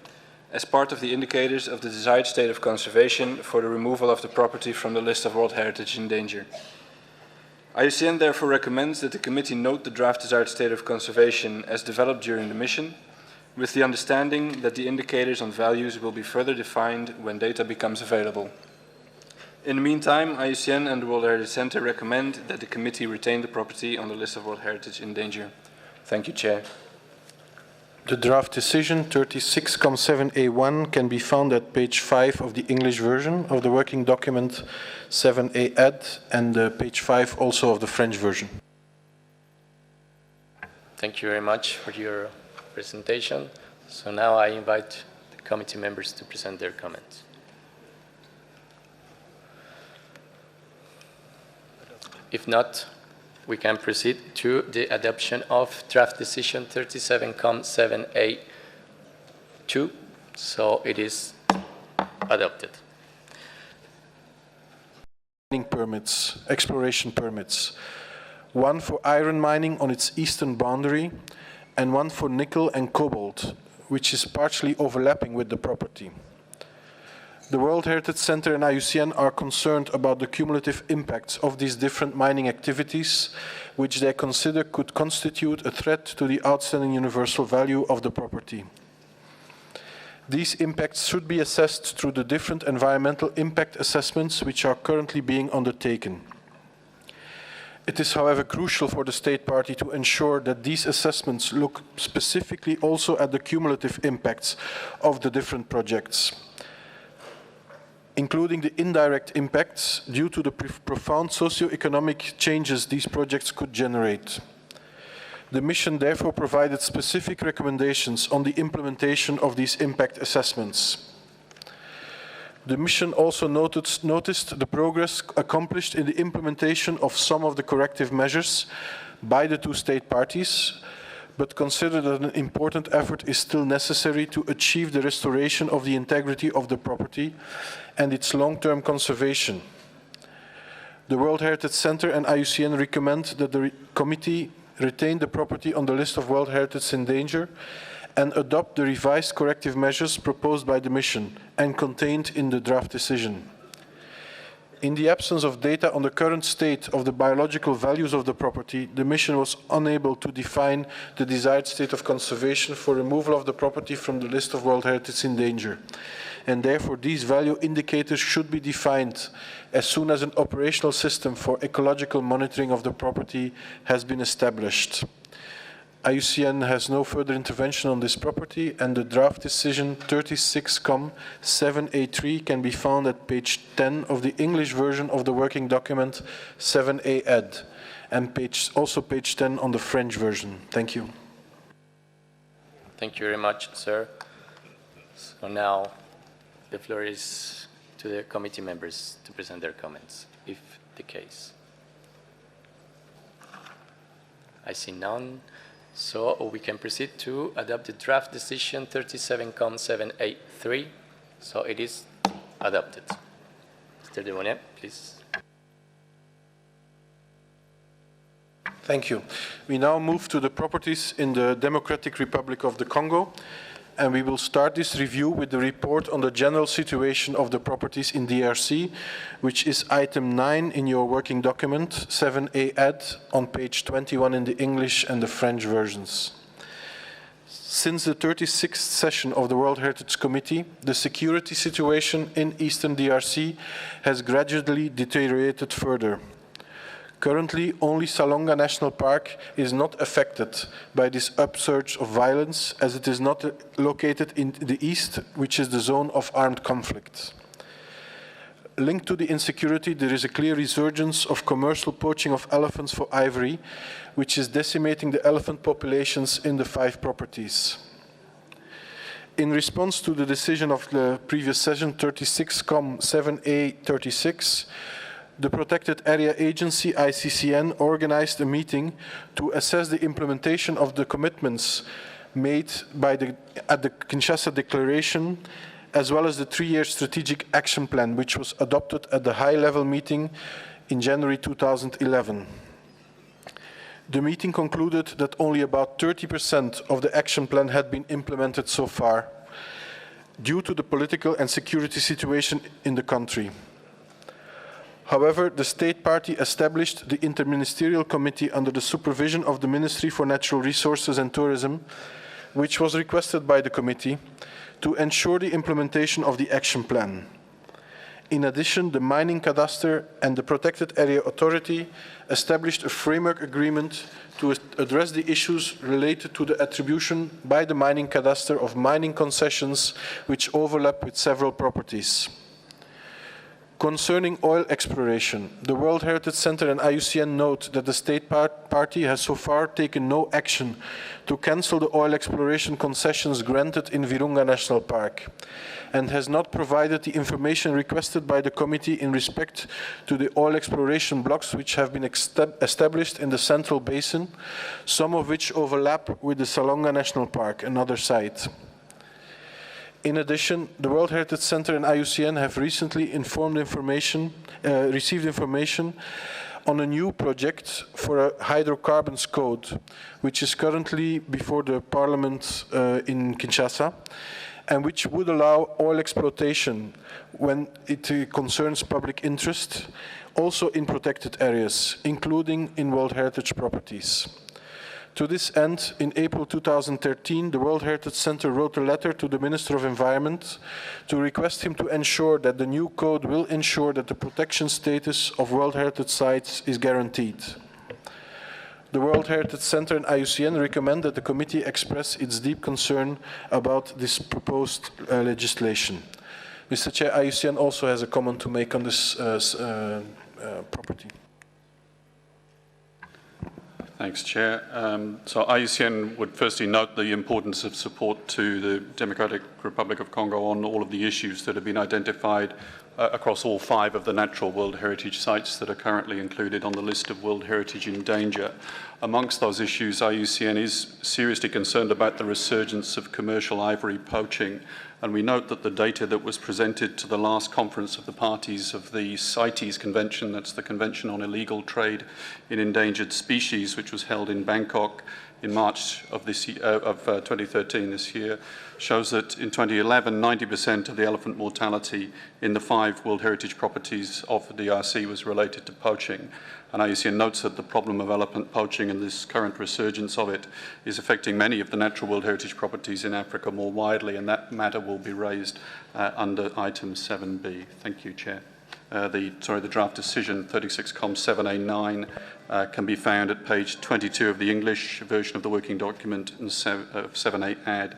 as part of the indicators of the desired state of conservation for the removal of the property from the list of World Heritage in danger. IUCN therefore recommends that the committee note the draft desired state of conservation as developed during the mission, with the understanding that the indicators on values will be further defined when data becomes available. In the meantime, IUCN and the World Heritage Center recommend that the committee retain the property on the list of World Heritage in danger. Thank you, Chair. The draft decision 36.7A1 can be found at page 5 of the English version of the working document 7A add and page 5 also of the French version. Thank you very much for your presentation. So now I invite the committee members to present their comments. If not, we can proceed to the adoption of draft decision 37.7A2. So it is adopted. Mining permits, exploration permits. One for iron mining on its eastern boundary and one for nickel and cobalt, which is partially overlapping with the property. The World Heritage Center and IUCN are concerned about the cumulative impacts of these different mining activities, which they consider could constitute a threat to the outstanding universal value of the property. These impacts should be assessed through the different environmental impact assessments which are currently being undertaken. It is, however, crucial for the state party to ensure that these assessments look specifically also at the cumulative impacts of the different projects, including the indirect impacts due to the profound socio-economic changes these projects could generate. The mission therefore provided specific recommendations on the implementation of these impact assessments. The mission also noticed the progress accomplished in the implementation of some of the corrective measures by the two state parties, but considered that an important effort is still necessary to achieve the restoration of the integrity of the property and its long-term conservation. The World Heritage Center and IUCN recommend that the committee retain the property on the list of World Heritage in danger and adopt the revised corrective measures proposed by the mission and contained in the draft decision. In the absence of data on the current state of the biological values of the property, the mission was unable to define the desired state of conservation for removal of the property from the list of World Heritage in danger. And therefore, these value indicators should be defined as soon as an operational system for ecological monitoring of the property has been established. IUCN has no further intervention on this property, and the draft decision 36.7A3 can be found at page 10 of the English version of the working document 7A add, and also page 10 on the French version. Thank you. Thank you very much, sir. So now the floor is to the committee members to present their comments, if the case. I see none. So we can proceed to adopt the draft decision 37.783. So it is adopted. Mr. Demonet, please. Thank you. We now move to the properties in the Democratic Republic of the Congo, and we will start this review with the report on the general situation of the properties in DRC, which is item 9 in your working document, 7A add, on page 21 in the English and the French versions. Since the 36th session of the World Heritage Committee, the security situation in Eastern DRC has gradually deteriorated further. Currently, only Salonga National Park is not affected by this upsurge of violence, as it is not located in the east, which is the zone of armed conflict. Linked to the insecurity, there is a clear resurgence of commercial poaching of elephants for ivory, which is decimating the elephant populations in the 5 properties. In response to the decision of the previous session, 36.7A36, the Protected Area Agency, ICCN, organized a meeting to assess the implementation of the commitments made at the Kinshasa Declaration, as well as the 3-year strategic action plan, which was adopted at the high-level meeting in January 2011. The meeting concluded that only about 30% of the action plan had been implemented so far, due to the political and security situation in the country. However, the State Party established the Interministerial Committee under the supervision of the Ministry for Natural Resources and Tourism, which was requested by the committee, to ensure the implementation of the action plan. In addition, the Mining Cadastre and the Protected Area Authority established a framework agreement to address the issues related to the attribution by the Mining Cadastre of mining concessions which overlap with several properties. Concerning oil exploration, the World Heritage Center and IUCN note that the State Party has so far taken no action to cancel the oil exploration concessions granted in Virunga National Park, and has not provided the information requested by the committee in respect to the oil exploration blocks which have been established in the Central Basin, some of which overlap with the Salonga National Park, another site. In addition, the World Heritage Center and IUCN have recently received information on a new project for a hydrocarbons code, which is currently before the Parliament in Kinshasa, and which would allow oil exploitation when it concerns public interest, also in protected areas, including in World Heritage properties. To this end, in April 2013, the World Heritage Center wrote a letter to the Minister of Environment to request him to ensure that the new code will ensure that the protection status of World Heritage sites is guaranteed. The World Heritage Center and IUCN recommend that the committee express its deep concern about this proposed legislation. Mr. Chair, IUCN also has a comment to make on this property. Thanks, Chair. So IUCN would firstly note the importance of support to the Democratic Republic of Congo on all of the issues that have been identified across all 5 of the natural World Heritage sites that are currently included on the list of World Heritage in danger. Amongst those issues, IUCN is seriously concerned about the resurgence of commercial ivory poaching, and we note that the data that was presented to the last conference of the parties of the CITES Convention, that's the Convention on Illegal Trade in Endangered Species, which was held in Bangkok in March of 2013 this year, shows that in 2011, 90% of the elephant mortality in the 5 World Heritage properties of the DRC was related to poaching. And IUCN notes that the problem of elephant poaching and this current resurgence of it is affecting many of the natural World Heritage properties in Africa more widely, and that matter will be raised under item 7B. Thank you, Chair. The draft decision 36Com7A9 can be found at page 22 of the English version of the working document and 7A add.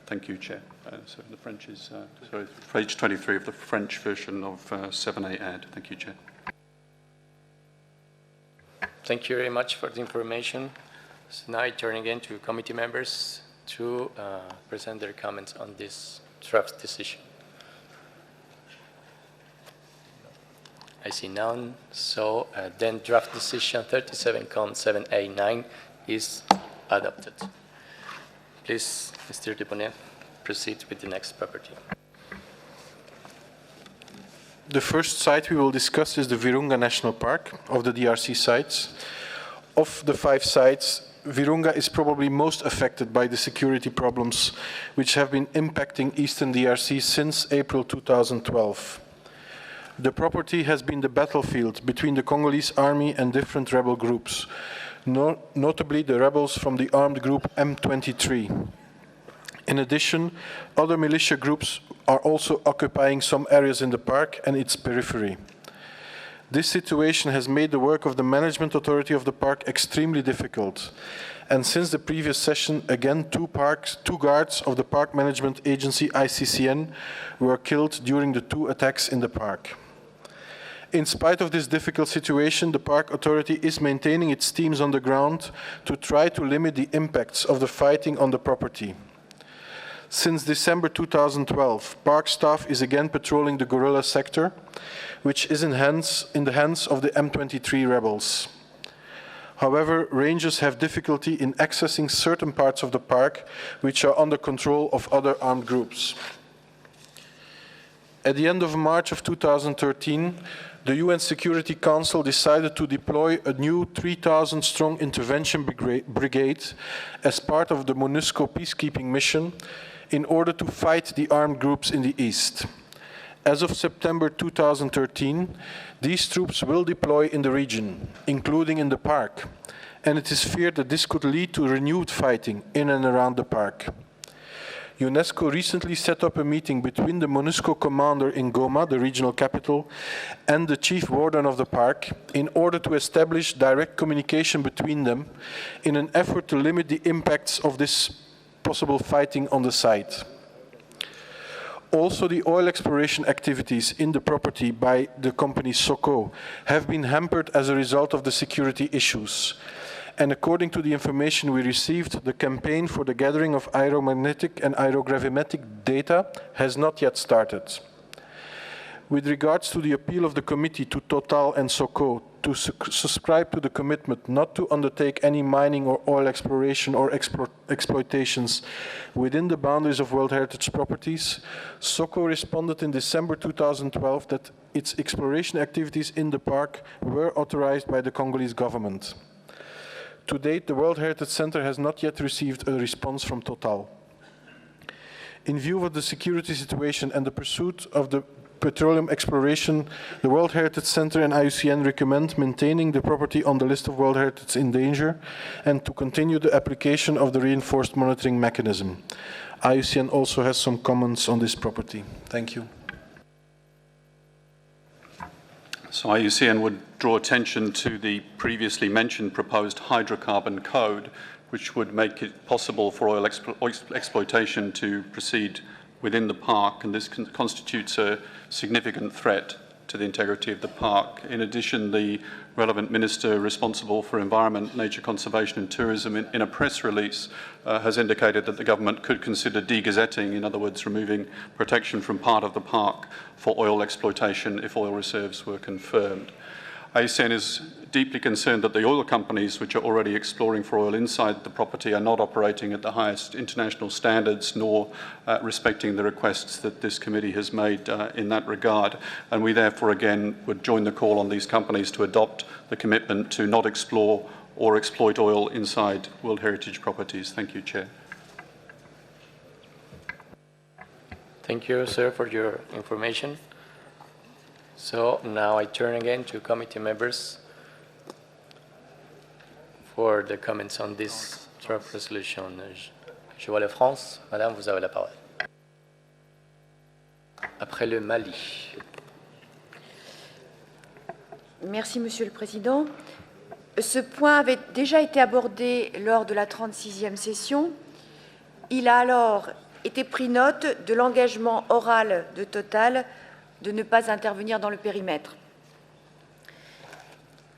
Thank you, Chair. So the French is, page 23 of the French version of 7A add. Thank you, Chair. Thank you very much for the information. So now I turn again to committee members to present their comments on this draft decision. I see none. So then draft decision 37Com7A9 is adopted. Please, Mr. Dupont, proceed with the next property. The first site we will discuss is the Virunga National Park of the DRC sites. Of the 5 sites, Virunga is probably most affected by the security problems which have been impacting Eastern DRC since April 2012. The property has been the battlefield between the Congolese army and different rebel groups, notably the rebels from the armed group M23. In addition, other militia groups are also occupying some areas in the park and its periphery. This situation has made the work of the management authority of the park extremely difficult. And since the previous session, again, 2 guards of the Park Management Agency, ICCN, were killed during the 2 attacks in the park. In spite of this difficult situation, the Park Authority is maintaining its teams on the ground to try to limit the impacts of the fighting on the property. Since December 2012, park staff is again patrolling the gorilla sector, which is in the hands of the M23 rebels. However, rangers have difficulty in accessing certain parts of the park, which are under control of other armed groups. At the end of March of 2013, the UN Security Council decided to deploy a new 3,000-strong intervention brigade as part of the MONUSCO peacekeeping mission in order to fight the armed groups in the east. As of September 2013, these troops will deploy in the region, including in the park, and it is feared that this could lead to renewed fighting in and around the park. UNESCO recently set up a meeting between the MONUSCO commander in Goma, the regional capital, and the chief warden of the park in order to establish direct communication between them in an effort to limit the impacts of this possible fighting on the site. Also, the oil exploration activities in the property by the company Soko have been hampered as a result of the security issues. And according to the information we received, the campaign for the gathering of aeromagnetic and aerogravimetric data has not yet started. With regards to the appeal of the committee to Total and Soko to subscribe to the commitment not to undertake any mining or oil exploration or exploitations within the boundaries of World Heritage properties, Soko responded in December 2012 that its exploration activities in the park were authorized by the Congolese government. To date, the World Heritage Center has not yet received a response from Total. In view of the security situation and the pursuit of the petroleum exploration, the World Heritage Center and IUCN recommend maintaining the property on the list of World Heritage in danger and to continue the application of the reinforced monitoring mechanism. IUCN also has some comments on this property. Thank you. So IUCN would draw attention to the previously mentioned proposed hydrocarbon code, which would make it possible for oil exploitation to proceed within the park, and this constitutes a significant threat to the integrity of the park. In addition, the relevant minister responsible for environment, nature conservation and tourism in a press release has indicated that the government could consider degazetting, in other words, removing protection from part of the park for oil exploitation if oil reserves were confirmed. IUCN is deeply concerned that the oil companies which are already exploring for oil inside the property are not operating at the highest international standards nor respecting the requests that this committee has made in that regard. And we therefore again would join the call on these companies to adopt the commitment to not explore or exploit oil inside World Heritage properties. Thank you, Chair. Thank you, sir, for your information. So now I turn again to committee members for the comments on this draft resolution. Je vois la France. Madame, vous avez la parole. Après le Mali. Merci, Monsieur le Président. Ce point avait déjà été abordé lors de la 36e session. Il a alors été pris note de l'engagement oral de Total de ne pas intervenir dans le périmètre.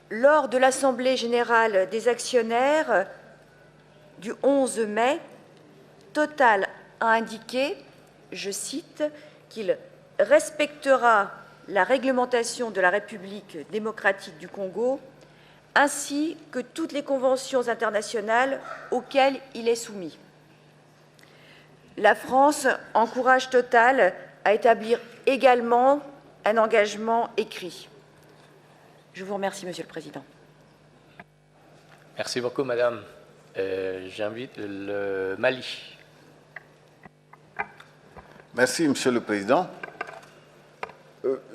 Lors de l'Assemblée générale des actionnaires du 11 mai, Total a indiqué, je cite, qu'il respectera la réglementation de la République démocratique du Congo ainsi que toutes les conventions internationales auxquelles il est soumis. La France encourage Total à établir également un engagement écrit. Je vous remercie, Monsieur le Président. Merci beaucoup, Madame. J'invite le Mali. Merci, Monsieur le Président.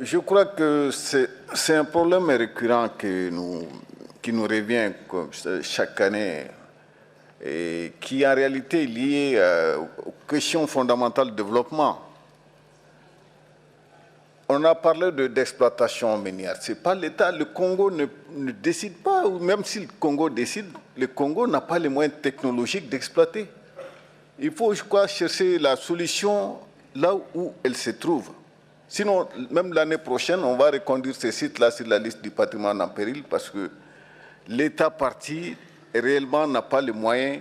Je crois que c'est un problème récurrent qui nous revient chaque année et qui en réalité est lié aux questions fondamentales de développement. On a parlé d'exploitation minière. Ce n'est pas l'État. Le Congo ne décide pas, ou même si le Congo décide, le Congo n'a pas les moyens technologiques d'exploiter. Il faut, je crois, chercher la solution là où elle se trouve. Sinon, même l'année prochaine, on va reconduire ces sites-là sur la liste du patrimoine en péril parce que l'État parti réellement n'a pas les moyens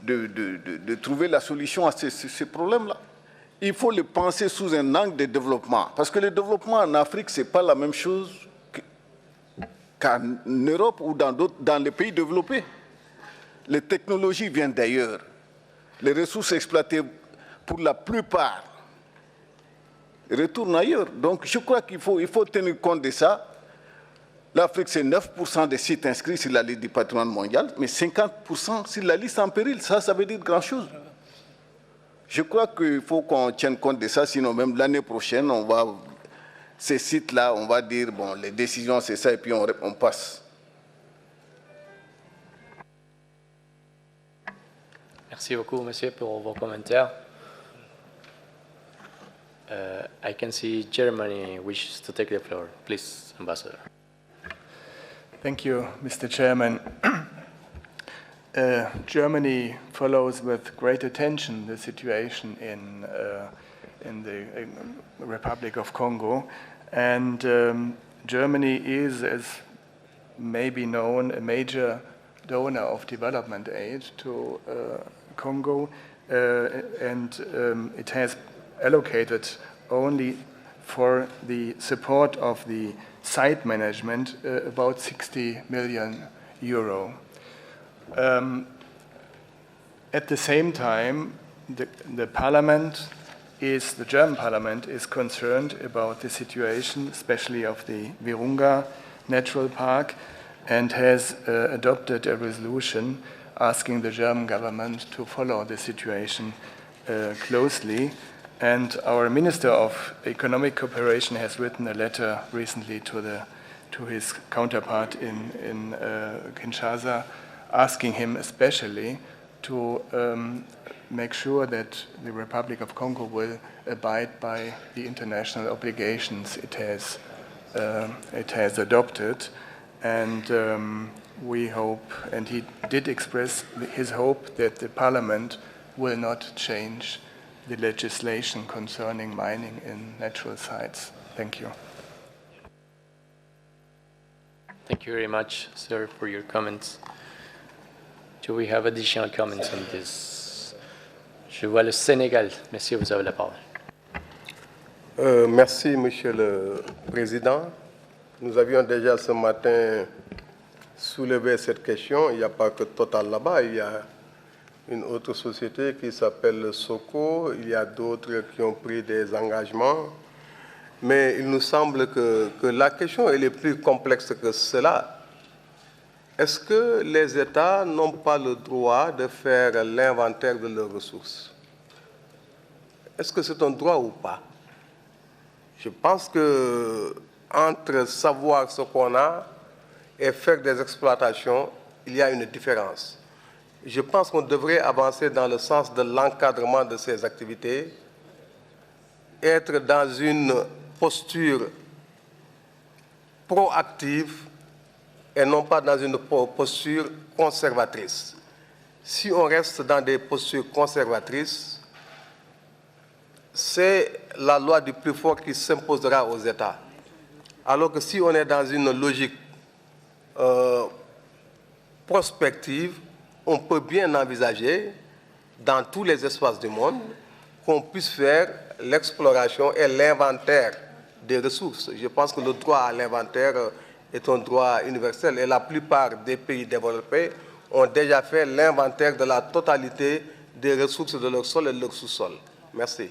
de trouver la solution à ces problèmes-là. Il faut le penser sous un angle de développement. Parce que le développement en Afrique, ce n'est pas la même chose qu'en Europe ou dans les pays développés. Les technologies viennent d'ailleurs. Les ressources exploitées, pour la plupart, retournent ailleurs. Donc je crois qu'il faut tenir compte de ça. L'Afrique, c'est 9% des sites inscrits sur la liste du patrimoine mondial, mais 50% sur la liste en péril. Ça veut dire grand-chose. Je crois qu'il faut qu'on tienne compte de ça, sinon même l'année prochaine, ces sites-là, on va dire, bon, les décisions, c'est ça, et puis on passe. Merci beaucoup, monsieur, pour vos commentaires. I can see Germany wishes to take the floor. Please, Ambassador. Thank you, Mr. Chairman. Germany follows with great attention the situation in the Republic of Congo, and Germany is, as may be known, a major donor of development aid to Congo, and it has allocated only for the support of the site management about 60 million euro. At the same time, the parliament the German parliament is concerned about the situation, especially of the Virunga Natural Park, and has adopted a resolution asking the German government to follow the situation closely. And our Minister of Economic Cooperation has written a letter recently to his counterpart in Kinshasa, asking him especially to make sure that the Republic of Congo will abide by the international obligations it has adopted. And we hope, and he did express his hope, that the Parliament will not change the legislation concerning mining in natural sites. Thank you. Thank you very much, sir, for your comments. Do we have additional comments on this? Je vois le Sénégal. Monsieur, vous avez la parole. Merci, Monsieur le Président. Nous avions déjà ce matin soulevé cette question. Il n'y a pas que Total là-bas, il y a une autre société qui s'appelle Soco. Il y a d'autres qui ont pris des engagements. Mais il nous semble que la question elle est plus complexe que cela. Est-ce que les États n'ont pas le droit de faire l'inventaire de leurs ressources? Est-ce que c'est un droit ou pas? Je pense que entre savoir ce qu'on a et faire des exploitations, il y a une différence. Je pense qu'on devrait avancer dans le sens de l'encadrement de ces activités, être dans une posture proactive et non pas dans une posture conservatrice. Si on reste dans des postures conservatrices, c'est la loi du plus fort qui s'imposera aux États. Alors que si on est dans une logique prospective, on peut bien envisager, dans tous les espaces du monde, qu'on puisse faire l'exploration et l'inventaire des ressources. Je pense que le droit à l'inventaire est un droit universel et la plupart des pays développés ont déjà fait l'inventaire de la totalité des ressources de leur sol et de leur sous-sol. Merci.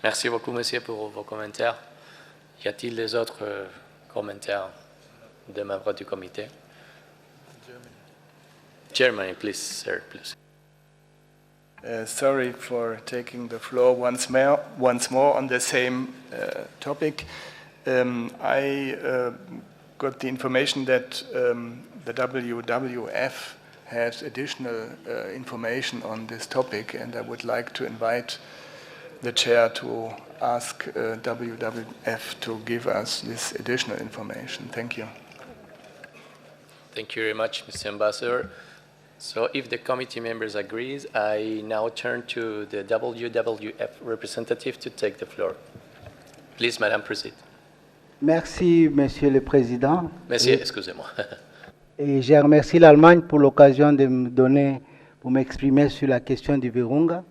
Merci beaucoup, monsieur, pour vos commentaires. Y a-t-il des autres commentaires des membres du comité? Germany, please, sir, please. Sorry for taking the floor once more on the same topic. I got the information that the WWF has additional information on this topic, and I would like to invite the chair to ask WWF to give us this additional information. Thank you. Thank you very much, Mr. Ambassador. So if the committee members agrees, I now turn to the WWF representative to take the floor. Please, Madame, proceed. Merci, Monsieur le Président. Monsieur, excusez-moi. Et je remercie l'Allemagne pour l'occasion de me donner, pour m'exprimer sur la question du Virunga.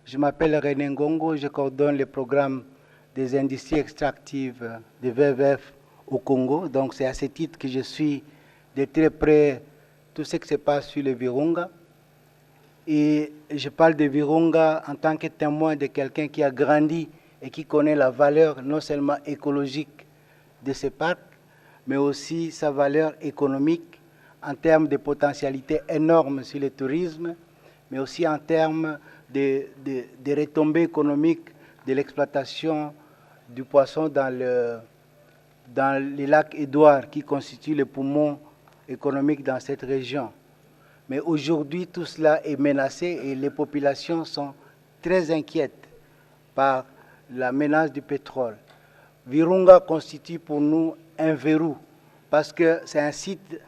Je m'appelle René Ngongo, je coordonne le programme des industries extractives de WWF au Congo. Donc c'est à ce titre que je suis de très près tout ce qui se passe sur le Virunga. Et je parle de Virunga en tant que témoin de quelqu'un qui a grandi et qui connaît la valeur non seulement écologique de ce parc, mais aussi sa valeur économique en termes de potentialité énorme sur le tourisme, mais aussi en termes de retombées économiques de l'exploitation du poisson dans le lac Édouard, qui constitue le poumon économique dans cette région. Mais aujourd'hui, tout cela est menacé et les populations sont très inquiètes par la menace du pétrole. Virunga constitue pour nous un verrou parce que c'est un site,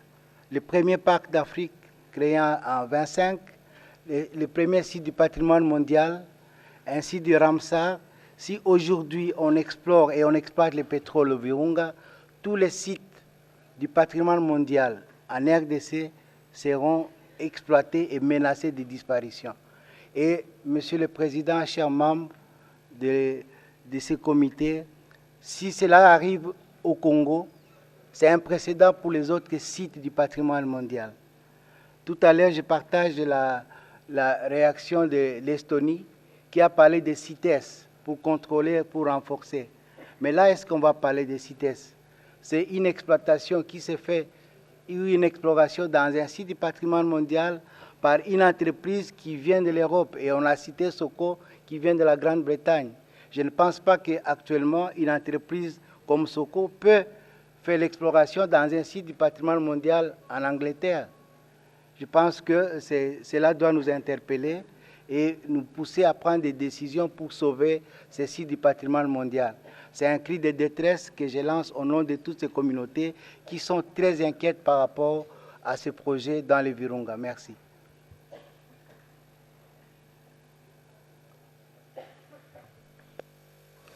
le premier parc d'Afrique créé en 1925, le premier site du patrimoine mondial, un site du Ramsar. Si aujourd'hui on explore et on exploite le pétrole au Virunga, tous les sites du patrimoine mondial en RDC seront exploités et menacés de disparition. Et Monsieur le Président, chers membres de ce comité, si cela arrive au Congo, c'est un précédent pour les autres sites du patrimoine mondial. Tout à l'heure, je partage la réaction de l'Estonie qui a parlé de CITES pour contrôler, pour renforcer. Mais là, est-ce qu'on va parler de CITES? C'est une exploitation qui se fait, une exploration dans un site du patrimoine mondial par une entreprise qui vient de l'Europe. Et on a cité Soko qui vient de la Grande-Bretagne. Je ne pense pas qu'actuellement, une entreprise comme Soko peut faire l'exploration dans un site du patrimoine mondial en Angleterre. Je pense que cela doit nous interpeller et nous pousser à prendre des décisions pour sauver ces sites du patrimoine mondial. C'est un cri de détresse que je lance au nom de toutes ces communautés qui sont très inquiètes par rapport à ce projet dans le Virunga. Merci.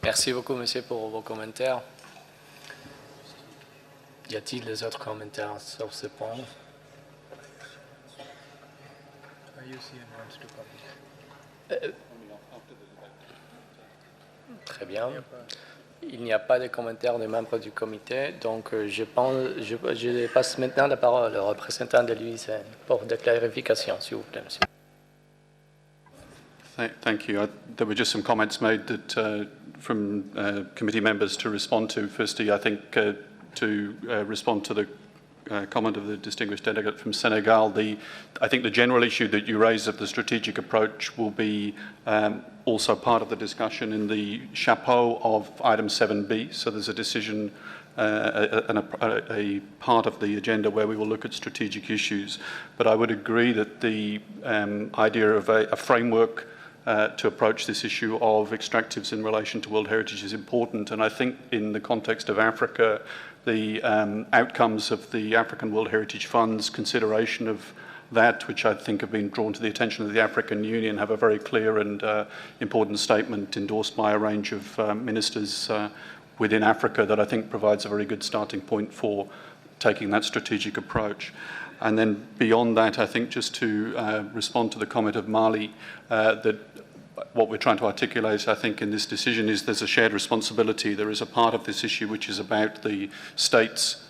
Merci beaucoup, monsieur, pour vos commentaires. Y a-t-il des autres commentaires sur ce point? Très bien. Il n'y a pas de commentaires des membres du comité, donc je passe maintenant la parole au représentant de l'UICN pour des clarifications, s'il vous plaît, monsieur. Thank you. There were just some comments made that from committee members to respond to. Firstly, I think to respond to the comment of the distinguished delegate from Senegal, I think the general issue that you raised of the strategic approach will be also part of the discussion in the chapeau of item 7B. So there's a decision and a part of the agenda where we will look at strategic issues. But I would agree that the idea of a framework to approach this issue of extractives in relation to World Heritage is important. And I think in the context of Africa, the outcomes of the African World Heritage Fund's consideration of that, which I think have been drawn to the attention of the African Union, have a very clear and important statement endorsed by a range of ministers within Africa that I think provides a very good starting point for taking that strategic approach. And then beyond that, I think just to respond to the comment of Mali, that what we're trying to articulate, I think, in this decision is there's a shared responsibility. There is a part of this issue which is about the state's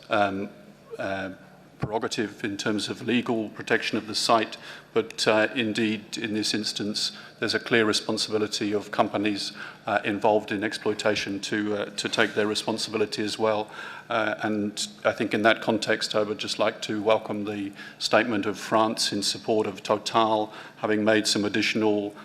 prerogative in terms of legal protection of the site, but indeed, in this instance, there's a clear responsibility of companies involved in exploitation to take their responsibility as well. And I think in that context, I would just like to welcome the statement of France in support of Total, having made some additional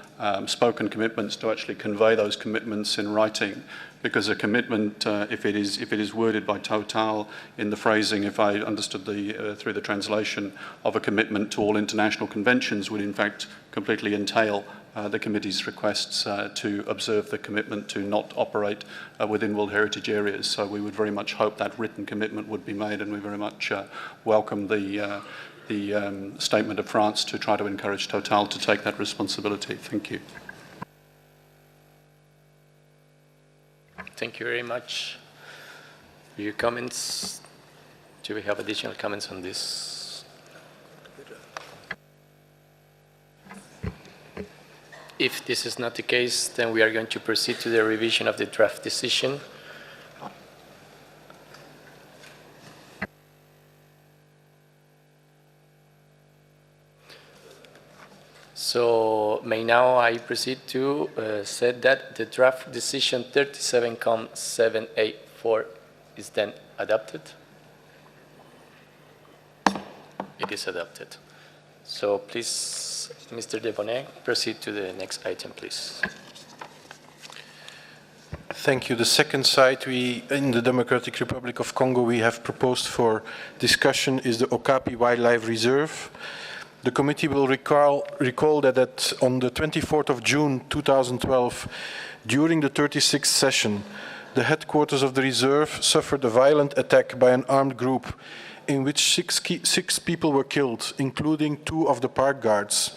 spoken commitments to actually convey those commitments in writing, because a commitment, if it is worded by Total in the phrasing, if I understood through the translation, of a commitment to all international conventions, would in fact completely entail the committee's requests to observe the commitment to not operate within World Heritage areas. So we would very much hope that written commitment would be made, and we very much welcome the statement of France to try to encourage Total to take that responsibility. Thank you. Thank you very much for your comments. Do we have additional comments on this? If this is not the case, then we are going to proceed to the revision of the draft decision. So may now I proceed to say that the draft decision 37,784 is then adopted. It is adopted. So please, Mr. Debonnet, proceed to the next item, please. Thank you. The second site in the Democratic Republic of Congo we have proposed for discussion is the Okapi Wildlife Reserve. The committee will recall that on the 24th of June 2012, during the 36th session, the headquarters of the reserve suffered a violent attack by an armed group in which six people were killed, including 2 of the park guards,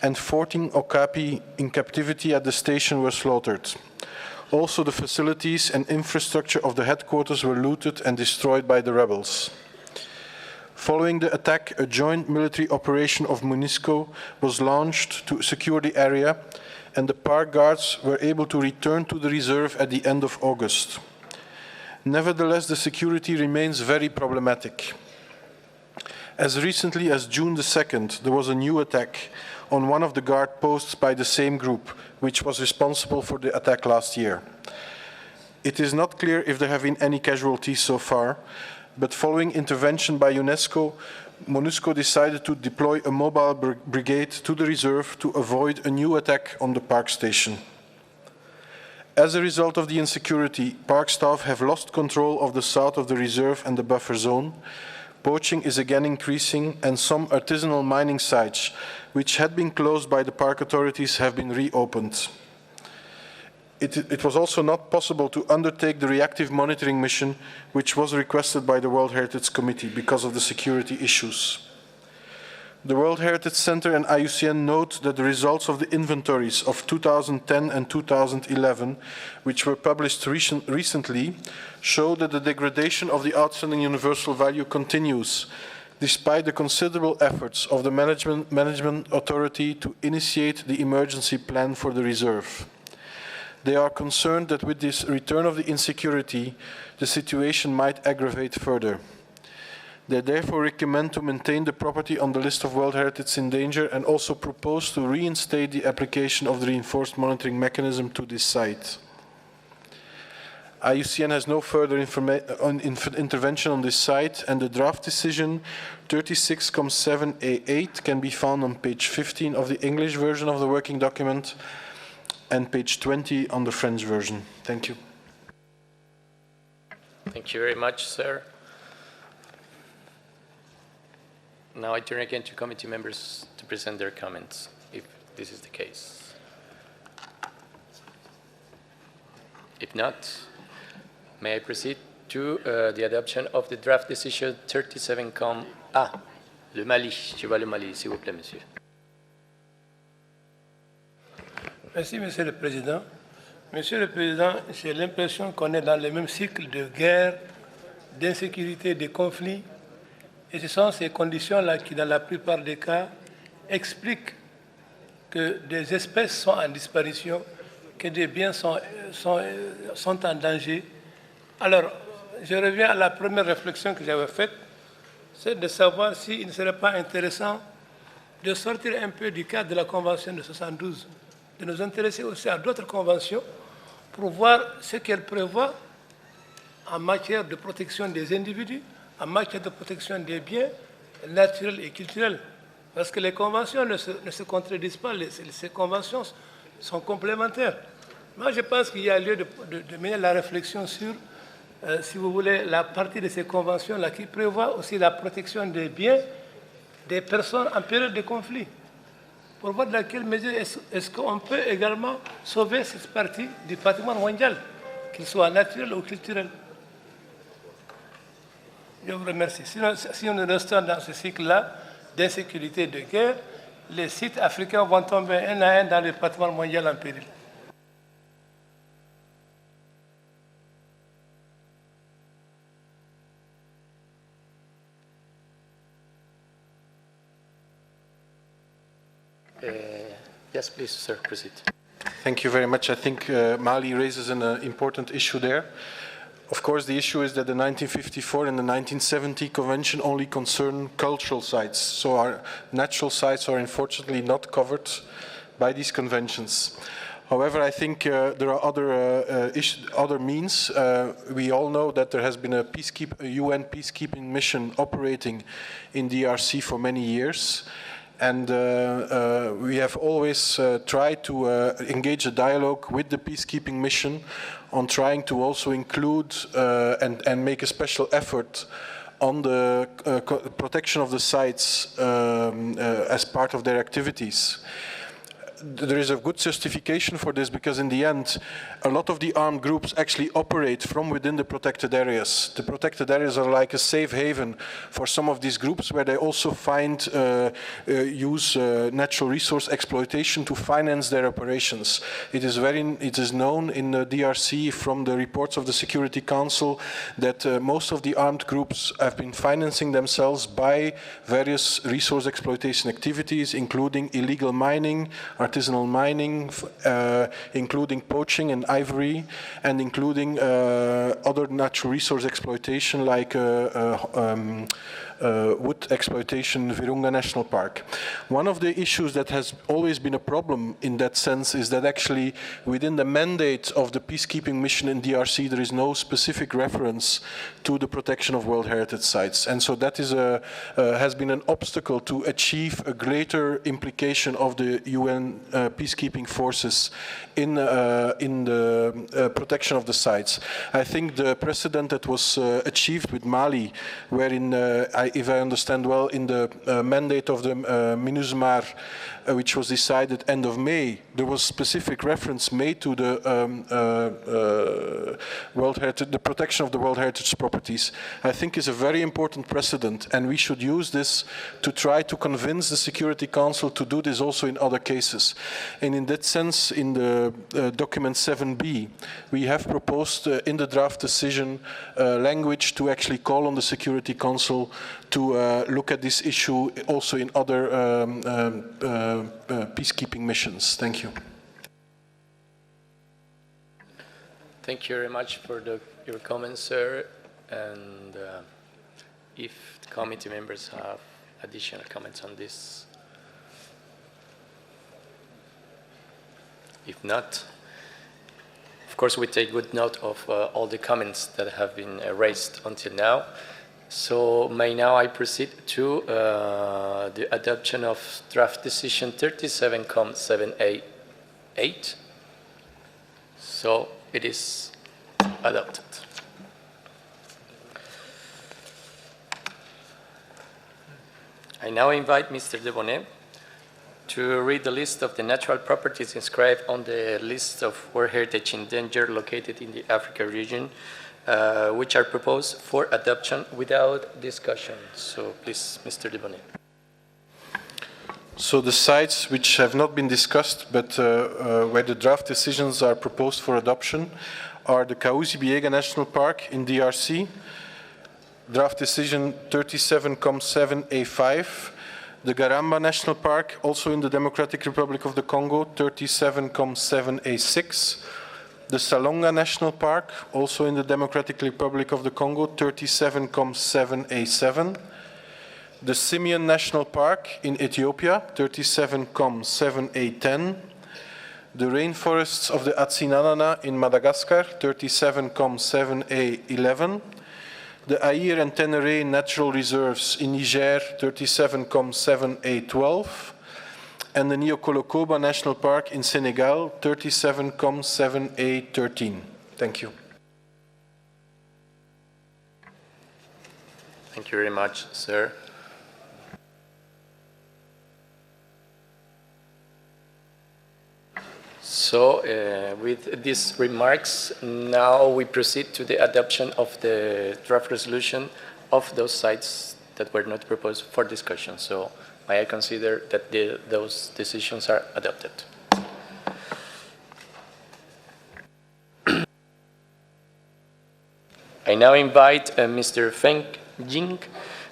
and 14 Okapi in captivity at the station were slaughtered. Also, the facilities and infrastructure of the headquarters were looted and destroyed by the rebels. Following the attack, a joint military operation of MONUSCO was launched to secure the area, and the park guards were able to return to the reserve at the end of August. Nevertheless, the security remains very problematic. As recently as June the 2nd, there was a new attack on one of the guard posts by the same group, which was responsible for the attack last year. It is not clear if there have been any casualties so far, but following intervention by UNESCO, MONUSCO decided to deploy a mobile brigade to the reserve to avoid a new attack on the park station. As a result of the insecurity, park staff have lost control of the south of the reserve and the buffer zone. Poaching is again increasing, and some artisanal mining sites, which had been closed by the park authorities, have been reopened. It was also not possible to undertake the reactive monitoring mission, which was requested by the World Heritage Committee because of the security issues. The World Heritage Center and IUCN note that the results of the inventories of 2010 and 2011, which were published recently, show that the degradation of the outstanding universal value continues, despite the considerable efforts of the management authority to initiate the emergency plan for the reserve. They are concerned that with this return of the insecurity, the situation might aggravate further. They therefore recommend to maintain the property on the list of World Heritage in danger and also propose to reinstate the application of the reinforced monitoring mechanism to this site. IUCN has no further intervention on this site, and the draft decision 36,7A8 can be found on page 15 of the English version of the working document and page 20 on the French version. Thank you. Thank you very much, sir. Now I turn again to committee members to present their comments, if this is the case. If not, may I proceed to the adoption of the draft decision 37 le Mali. Je vois le Mali, s'il vous plaît, monsieur. Merci, Monsieur le Président. Monsieur le Président, j'ai l'impression qu'on est dans le même cycle de guerre, d'insécurité, de conflits. Et ce sont ces conditions-là qui, dans la plupart des cas, expliquent que des espèces sont en disparition, que des biens sont en danger. Alors, je reviens à la première réflexion que j'avais faite, c'est de savoir s'il ne serait pas intéressant de sortir un peu du cadre de la Convention de 72, de nous intéresser aussi à d'autres conventions pour voir ce qu'elles prévoient en matière de protection des individus, en matière de protection des biens naturels et culturels. Parce que les conventions ne se contredisent pas, ces conventions sont complémentaires. Moi, je pense qu'il y a lieu de mener la réflexion sur, si vous voulez, la partie de ces conventions-là qui prévoit aussi la protection des biens des personnes en période de conflit. Pour voir dans quelle mesure est-ce qu'on peut également sauver cette partie du patrimoine mondial, qu'il soit naturel ou culturel. Je vous remercie. Sinon, si nous restons dans ce cycle-là d'insécurité et de guerre, les sites africains vont tomber un à un dans le patrimoine mondial en péril. Yes, please, sir, proceed. Thank you very much. I think Mali raises an important issue there. Of course, the issue is that the 1954 and the 1970 convention only concern cultural sites. So our natural sites are unfortunately not covered by these conventions. However, I think there are other means. We all know that there has been a UN peacekeeping mission operating in DRC for many years. And we have always tried to engage a dialogue with the peacekeeping mission on trying to also include and make a special effort on the protection of the sites as part of their activities. There is a good justification for this because in the end, a lot of the armed groups actually operate from within the protected areas. The protected areas are like a safe haven for some of these groups where they also use natural resource exploitation to finance their operations. It is known in the DRC from the reports of the Security Council that most of the armed groups have been financing themselves by various resource exploitation activities, including illegal mining, artisanal mining, including poaching and ivory, and including other natural resource exploitation like wood exploitation in Virunga National Park. One of the issues that has always been a problem in that sense is that actually within the mandate of the peacekeeping mission in DRC there is no specific reference to the protection of World Heritage Sites, and so that is has been an obstacle to achieve a greater implication of the UN peacekeeping forces in the protection of the sites. I think the precedent that was achieved with Mali, wherein if I understand well, in the mandate of the MINUSMAR, which was decided end of May, there was specific reference made to the World Heritage, the protection of the World Heritage properties. I think is a very important precedent, and we should use this to try to convince the Security Council to do this also in other cases. And in that sense, in the document 7b, we have proposed in the draft decision language to actually call on the Security Council to look at this issue also in other peacekeeping missions. Thank you. Thank you very much for your comments, sir. And if the committee members have additional comments on this. If not, of course, we take good note of all the comments that have been raised until now. So may now I proceed to the adoption of draft decision 37-7A8. So it is adopted. I now invite Mr. Debonnet to read the list of the natural properties inscribed on the list of World Heritage in danger located in the Africa region, which are proposed for adoption without discussion. So please, Mr. Debonnet. So the sites which have not been discussed, but where the draft decisions are proposed for adoption, are the Kahuzi-Biega National Park in DRC, draft decision 37-7A5, the Garamba National Park, also in the Democratic Republic of the Congo, 37-7A6, the Salonga National Park, also in the Democratic Republic of the Congo, 37-7A7, the Simian National Park in Ethiopia, 37-7A10, the rainforests of the Atsinanana in Madagascar, 37-7A11, the Aïr and Ténéré Natural Reserves in Niger, 37-7A12, and the Niokolo-Koba National Park in Senegal, 37-7A13. Thank you. Thank you very much, sir. So, with these remarks, now we proceed to the adoption of the draft resolution of those sites that were not proposed for discussion. So, may I consider that those decisions are adopted? I now invite Mr. Feng Jing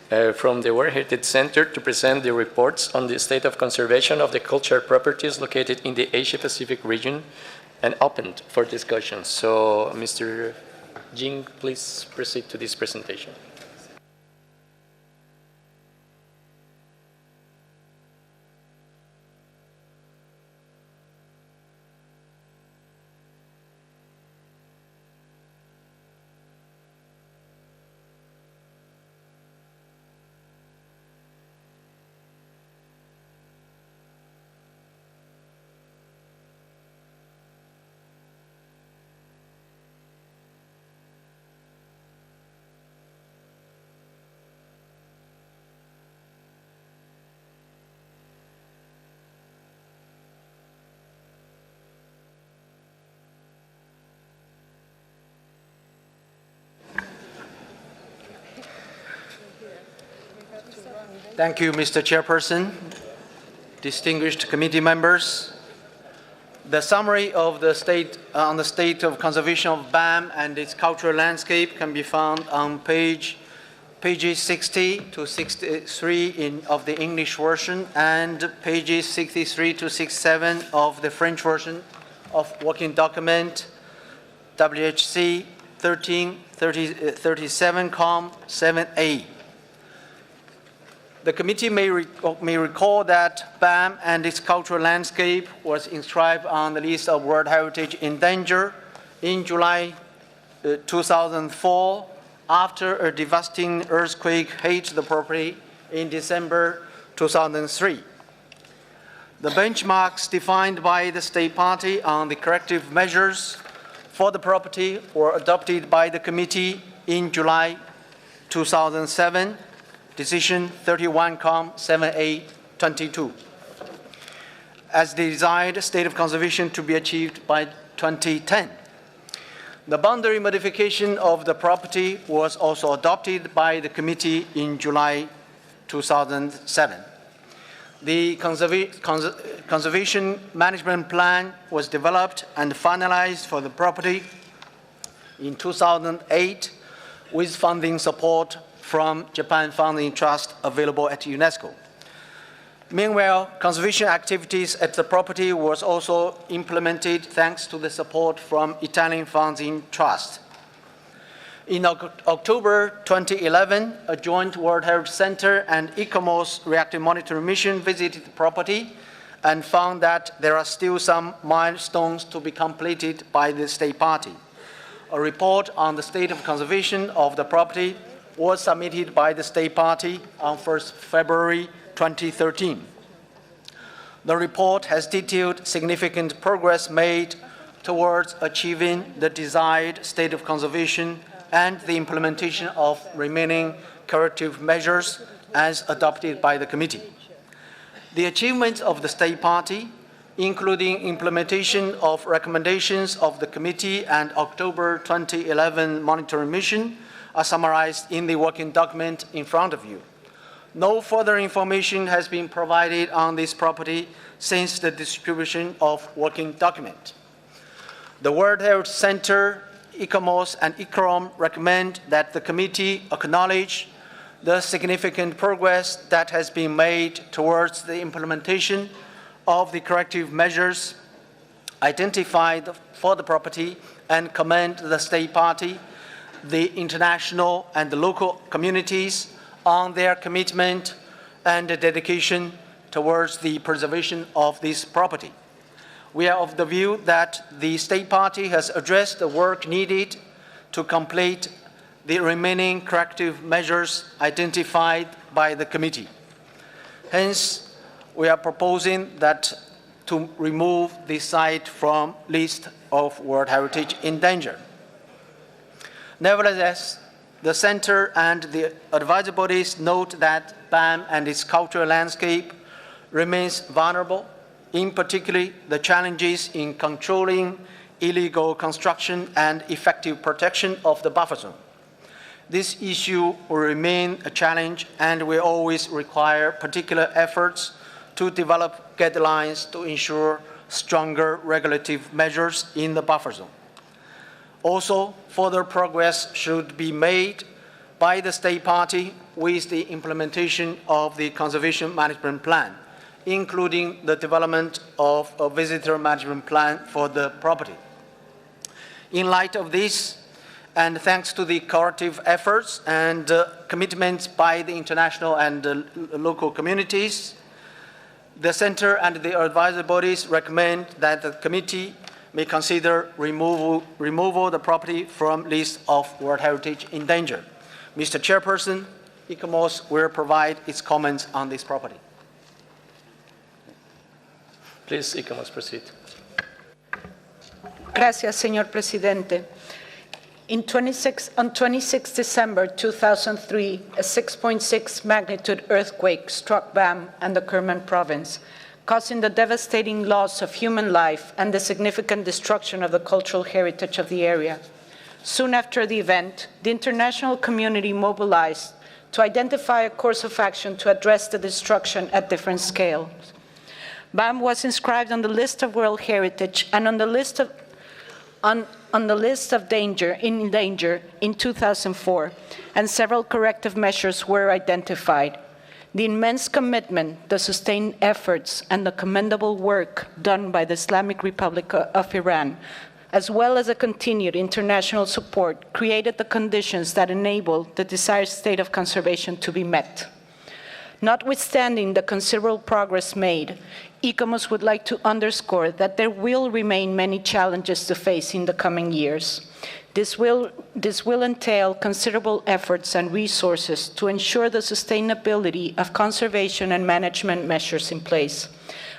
from the World Heritage Center to present the reports on the state of conservation of the cultural properties located in the Asia-Pacific region and opened for discussion. So, Mr. Jing, please proceed to this presentation. Thank you, Mr. Chairperson, distinguished committee members. The summary of the on the state of conservation of BAM and its cultural landscape can be found on pages 60 to 63 of the English version and pages 63 to 67 of the French version of working document WHC 1337-7A. The committee may recall that BAM and its cultural landscape was inscribed on the list of World Heritage in Danger in July 2004 after a devastating earthquake hit the property in December 2003. The benchmarks defined by the state party on the corrective measures for the property were adopted by the committee in July 2007. Decision 31-7A22, as the desired state of conservation to be achieved by 2010. The boundary modification of the property was also adopted by the committee in July 2007. The conservation management plan was developed and finalized for the property in 2008 with funding support from Japan Founding Trust available at UNESCO. Meanwhile, conservation activities at the property was also implemented thanks to the support from Italian Founding Trust. In October 2011, a joint World Heritage Center and ICOMOS reactive monitoring mission visited the property and found that there are still some milestones to be completed by the state party. A report on the state of conservation of the property was submitted by the state party on 1st February 2013. The report has detailed significant progress made towards achieving the desired state of conservation and the implementation of remaining corrective measures as adopted by the committee. The achievements of the state party, including implementation of recommendations of the committee and October 2011 monitoring mission, are summarized in the working document in front of you. No further information has been provided on this property since the distribution of working document. The World Heritage Center, ICOMOS, and ICROM recommend that the committee acknowledge the significant progress that has been made towards the implementation of the corrective measures identified for the property and commend the state party, the international and the local communities on their commitment and dedication towards the preservation of this property. We are of the view that the state party has addressed the work needed to complete the remaining corrective measures identified by the committee. Hence, we are proposing that to remove this site from list of World Heritage in Danger. Nevertheless, the Center and the advisory bodies note that BAM and its cultural landscape remains vulnerable, in particular the challenges in controlling illegal construction and effective protection of the buffer zone. This issue will remain a challenge and will always require particular efforts to develop guidelines to ensure stronger regulative measures in the buffer zone. Also, further progress should be made by the state party with the implementation of the conservation management plan, including the development of a visitor management plan for the property. In light of this, and thanks to the cooperative efforts and commitments by the international and local communities, the Center and the advisory bodies recommend that the committee may consider removal of the property from list of World Heritage in danger. Mr. Chairperson, ICOMOS will provide its comments on this property. Please, ICOMOS, proceed. Gracias, señor presidente. On 26 December 2003, a 6.6 magnitude earthquake struck Bam and the Kerman province, causing the devastating loss of human life and the significant destruction of the cultural heritage of the area. Soon after the event, the international community mobilized to identify a course of action to address the destruction at different scales. Bam was inscribed on the list of World Heritage and on the list of danger in 2004, and several corrective measures were identified. The immense commitment, the sustained efforts, and the commendable work done by the Islamic Republic of Iran, as well as a continued international support, created the conditions that enabled the desired state of conservation to be met. Notwithstanding the considerable progress made, ICOMOS would like to underscore that there will remain many challenges to face in the coming years. This will entail considerable efforts and resources to ensure the sustainability of conservation and management measures in place.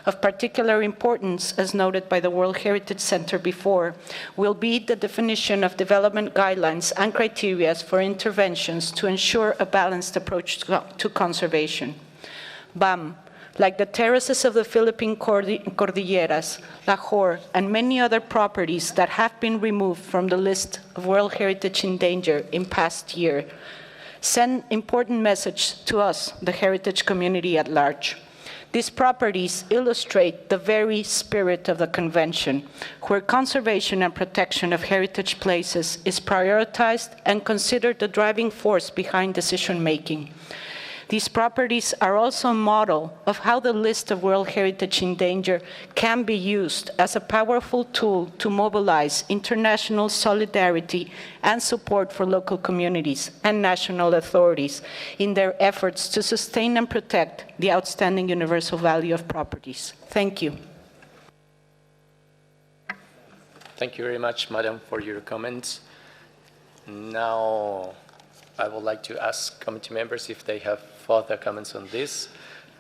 Of particular importance, as noted by the World Heritage Center before, will be the definition of development guidelines and criteria for interventions to ensure a balanced approach to conservation. BAM, like the terraces of the Philippine Cordilleras, Lahore, and many other properties that have been removed from the list of World Heritage in danger in past year, send important message to us, the heritage community at large. These properties illustrate the very spirit of the Convention, where conservation and protection of heritage places is prioritized and considered the driving force behind decision-making. These properties are also a model of how the list of World Heritage in danger can be used as a powerful tool to mobilize international solidarity and support for local communities and national authorities in their efforts to sustain and protect the outstanding universal value of properties. Thank you. Thank you very much, Madam, for your comments. Now, I would like to ask committee members if they have further comments on this.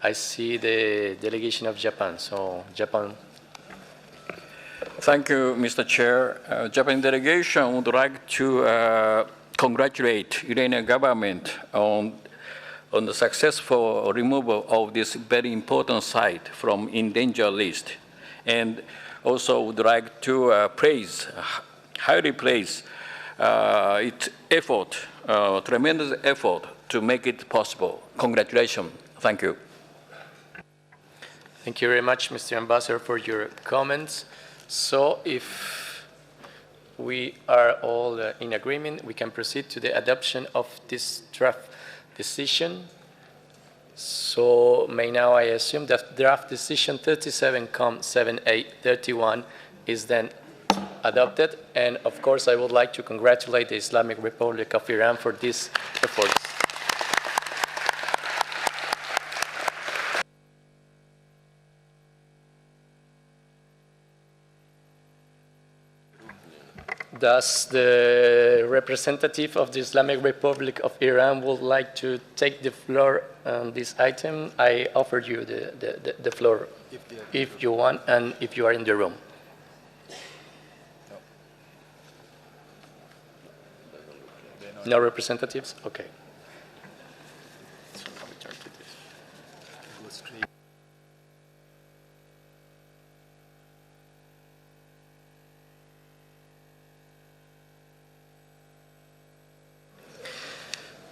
I see the delegation of Japan, so Japan. Thank you, Mr. Chair. Japan delegation would like to congratulate Iranian government on the successful removal of this very important site from endangered list, and also would like to highly praise its effort, tremendous effort to make it possible. Congratulations. Thank you. Thank you very much, Mr. Ambassador, for your comments. So if we are all in agreement, we can proceed to the adoption of this draft decision. So may now I assume that draft decision 37-7A31 is then adopted. And of course, I would like to congratulate the Islamic Republic of Iran for this effort. Does the representative of the Islamic Republic of Iran would like to take the floor on this item? I offered you the floor if you want and if you are in the room. No representatives? Okay.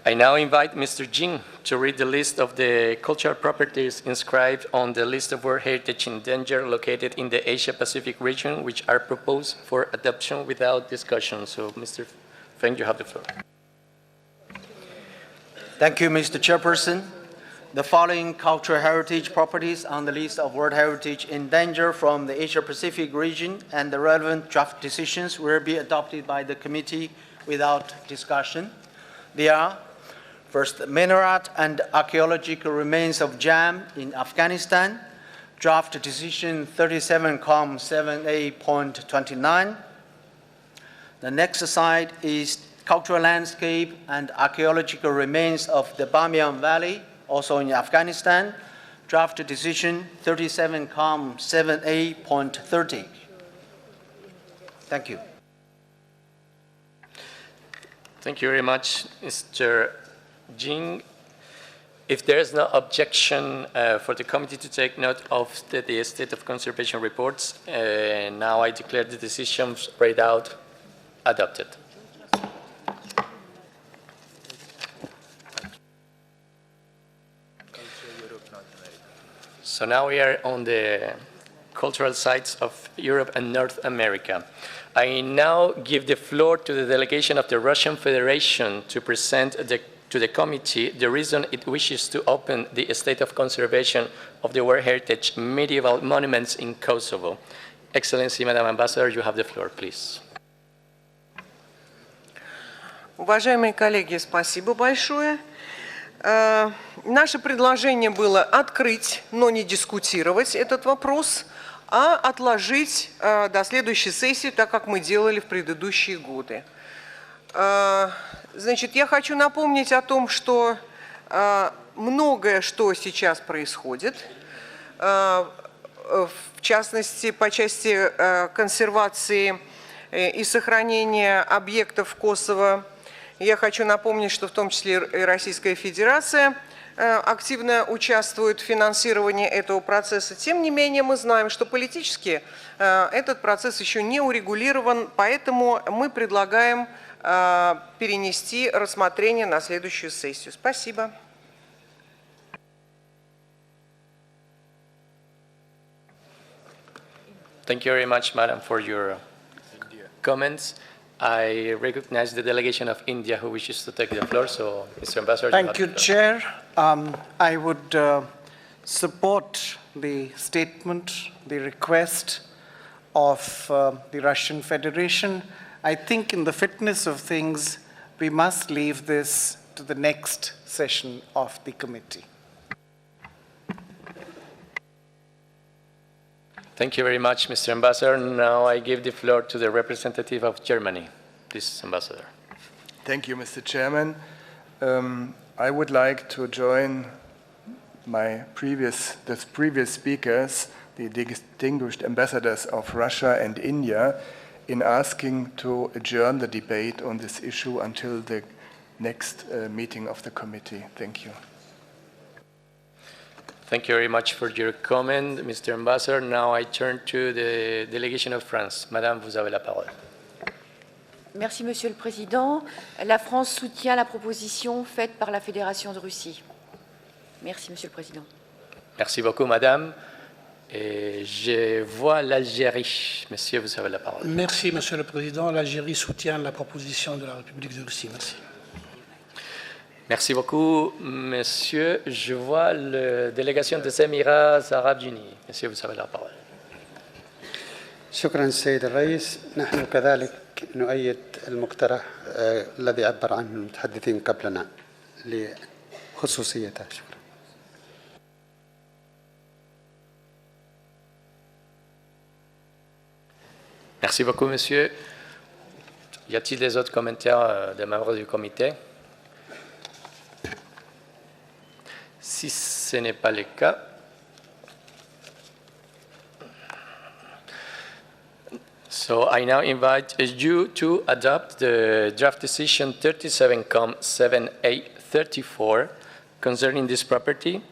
I now invite Mr. Jing to read the list of the cultural properties inscribed on the list of World Heritage in danger located in the Asia-Pacific region, which are proposed for adoption without discussion. So, Mr. Feng, you have the floor. Thank you, Mr. Chairperson. The following cultural heritage properties on the list of World Heritage in danger from the Asia-Pacific region and the relevant draft decisions will be adopted by the committee without discussion. They are, first, minaret and archaeological remains of Jam in Afghanistan, draft decision 37-7A.29. The next site is cultural landscape and archaeological remains of the Bamiyan Valley, also in Afghanistan, draft decision 37-7A.30. Thank you. Thank you very much, Mr. Jing. If there is no objection for the committee to take note of the state of conservation reports, now I declare the decisions read out adopted. So now we are on the cultural sites of Europe and North America. I now give the floor to the delegation of the Russian Federation to present to the committee the reason it wishes to open the state of conservation of the World Heritage medieval monuments in Kosovo. Excellency, Madam Ambassador, you have the floor, please. Уважаемые коллеги, спасибо большое. Наше предложение было открыть, но не дискутировать этот вопрос, а отложить до следующей сессии, так как мы делали в предыдущие годы. Значит, я хочу напомнить о том, что многое, что сейчас происходит, в частности, по части консервации и сохранения объектов Косово. Я хочу напомнить, что в том числе и Российская Федерация активно участвует в финансировании этого процесса. Тем не менее, мы знаем, что политически этот процесс еще не урегулирован, поэтому мы предлагаем перенести рассмотрение на следующую сессию. Спасибо. Thank you very much, Madam, for your comments. I recognize the delegation of India who wishes to take the floor. So, Mr. Ambassador. Thank you, Chair. I would support the statement, the request of the Russian Federation. I think in the fitness of things, we must leave this to the next session of the committee. Thank you very much, Mr. Ambassador. Now I give the floor to the representative of Germany. Please, Ambassador. Thank you, Mr. Chairman. I would like to join the previous speakers, the distinguished ambassadors of Russia and India, in asking to adjourn the debate on this issue until the next meeting of the committee. Thank you. Thank you very much for your comment, Mr. Ambassador. Now I turn to the delegation of France. Madame, vous avez la parole. Merci, Monsieur le Président. La France soutient la proposition faite par la Fédération de Russie. Merci, Monsieur le Président. Merci beaucoup, Madame. Et je vois l'Algérie. Monsieur, vous avez la parole. Merci, Monsieur le Président. L'Algérie soutient la proposition de la République de Russie. Merci. Merci beaucoup, monsieur. Je vois la délégation des Émirats arabes unis. Monsieur, vous avez la parole. شكرا سيد الرئيس. نحن كذلك نؤيد المقترح الذي عبر عنه المتحدثين قبلنا لخصوصيته. شكرا. Merci beaucoup, monsieur. Y a-t-il des autres commentaires des membres du comité? Si ce n'est pas le cas, so I now invite you to adopt the draft decision 37-7A34 concerning this property.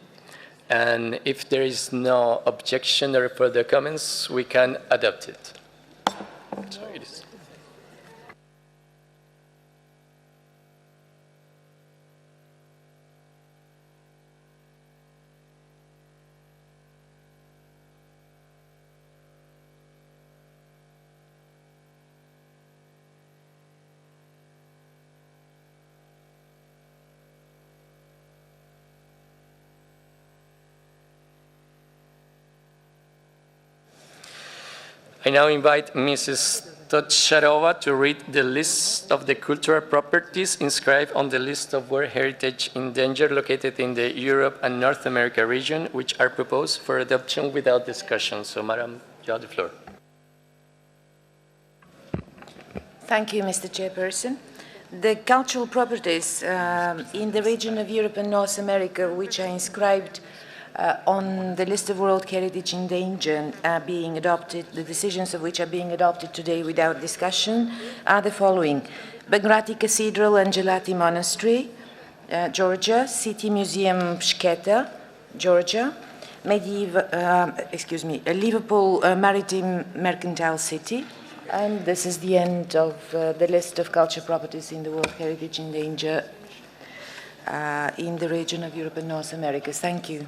And if there is no objection or further comments, we can adopt it. So it is. I now invite Mrs. Tocharova to read the list of the cultural properties inscribed on the list of World Heritage in danger located in the Europe and North America region, which are proposed for adoption without discussion. So, Madam, you have the floor. Thank you, Mr. Chairperson. The cultural properties in the region of Europe and North America, which are inscribed on the list of World Heritage in danger being adopted, the decisions of which are being adopted today without discussion, are the following: Bagrati Cathedral and Gelati Monastery, Georgia; City Museum Pshketa, Georgia; Liverpool Maritime Mercantile City. And this is the end of the list of cultural properties in the World Heritage in danger in the region of Europe and North America. Thank you.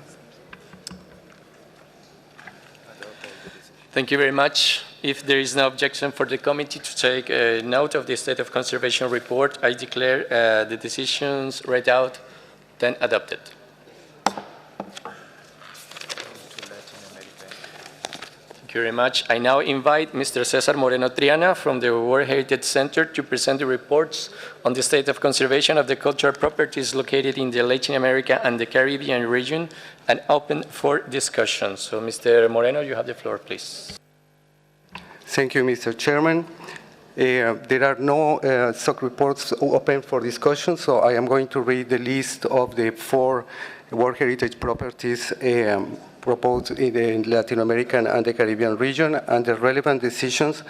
Thank you very much. If there is no objection for the committee to take note of the State of Conservation report, I declare the decisions read out then adopted. Thank you very much. I now invite Mr. Cesar Moreno Triana from the World Heritage Center to present the reports on the state of conservation of the cultural properties located in the Latin America and the Caribbean region and open for discussion. So, Mr. Moreno, you have the floor, please. Thank you, Mr. Chairman. There are no SOC reports open for discussion, so I am going to read the list of the 4 World Heritage properties proposed in the Latin American and the Caribbean region and the relevant decisions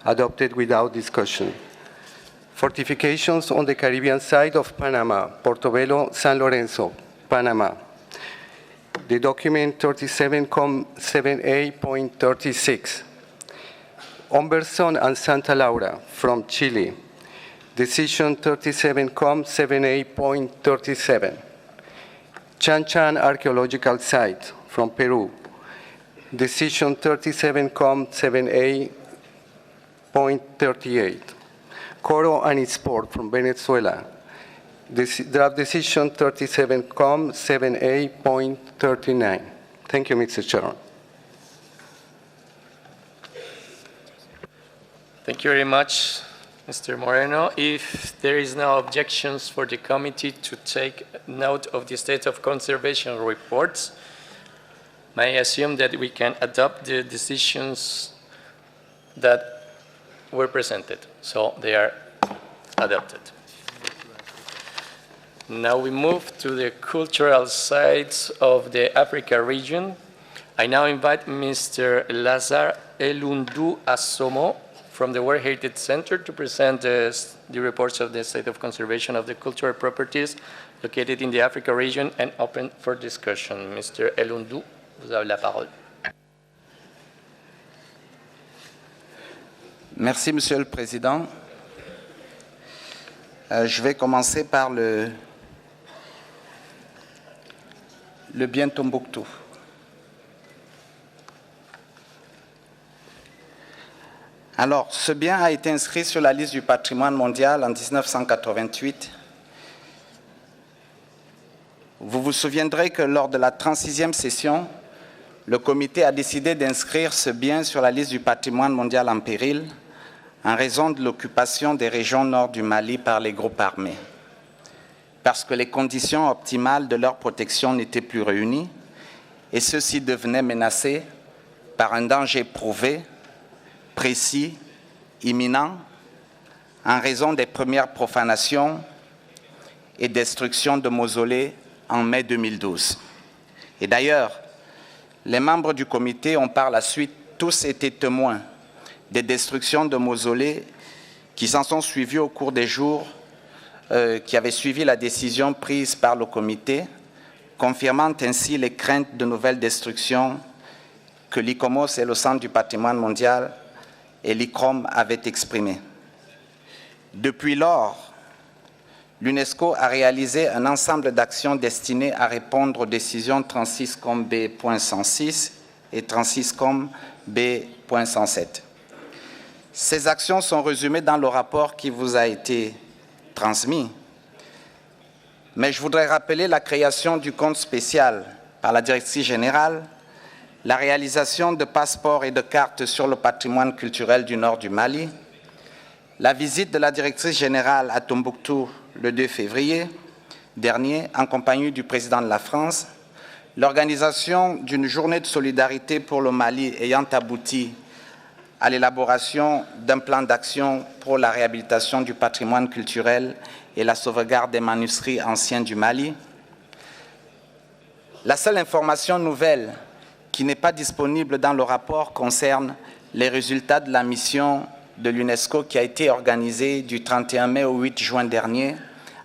adopted without discussion. Fortifications on the Caribbean side of Panama, Portobelo, San Lorenzo, Panama. The document 37.7a.36. Humberson and Santa Laura from Chile. Decision 37.7a.37. Chan Chan Archaeological Site from Peru. Decision 37.7a.38. Coro and its port from Venezuela. Draft decision 37.7a.39. Thank you, Mr. Chairman. Thank you very much, Mr. Moreno. If there is no objections for the committee to take note of the state of conservation reports, may I assume that we can adopt the decisions that were presented. So they are adopted. Now we move to the cultural sites of the Africa region. I now invite Mr. Lazar Elundu Asomo from the World Heritage Center to present the reports of the state of conservation of the cultural properties located in the Africa region and open for discussion. Mr. Elundu, vous avez la parole. Merci, Monsieur le Président. Je vais commencer par le bien Tombouctou. Alors, ce bien a été inscrit sur la liste du patrimoine mondial en 1988. Vous vous souviendrez que lors de la 36e session, le comité a décidé d'inscrire ce bien sur la liste du patrimoine mondial en péril en raison de l'occupation des régions nord du Mali par les groupes armés, parce que les conditions optimales de leur protection n'étaient plus réunies et ceux-ci devenaient menacés par un danger prouvé, précis, imminent, en raison des premières profanations et destructions de mausolées en mai 2012. Et d'ailleurs, les membres du comité ont par la suite tous été témoins des destructions de mausolées qui s'en sont suivies au cours des jours qui avaient suivi la décision prise par le comité, confirmant ainsi les craintes de nouvelles destructions que l'ICOMOS et le Centre du patrimoine mondial et l'ICROM avaient exprimées. Depuis lors, l'UNESCO a réalisé un ensemble d'actions destinées à répondre aux décisions 36-B.106 et 36-B.107. Ces actions sont résumées dans le rapport qui vous a été transmis, mais je voudrais rappeler la création du compte spécial par la Directrice générale la réalisation de passeports et de cartes sur le patrimoine culturel du nord du Mali, la visite de la directrice générale à Tombouctou le 2 février dernier en compagnie du président de la France, l'organisation d'une journée de solidarité pour le Mali ayant abouti à l'élaboration d'un plan d'action pour la réhabilitation du patrimoine culturel et la sauvegarde des manuscrits anciens du Mali. La seule information nouvelle qui n'est pas disponible dans le rapport concerne les résultats de la mission de l'UNESCO qui a été organisée du 31 mai au 8 juin dernier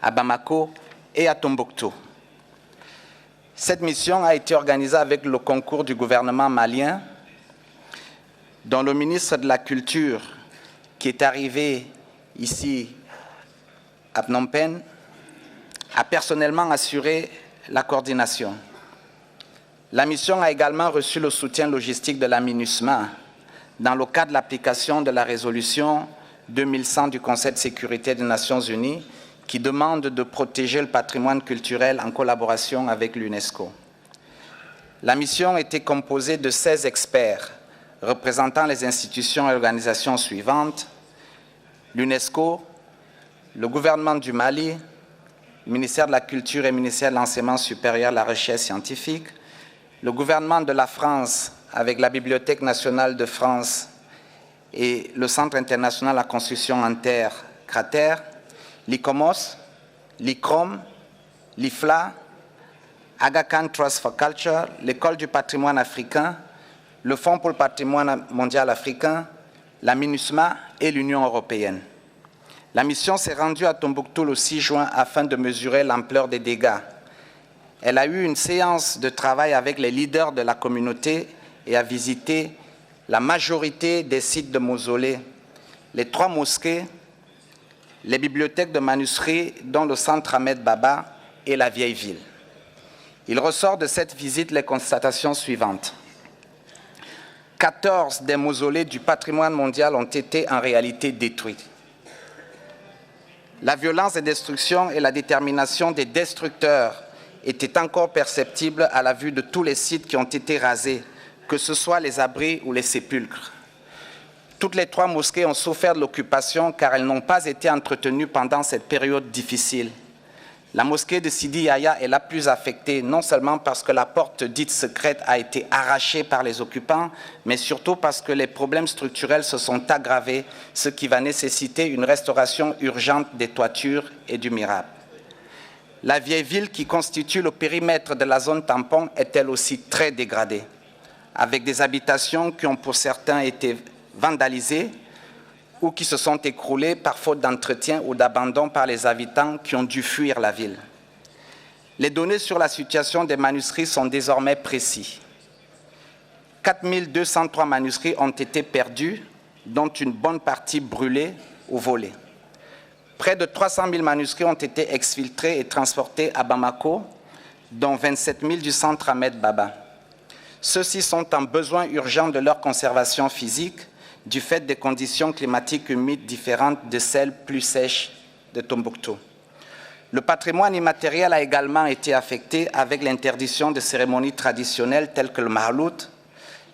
à Bamako et à Tombouctou. Cette mission a été organisée avec le concours du gouvernement malien, dont le ministre de la Culture, qui est arrivé ici à Phnom Penh, a personnellement assuré la coordination. La mission a également reçu le soutien logistique de la MINUSMA dans le cadre de l'application de la résolution 2100 du Conseil de sécurité des Nations Unies qui demande de protéger le patrimoine culturel en collaboration avec l'UNESCO. La mission était composée de 16 experts représentant les institutions et organisations suivantes: l'UNESCO, le gouvernement du Mali, le ministère de la Culture et le ministère de l'Enseignement supérieur et de la Recherche scientifique, le gouvernement de la France avec la Bibliothèque nationale de France et le Centre international de la construction en terre, cratère, l'ICOMOS, l'ICROM, l'IFLA, Aga Khan Trust for Culture, l'École du patrimoine africain, le Fonds pour le patrimoine mondial africain, la MINUSMA et l'Union européenne. La mission s'est rendue à Tombouctou le 6 juin afin de mesurer l'ampleur des dégâts. Elle a eu une séance de travail avec les leaders de la communauté et a visité la majorité des sites de mausolées, les 3 mosquées, les bibliothèques de manuscrits dont le centre Ahmed Baba et la vieille ville. Il ressort de cette visite les constatations suivantes. 14 des mausolées du patrimoine mondial ont été en réalité détruits. La violence des destructions et la détermination des destructeurs étaient encore perceptibles à la vue de tous les sites qui ont été rasés, que ce soit les abris ou les sépulcres. Toutes les 3 mosquées ont souffert de l'occupation car elles n'ont pas été entretenues pendant cette période difficile. La mosquée de Sidi Yahya est la plus affectée, non seulement parce que la porte dite secrète a été arrachée par les occupants, mais surtout parce que les problèmes structurels se sont aggravés, ce qui va nécessiter une restauration urgente des toitures et du mihrab. La vieille ville qui constitue le périmètre de la zone tampon est elle aussi très dégradée, avec des habitations qui ont pour certains été vandalisées ou qui se sont écroulées par faute d'entretien ou d'abandon par les habitants qui ont dû fuir la ville. Les données sur la situation des manuscrits sont désormais précises. 4203 manuscrits ont été perdus, dont une bonne partie brûlée ou volée. Près de 300 000 manuscrits ont été exfiltrés et transportés à Bamako, dont 27 000 du centre Ahmed Baba. Ceux-ci sont en besoin urgent de leur conservation physique du fait des conditions climatiques humides différentes de celles plus sèches de Tombouctou. Le patrimoine immatériel a également été affecté avec l'interdiction de cérémonies traditionnelles telles que le mahalout,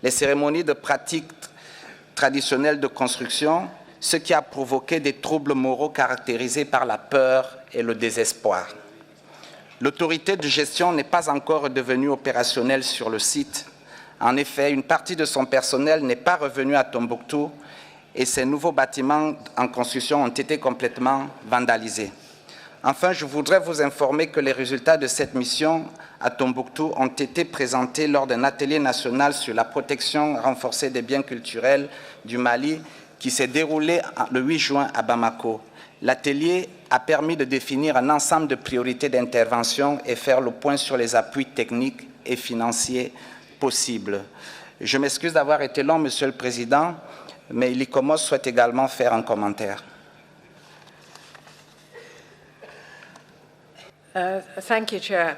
les cérémonies de pratiques traditionnelles de construction, ce qui a provoqué des troubles moraux caractérisés par la peur et le désespoir. L'autorité de gestion n'est pas encore devenue opérationnelle sur le site. En effet, une partie de son personnel n'est pas revenue à Tombouctou et ces nouveaux bâtiments en construction ont été complètement vandalisés. Enfin, je voudrais vous informer que les résultats de cette mission à Tombouctou ont été présentés lors d'un atelier national sur la protection renforcée des biens culturels du Mali qui s'est déroulé le 8 juin à Bamako. L'atelier a permis de définir un ensemble de priorités d'intervention et faire le point sur les appuis techniques et financiers possibles. Je m'excuse d'avoir été long, Monsieur le Président, mais l'ICOMOS souhaite également faire un commentaire. Thank you, Chair.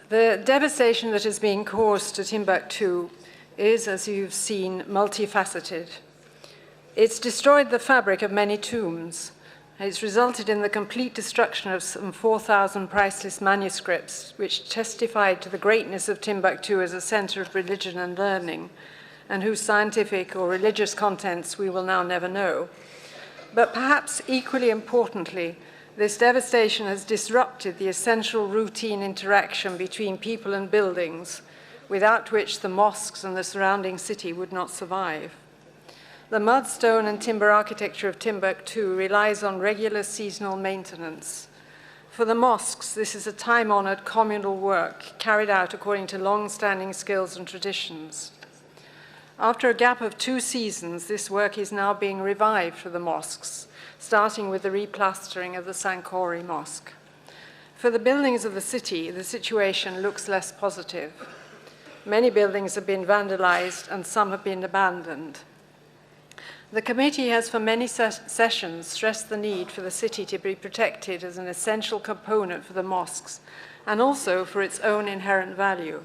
The devastation that is being caused to Timbuktu is, as you've seen, multifaceted. It's destroyed the fabric of many tombs, It's resulted in the complete destruction of some 4,000 priceless manuscripts, which testified to the greatness of Timbuktu as a center of religion and learning, and whose scientific or religious contents we will now never know. But perhaps equally importantly, this devastation has disrupted the essential routine interaction between people and buildings, without which the mosques and the surrounding city would not survive. The mud, stone, and timber architecture of Timbuktu relies on regular seasonal maintenance. For the mosques, this is a time-honored communal work carried out according to long-standing skills and traditions. After a gap of 2 seasons, this work is now being revived for the mosques, starting with the replastering of the Sankore Mosque. For the buildings of the city, the situation looks less positive. Many buildings have been vandalized and some have been abandoned. The committee has for many sessions stressed the need for the city to be protected as an essential component for the mosques and also for its own inherent value.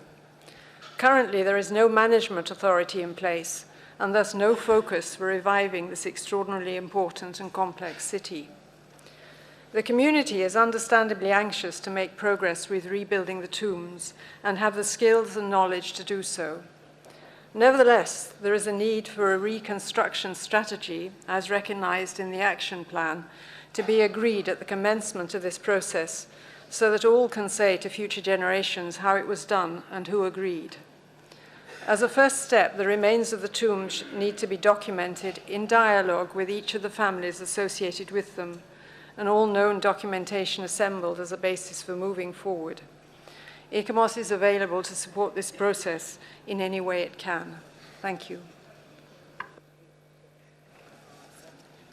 Currently, there is no management authority in place and thus no focus for reviving this extraordinarily important and complex city. The community is understandably anxious to make progress with rebuilding the tombs and have the skills and knowledge to do so. Nevertheless, there is a need for a reconstruction strategy, as recognized in the action plan, to be agreed at the commencement of this process so that all can say to future generations how it was done and who agreed. As a first step, the remains of the tombs need to be documented in dialogue with each of the families associated with them, and all known documentation assembled as a basis for moving forward. ICOMOS is available to support this process in any way it can. Thank you.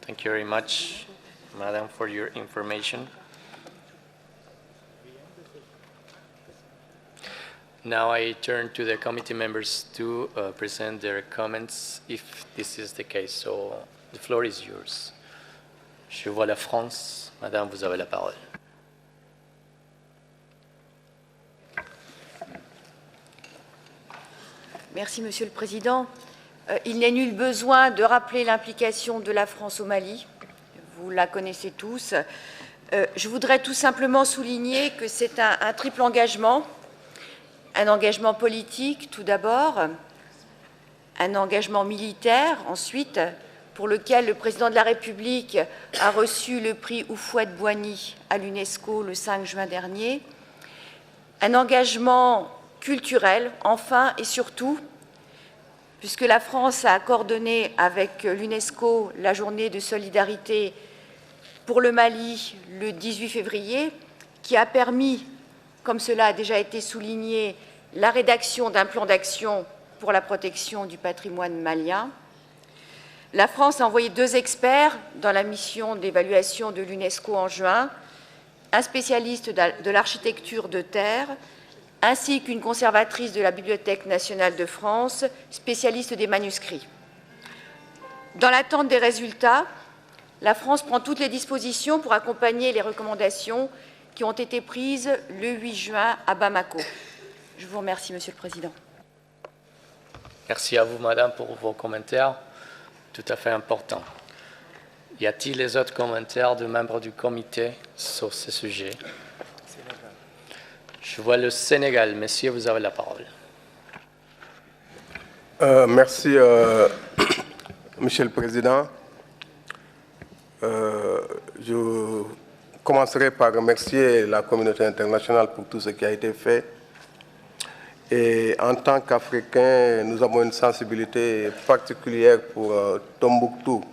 Thank you very much, Madam, for your information. Now I turn to the committee members to present their comments, if this is the case. So the floor is yours. Je vois la France. Madame, vous avez la parole. Merci, Monsieur le Président. Il n'est nul besoin de rappeler l'implication de la France au Mali. Vous la connaissez tous. Je voudrais tout simplement souligner que c'est un triple engagement. Un engagement politique, tout d'abord, un engagement militaire, ensuite, pour lequel le Président de la République a reçu le prix Houphouët-Boigny à l'UNESCO le 5 juin dernier, un engagement culturel, enfin et surtout, puisque la France a coordonné avec l'UNESCO la journée de solidarité pour le Mali le 18 février, qui a permis, comme cela a déjà été souligné, la rédaction d'un plan d'action pour la protection du patrimoine malien. La France a envoyé 2 experts dans la mission d'évaluation de l'UNESCO en juin, un spécialiste de l'architecture de terre, ainsi qu'une conservatrice de la Bibliothèque nationale de France, spécialiste des manuscrits. Dans l'attente des résultats, la France prend toutes les dispositions pour accompagner les recommandations qui ont été prises le 8 juin à Bamako. Je vous remercie, Monsieur le Président. Merci à vous, Madame, pour vos commentaires, tout à fait importants. Y a-t-il les autres commentaires de membres du comité sur ce sujet? Je vois le Sénégal. Messieurs, vous avez la parole. Merci, Monsieur le Président. Je commencerai par remercier la communauté internationale pour tout ce qui a été fait. Et en tant qu'Africains, nous avons une sensibilité particulière pour Tombouctou.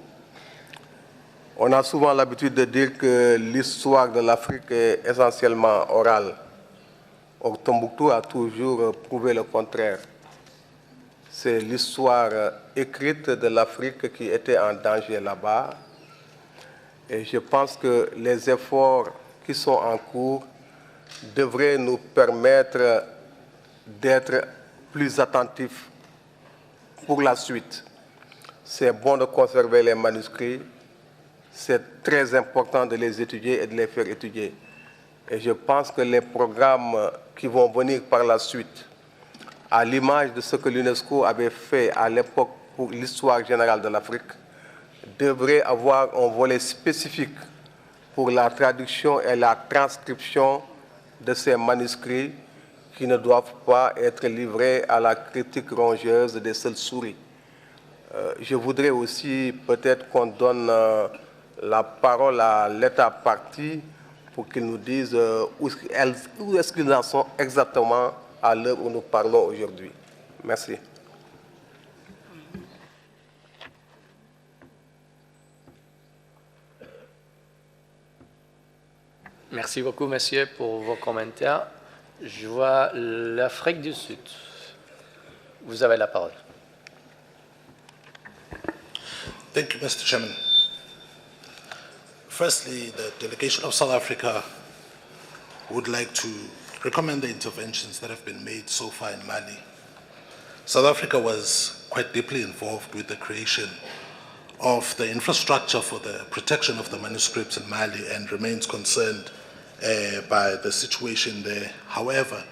On a souvent l'habitude de dire que l'histoire de l'Afrique est essentiellement orale. Or, Tombouctou a toujours prouvé le contraire. C'est l'histoire écrite de l'Afrique qui était en danger là-bas. Et je pense que les efforts qui sont en cours devraient nous permettre d'être plus attentifs pour la suite. C'est bon de conserver les manuscrits, c'est très important de les étudier et de les faire étudier. Et je pense que les programmes qui vont venir par la suite, à l'image de ce que l'UNESCO avait fait à l'époque pour l'histoire générale de l'Afrique, devraient avoir un volet spécifique pour la traduction et la transcription de ces manuscrits qui ne doivent pas être livrés à la critique rongeuse des seules souris. Je voudrais aussi peut-être qu'on donne la parole à l'État partie pour qu'ils nous disent où est-ce qu'ils en sont exactement à l'heure où nous parlons aujourd'hui. Merci. Merci beaucoup, monsieur, pour vos commentaires. Je vois l'Afrique du Sud. Vous avez la parole. Thank you, Mr. Chairman. Firstly, the delegation of South Africa would like to recommend the interventions that have been made so far in Mali. South Africa was quite deeply involved with the creation of the infrastructure for the protection of the manuscripts in Mali and remains concerned by the situation there. However,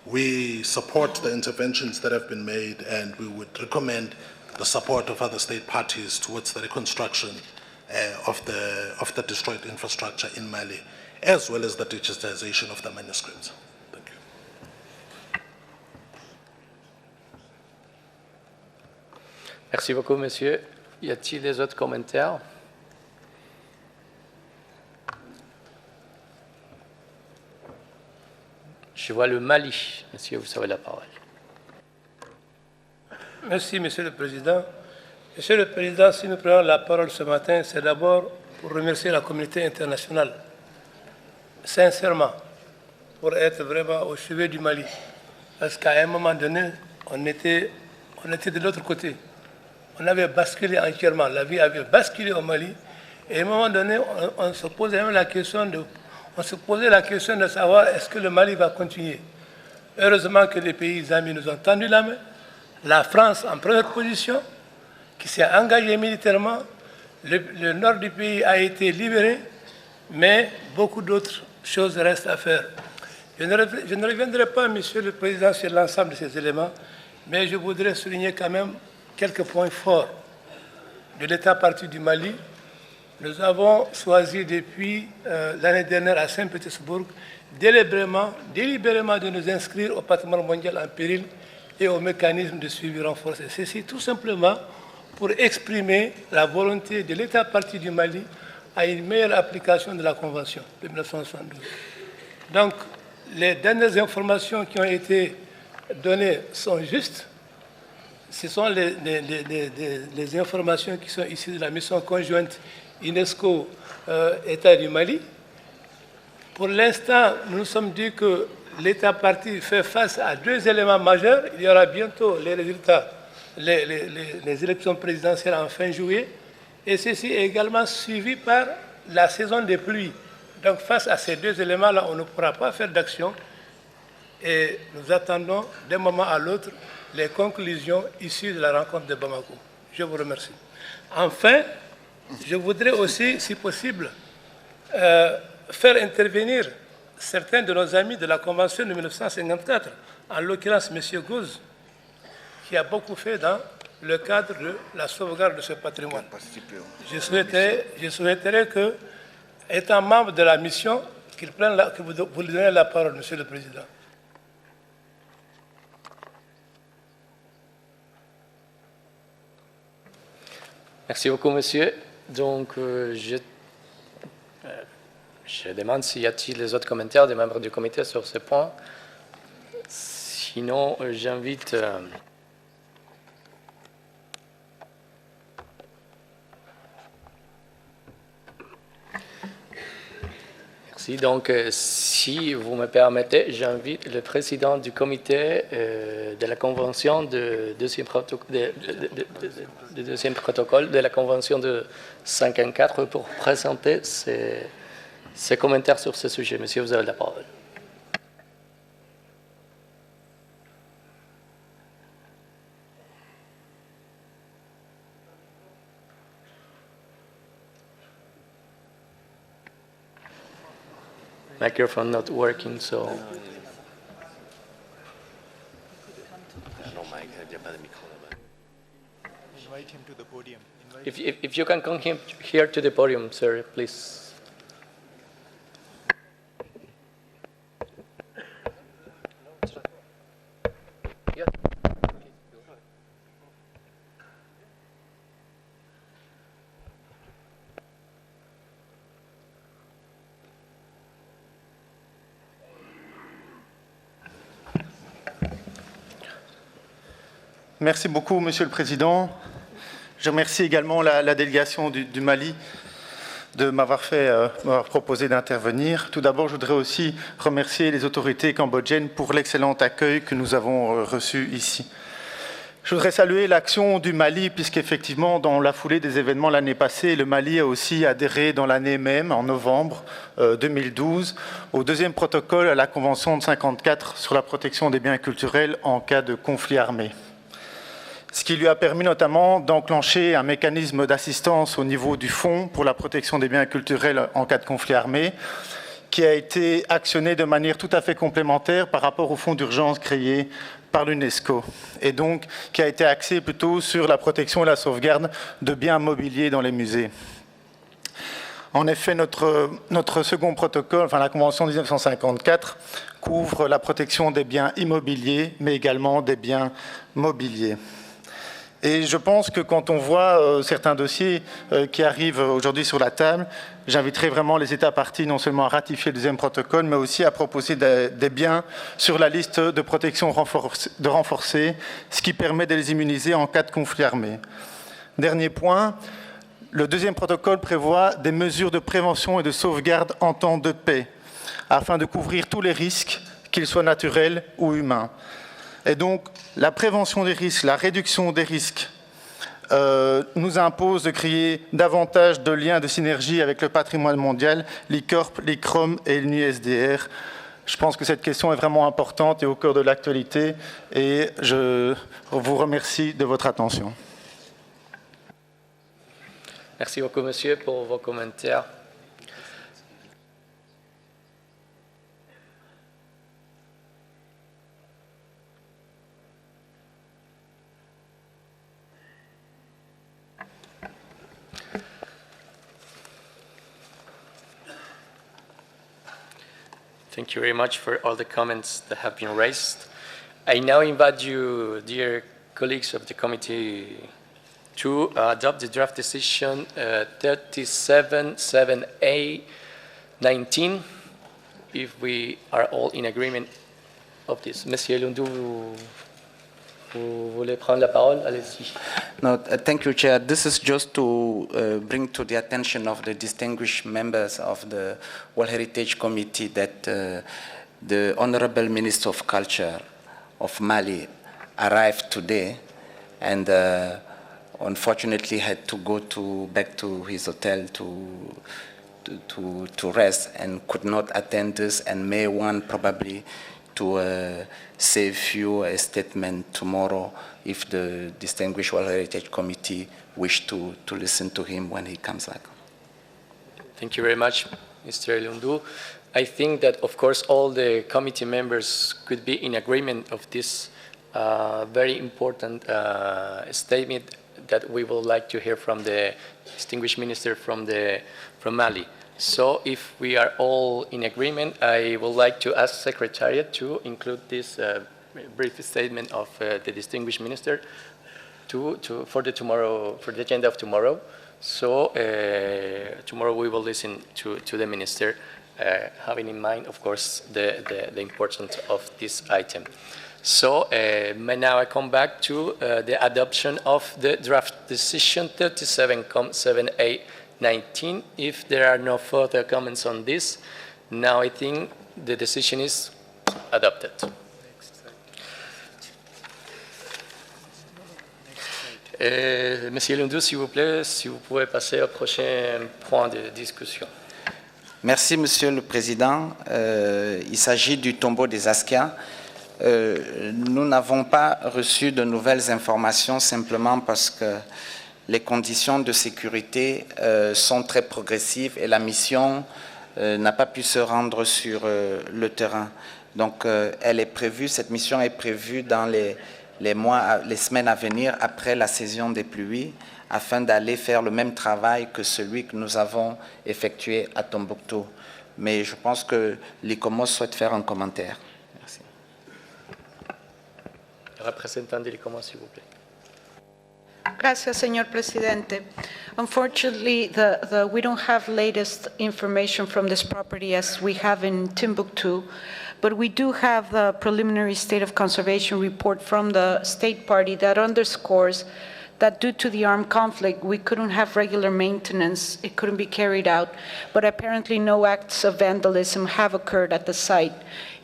we support the interventions that have been made, and we would recommend the support of other state parties towards the reconstruction of the destroyed infrastructure in Mali, as well as the digitization of the manuscripts. Thank you. Merci beaucoup, monsieur. Y a-t-il des autres commentaires? Je vois le Mali. Monsieur, vous avez la parole. Merci, Monsieur le Président. Monsieur le Président, si nous prenons la parole ce matin, c'est d'abord pour remercier la communauté internationale, sincèrement, pour être vraiment au chevet du Mali. Parce qu'à un moment donné, on était de l'autre côté. On avait basculé entièrement, la vie avait basculé au Mali. Et à un moment donné, on se posait même la question de savoir est-ce que le Mali va continuer. Heureusement que les pays amis nous ont tendu la main. La France en première position, qui s'est engagée militairement. Le nord du pays a été libéré, mais beaucoup d'autres choses restent à faire. Je ne reviendrai pas, Monsieur le Président, sur l'ensemble de ces éléments, mais je voudrais souligner quand même quelques points forts de l'État parti du Mali. Nous avons choisi depuis l'année dernière à Saint-Pétersbourg délibérément de nous inscrire au patrimoine mondial en péril et au mécanisme de suivi renforcé. Ceci tout simplement pour exprimer la volonté de l'État parti du Mali à une meilleure application de la Convention de 1972. Donc, les dernières informations qui ont été données sont justes. Ce sont les informations qui sont issues de la mission conjointe UNESCO-État du Mali. Pour l'instant, nous nous sommes dit que l'État parti fait face à deux éléments majeurs. Il y aura bientôt les résultats, les élections présidentielles en fin juillet, et ceci est également suivi par la saison des pluies. Donc face à ces deux éléments-là, on ne pourra pas faire d'action, et nous attendons d'un moment à l'autre les conclusions issues de la rencontre de Bamako. Je vous remercie. Enfin, je voudrais aussi, si possible, faire intervenir certains de nos amis de la Convention de 1954, en l'occurrence M. Gouz, qui a beaucoup fait dans le cadre de la sauvegarde de ce patrimoine. Je souhaiterais que, étant membre de la mission, que vous lui donnez la parole, Monsieur le Président. Merci beaucoup, monsieur. Donc, je demande s'il y a-t-il les autres commentaires des membres du comité sur ce point. Sinon, j'invite... Merci. Donc, si vous me permettez, j'invite le président du comité de la convention de deuxième protocole de la convention de 54 pour présenter ses commentaires sur ce sujet. Monsieur, vous avez la parole. Microphone not working, so. Invite him to the podium. If you can come here to the podium, sir, please. Merci beaucoup, Monsieur le Président. Je remercie également la délégation du Mali de m'avoir proposé d'intervenir. Tout d'abord, je voudrais aussi remercier les autorités cambodgiennes pour l'excellent accueil que nous avons reçu ici. Je voudrais saluer l'action du Mali, puisqu'effectivement, dans la foulée des événements l'année passée, le Mali a aussi adhéré dans l'année même, en novembre 2012, au deuxième protocole à la Convention de 54 sur la protection des biens culturels en cas de conflit armé. Ce qui lui a permis notamment d'enclencher un mécanisme d'assistance au niveau du Fonds pour la protection des biens culturels en cas de conflit armé, qui a été actionné de manière tout à fait complémentaire par rapport au fonds d'urgence créé par l'UNESCO, et donc qui a été axé plutôt sur la protection et la sauvegarde de biens mobiliers dans les musées. En effet, notre second protocole, enfin la Convention de 1954, couvre la protection des biens immobiliers, mais également des biens mobiliers. Et je pense que quand on voit certains dossiers qui arrivent aujourd'hui sur la table, j'inviterai vraiment les États parties non seulement à ratifier le deuxième protocole, mais aussi à proposer des biens sur la liste de protection renforcée, ce qui permet de les immuniser en cas de conflit armé. Dernier point, le deuxième protocole prévoit des mesures de prévention et de sauvegarde en temps de paix, afin de couvrir tous les risques, qu'ils soient naturels ou humains. Et donc, la prévention des risques, la réduction des risques nous impose de créer davantage de liens de synergie avec le patrimoine mondial, l'ICORP, l'ICROM et l'USDR. Je pense que cette question est vraiment importante et au cœur de l'actualité et je vous remercie de votre attention. Merci beaucoup, monsieur, pour vos commentaires. Thank you very much for all the comments that have been raised. I now invite you, dear colleagues of the committee, to adopt the draft decision 37-7A-19, if we are all in agreement of this. Monsieur Lundu, vous voulez prendre la parole? Allez-y. No, thank you, Chair. This is just to bring to the attention of the distinguished members of the World Heritage Committee that the Honorable Minister of Culture of Mali arrived today and unfortunately had to go back to his hotel to rest and could not attend this and may want probably to save you a statement tomorrow if the Distinguished World Heritage Committee wish to listen to him when he comes back. Thank you very much, Mr. Lundu. I think that, of course, all the committee members could be in agreement of this very important statement that we would like to hear from the distinguished minister from Mali. So if we are all in agreement, I would like to ask Secretariat to include this brief statement of the distinguished minister for the agenda of tomorrow. So tomorrow we will listen to the minister, having in mind, of course, the importance of this item. So now I come back to the adoption of the draft decision 37-7A-19. If there are no further comments on this, now I think the decision is adopted. Monsieur Lundu, s'il vous plaît, si vous pouvez passer au prochain point de discussion. Merci, Monsieur le Président. Il s'agit du tombeau des Askia. Nous n'avons pas reçu de nouvelles informations simplement parce que les conditions de sécurité sont très progressives et la mission n'a pas pu se rendre sur le terrain. Donc, elle est prévue, cette mission est prévue dans les semaines à venir après la saison des pluies afin d'aller faire le même travail que celui que nous avons effectué à Tombouctou. Mais je pense que l'ICOMOS souhaite faire un commentaire. Merci. Le représentant de l'ICOMOS, s'il vous plaît. Gracias, señor presidente. Unfortunately, we don't have latest information from this property as we have in Timbuktu, but we do have the preliminary state of conservation report from the state party that underscores that due to the armed conflict, we couldn't have regular maintenance, it couldn't be carried out, but apparently no acts of vandalism have occurred at the site.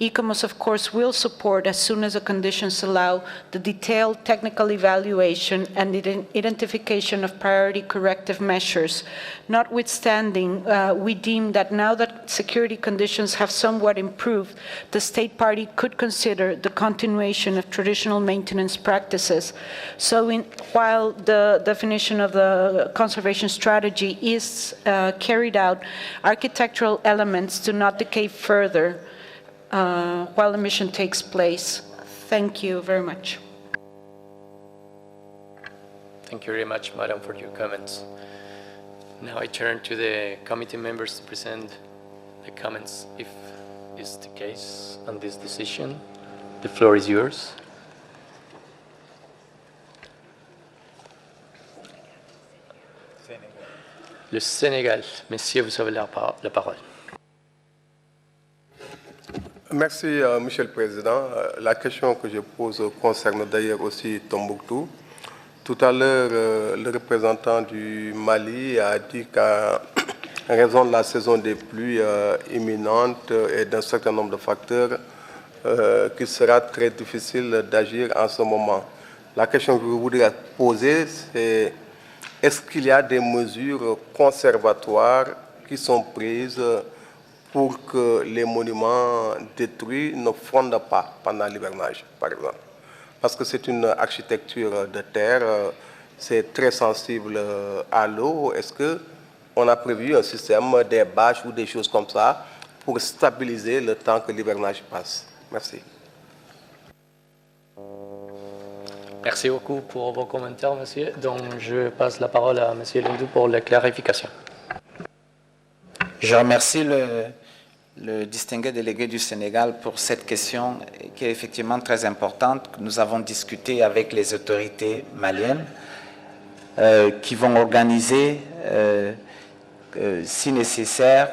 ICOMOS, of course, will support, as soon as the conditions allow, the detailed technical evaluation and the identification of priority corrective measures. Notwithstanding, we deem that now that security conditions have somewhat improved, the state party could consider the continuation of traditional maintenance practices. So while the definition of the conservation strategy is carried out, architectural elements do not decay further while the mission takes place. Thank you very much. Thank you very much, Madam, for your comments. Now I turn to the committee members to present the comments, if is the case, on this decision. The floor is yours. Le Sénégal. Messieurs, vous avez la parole. Merci, Monsieur le Président. La question que je pose concerne d'ailleurs aussi Tombouctou. Tout à l'heure, le représentant du Mali a dit qu'à raison de la saison des pluies imminentes et d'un certain nombre de facteurs, qu'il sera très difficile d'agir en ce moment. La question que je voudrais poser, c'est est-ce qu'il y a des mesures conservatoires qui sont prises pour que les monuments détruits ne fondent pas pendant l'hivernage, par exemple? Parce que c'est une architecture de terre, c'est très sensible à l'eau. Est-ce qu'on a prévu un système, des bâches ou des choses comme ça pour stabiliser le temps que l'hivernage passe? Merci. Merci beaucoup pour vos commentaires, monsieur. Donc, je passe la parole à monsieur Lundou pour la clarification. Je remercie le distingué délégué du Sénégal pour cette question qui est effectivement très importante. Nous avons discuté avec les autorités maliennes qui vont organiser, si nécessaire,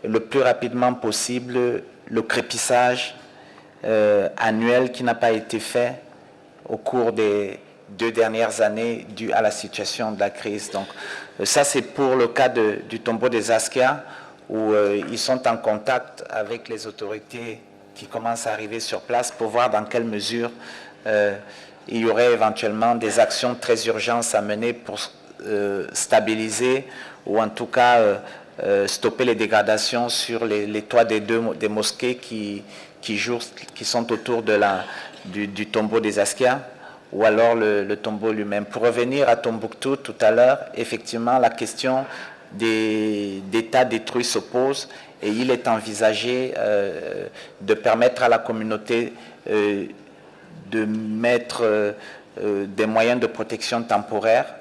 le plus rapidement possible, le crépissage annuel qui n'a pas été fait au cours des 2 dernières années dû à la situation de la crise. Donc, ça, c'est pour le cas du tombeau des Askia, où ils sont en contact avec les autorités qui commencent à arriver sur place pour voir dans quelle mesure il y aurait éventuellement des actions très urgentes à mener pour stabiliser ou en tout cas stopper les dégradations sur les toits des mosquées qui sont autour du tombeau des Askia, ou alors le tombeau lui-même. Pour revenir à Tombouctou tout à l'heure, effectivement, la question des tas détruits se pose et il est envisagé de permettre à la communauté de mettre des moyens de protection temporaire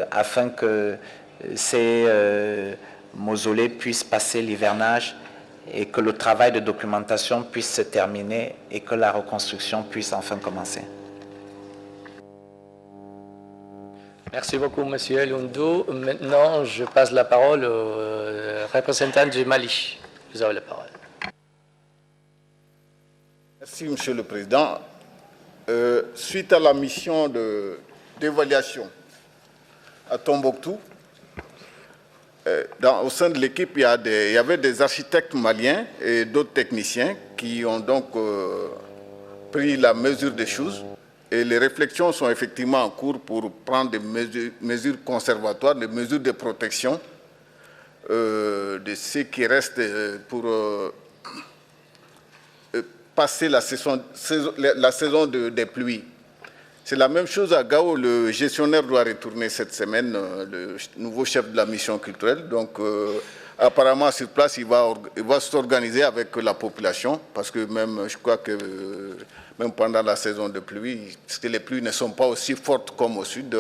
afin que ces mausolées puissent passer l'hivernage et que le travail de documentation puisse se terminer et que la reconstruction puisse enfin commencer. Merci beaucoup, monsieur Lundou. Maintenant, je passe la parole au représentant du Mali. Vous avez la parole. Merci, monsieur le Président. Suite à la mission d'évaluation à Tombouctou, au sein de l'équipe, il y avait des architectes maliens et d'autres techniciens qui ont donc pris la mesure des choses. Et les réflexions sont effectivement en cours pour prendre des mesures conservatoires, des mesures de protection de ce qui reste pour passer la saison des pluies. C'est la même chose à Gao. Le gestionnaire doit retourner cette semaine, le nouveau chef de la mission culturelle. Donc, apparemment, sur place, il va s'organiser avec la population, parce que même, je crois que même pendant la saison de pluie, parce que les pluies ne sont pas aussi fortes comme au sud,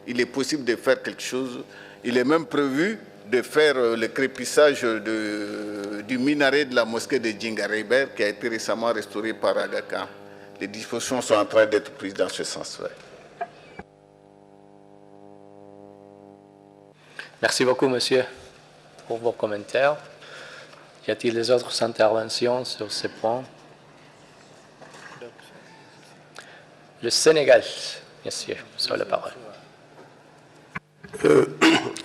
il est possible de faire quelque chose. Il est même prévu de faire le crépissage du minaret de la mosquée de Djingareiber, qui a été récemment restauré par Aga Khan. Les dispositions sont en train d'être prises dans ce sens. Merci beaucoup, monsieur, pour vos commentaires. Y a-t-il des autres interventions sur ces points? Le Sénégal, monsieur, sur la parole.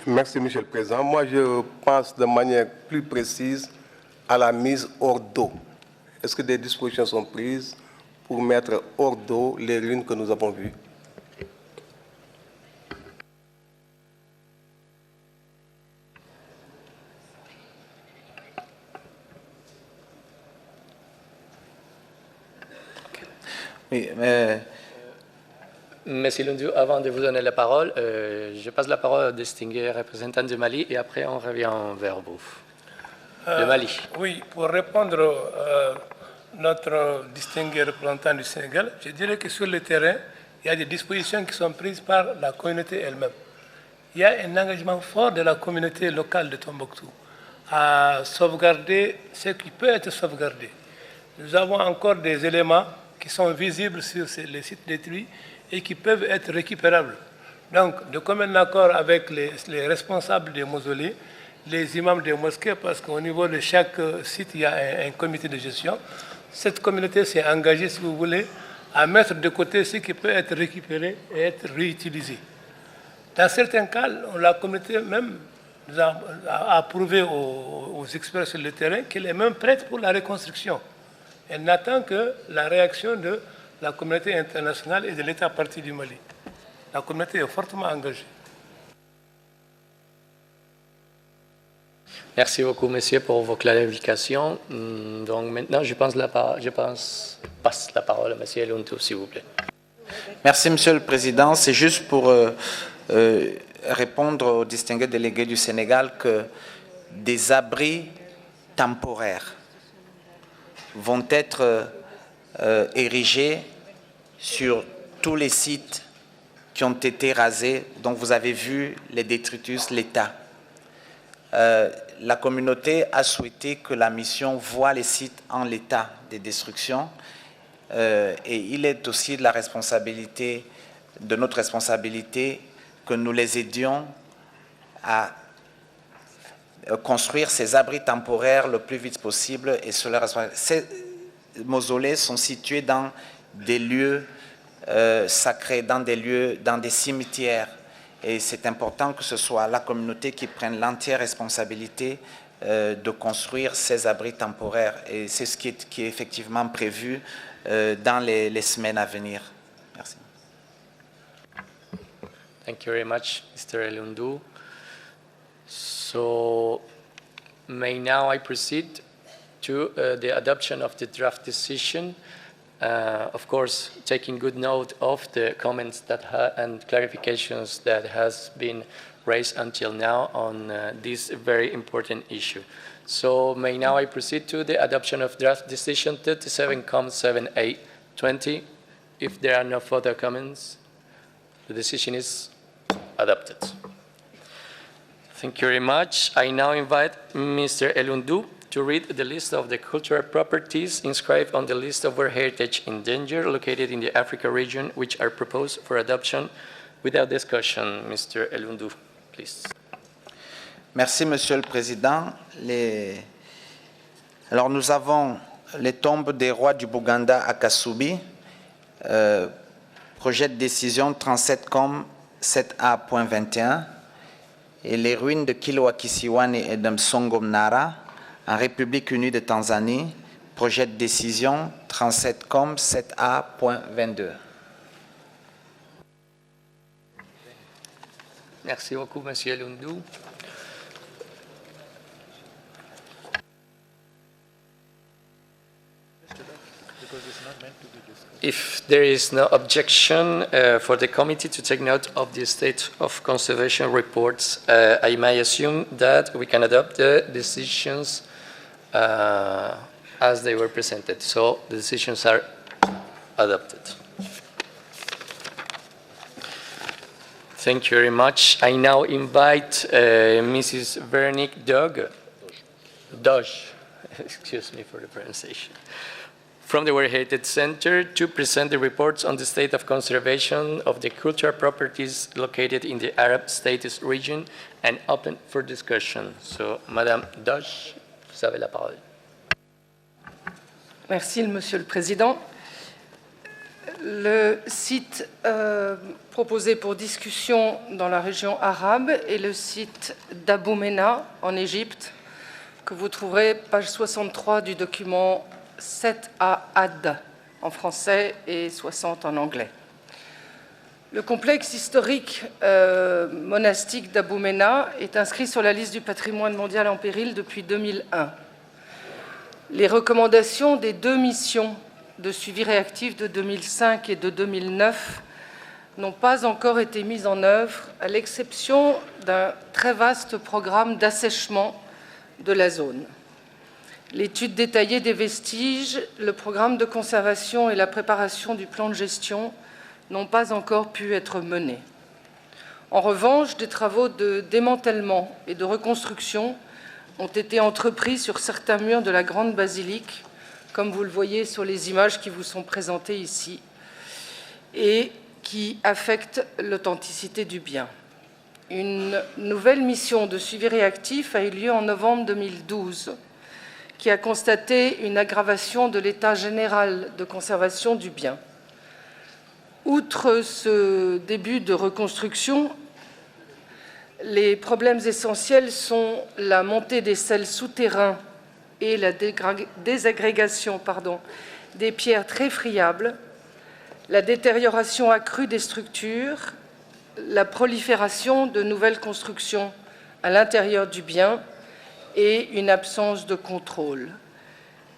Merci, Monsieur le Président. Moi, je pense de manière plus précise à la mise hors d'eau. Est-ce que des dispositions sont prises pour mettre hors d'eau les ruines que nous avons vues? Oui, Monsieur Lundu, avant de vous donner la parole, je passe la parole au distingué représentant du Mali et après on revient vers vous. Le Mali. Oui, pour répondre à notre distingué représentant du Sénégal, je dirais que sur le terrain, il y a des dispositions qui sont prises par la communauté elle-même. Il y a un engagement fort de la communauté locale de Tombouctou à sauvegarder ce qui peut être sauvegardé. Nous avons encore des éléments qui sont visibles sur les sites détruits et qui peuvent être récupérables. Donc, de commun accord avec les responsables des mausolées, les imams des mosquées, parce qu'au niveau de chaque site, il y a un comité de gestion, cette communauté s'est engagée, si vous voulez, à mettre de côté ce qui peut être récupéré et être réutilisé. Dans certains cas, la communauté même a prouvé aux experts sur le terrain qu'elle est même prête pour la reconstruction. Elle n'attend que la réaction de la communauté internationale et de l'État partie du Mali. La communauté est fortement engagée. Merci beaucoup, monsieur, pour vos clarifications. Donc maintenant, je passe la parole à monsieur Lundu, s'il vous plaît. Merci, Monsieur le Président. C'est juste pour répondre au distingué délégué du Sénégal que des abris temporaires vont être érigés sur tous les sites qui ont été rasés. Donc vous avez vu les détritus, l'état. La communauté a souhaité que la mission voie les sites en l'état de destruction et il est aussi de notre responsabilité que nous les aidions à construire ces abris temporaires le plus vite possible. Et ces mausolées sont situés dans des lieux sacrés, dans des cimetières. Et c'est important que ce soit la communauté qui prenne l'entière responsabilité de construire ces abris temporaires. Et c'est ce qui est effectivement prévu dans les semaines à venir. Merci. Thank you very much, Mr. Elundu. So, may now I proceed to the adoption of the draft decision. Of course, taking good note of the comments and clarifications that has been raised until now on this very important issue. So, may now I proceed to the adoption of draft decision 37-7820. If there are no further comments, the decision is adopted. Thank you very much. I now invite Mr. Elundu to read the list of the cultural properties inscribed on the list of World Heritage in danger located in the Africa region, which are proposed for adoption without discussion. Mr. Elundu, please. Merci, Monsieur le Président. Alors, nous avons les tombes des rois du Bouganda à Kassubi, projet de décision 37COM 7A.21, et les ruines de Kilwa-Kisiwani et de Msongomnara en République unie de Tanzanie, projet de décision 37COM 7A.22. Merci beaucoup, Monsieur Lundu. If there is no objection for the committee to take note of the state of conservation reports, I may assume that we can adopt the decisions as they were presented. So the decisions are adopted. Thank you very much. I now invite Mrs. Veronique Doge, excuse me for the pronunciation, from the World Heritage Center to present the reports on the state of conservation of the cultural properties located in the Arab States region and open for discussion. So, Madame Dosh, vous avez la parole. Merci, Monsieur le Président. Le site proposé pour discussion dans la région arabe est le site d'Abou Mena en Égypte, que vous trouverez page 63 du document 7A AD en français et 60 en anglais. Le complexe historique monastique d'Abou Mena est inscrit sur la liste du patrimoine mondial en péril depuis 2001. Les recommandations des deux missions de suivi réactif de 2005 et de 2009 n'ont pas encore été mises en œuvre, à l'exception d'un très vaste programme d'assèchement de la zone. L'étude détaillée des vestiges, le programme de conservation et la préparation du plan de gestion n'ont pas encore pu être menés. En revanche, des travaux de démantèlement et de reconstruction ont été entrepris sur certains murs de la grande basilique, comme vous le voyez sur les images qui vous sont présentées ici, et qui affectent l'authenticité du bien. Une nouvelle mission de suivi réactif a eu lieu en novembre 2012, qui a constaté une aggravation de l'état général de conservation du bien. Outre ce début de reconstruction, les problèmes essentiels sont la montée des sels souterrains et la désagrégation des pierres très friables, la détérioration accrue des structures, la prolifération de nouvelles constructions à l'intérieur du bien et une absence de contrôle.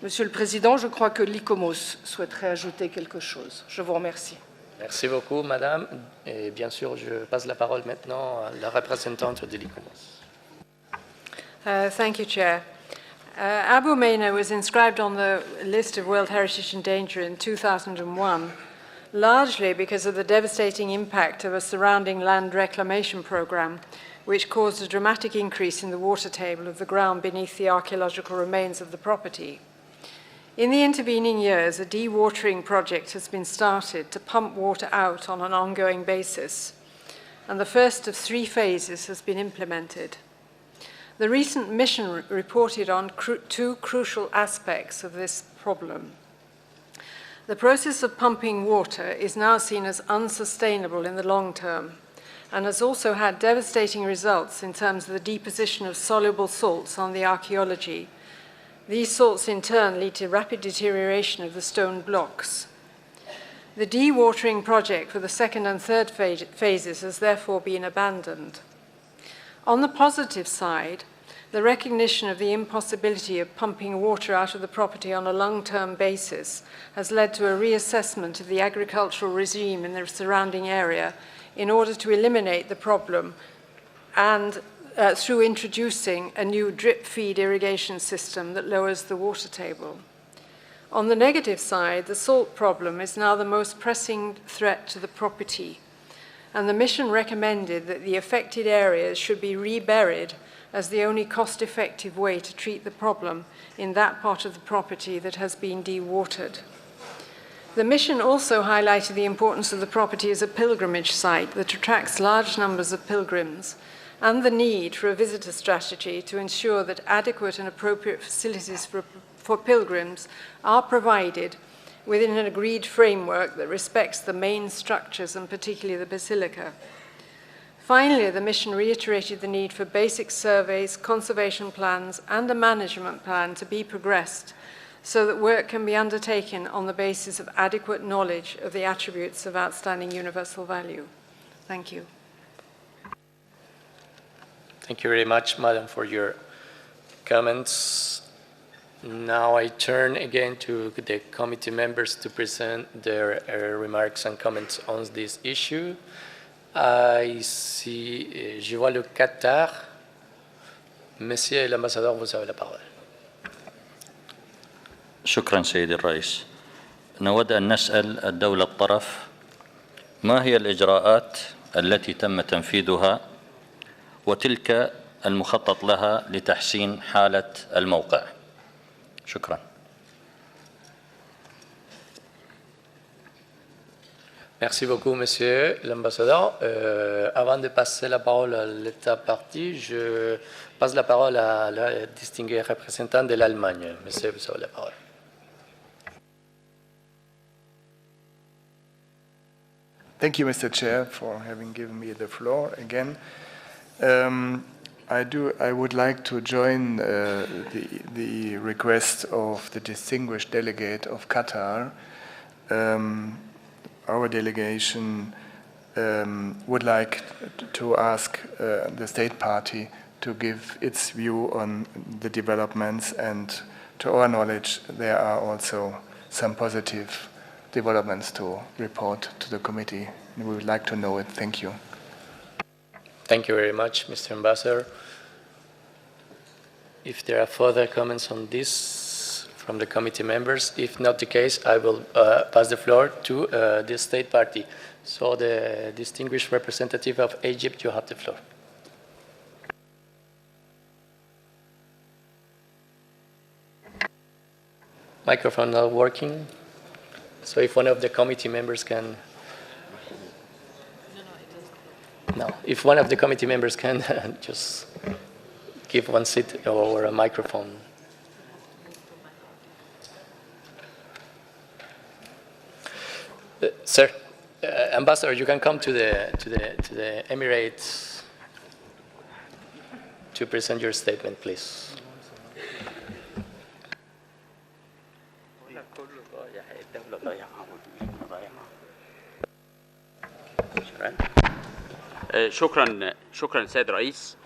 Monsieur le Président, je crois que l'ICOMOS souhaiterait ajouter quelque chose. Je vous remercie. Merci beaucoup, Madame. Et bien sûr, je passe la parole maintenant à la représentante de l'ICOMOS. Thank you, Chair. Abou Mena was inscribed on the list of World Heritage in Danger in 2001, largely because of the devastating impact of a surrounding land reclamation program, which caused a dramatic increase in the water table of the ground beneath the archaeological remains of the property. In the intervening years, a dewatering project has been started to pump water out on an ongoing basis, and the first of 3 phases has been implemented. The recent mission reported on 2 crucial aspects of this problem. The process of pumping water is now seen as unsustainable in the long term and has also had devastating results in terms of the deposition of soluble salts on the archaeology. These salts in turn lead to rapid deterioration of the stone blocks. The dewatering project for the second and third phases has therefore been abandoned. On the positive side, the recognition of the impossibility of pumping water out of the property on a long-term basis has led to a reassessment of the agricultural regime in the surrounding area in order to eliminate the problem and through introducing a new drip-feed irrigation system that lowers the water table. On the negative side, the salt problem is now the most pressing threat to the property, and the mission recommended that the affected areas should be reburied as the only cost-effective way to treat the problem in that part of the property that has been dewatered. The mission also highlighted the importance of the property as a pilgrimage site that attracts large numbers of pilgrims, and the need for a visitor strategy to ensure that adequate and appropriate facilities for pilgrims are provided within an agreed framework that respects the main structures and particularly the basilica. Finally, the mission reiterated the need for basic surveys, conservation plans, and a management plan to be progressed so that work can be undertaken on the basis of adequate knowledge of the attributes of outstanding universal value. Thank you. Thank you very much, Madam, for your comments. Now I turn again to the committee members to present their remarks and comments on this issue. Ici, je vois le Qatar. Monsieur l'ambassadeur, vous avez la parole. شكرا سيدي الرئيس. نود أن نسأل الدولة الطرف ما هي الإجراءات التي تم تنفيذها وتلك المخطط لها لتحسين حالة الموقع. شكرا. Merci beaucoup, Monsieur l'ambassadeur. Avant de passer la parole à l'État parti, je passe la parole à la distinguée représentante de l'Allemagne. Monsieur, vous avez la parole. Thank you, Mr. Chair, for having given me the floor again. I would like to join the request of the distinguished delegate of Qatar. Our delegation would like to ask the state party to give its view on the developments, and to our knowledge there are also some positive developments to report to the committee. We would like to know it. Thank you. Thank you very much, Mr. Ambassador. If there are further comments on this from the committee members, if not the case, I will pass the floor to the state party. So the distinguished representative of Egypt, you have the floor. Microphone not working. So if one of the committee members can... No, if one of the committee members can just give one seat or a microphone. Sir, Ambassador, you can come to the Emirates to present your statement, please. شكرا سيد رئيس.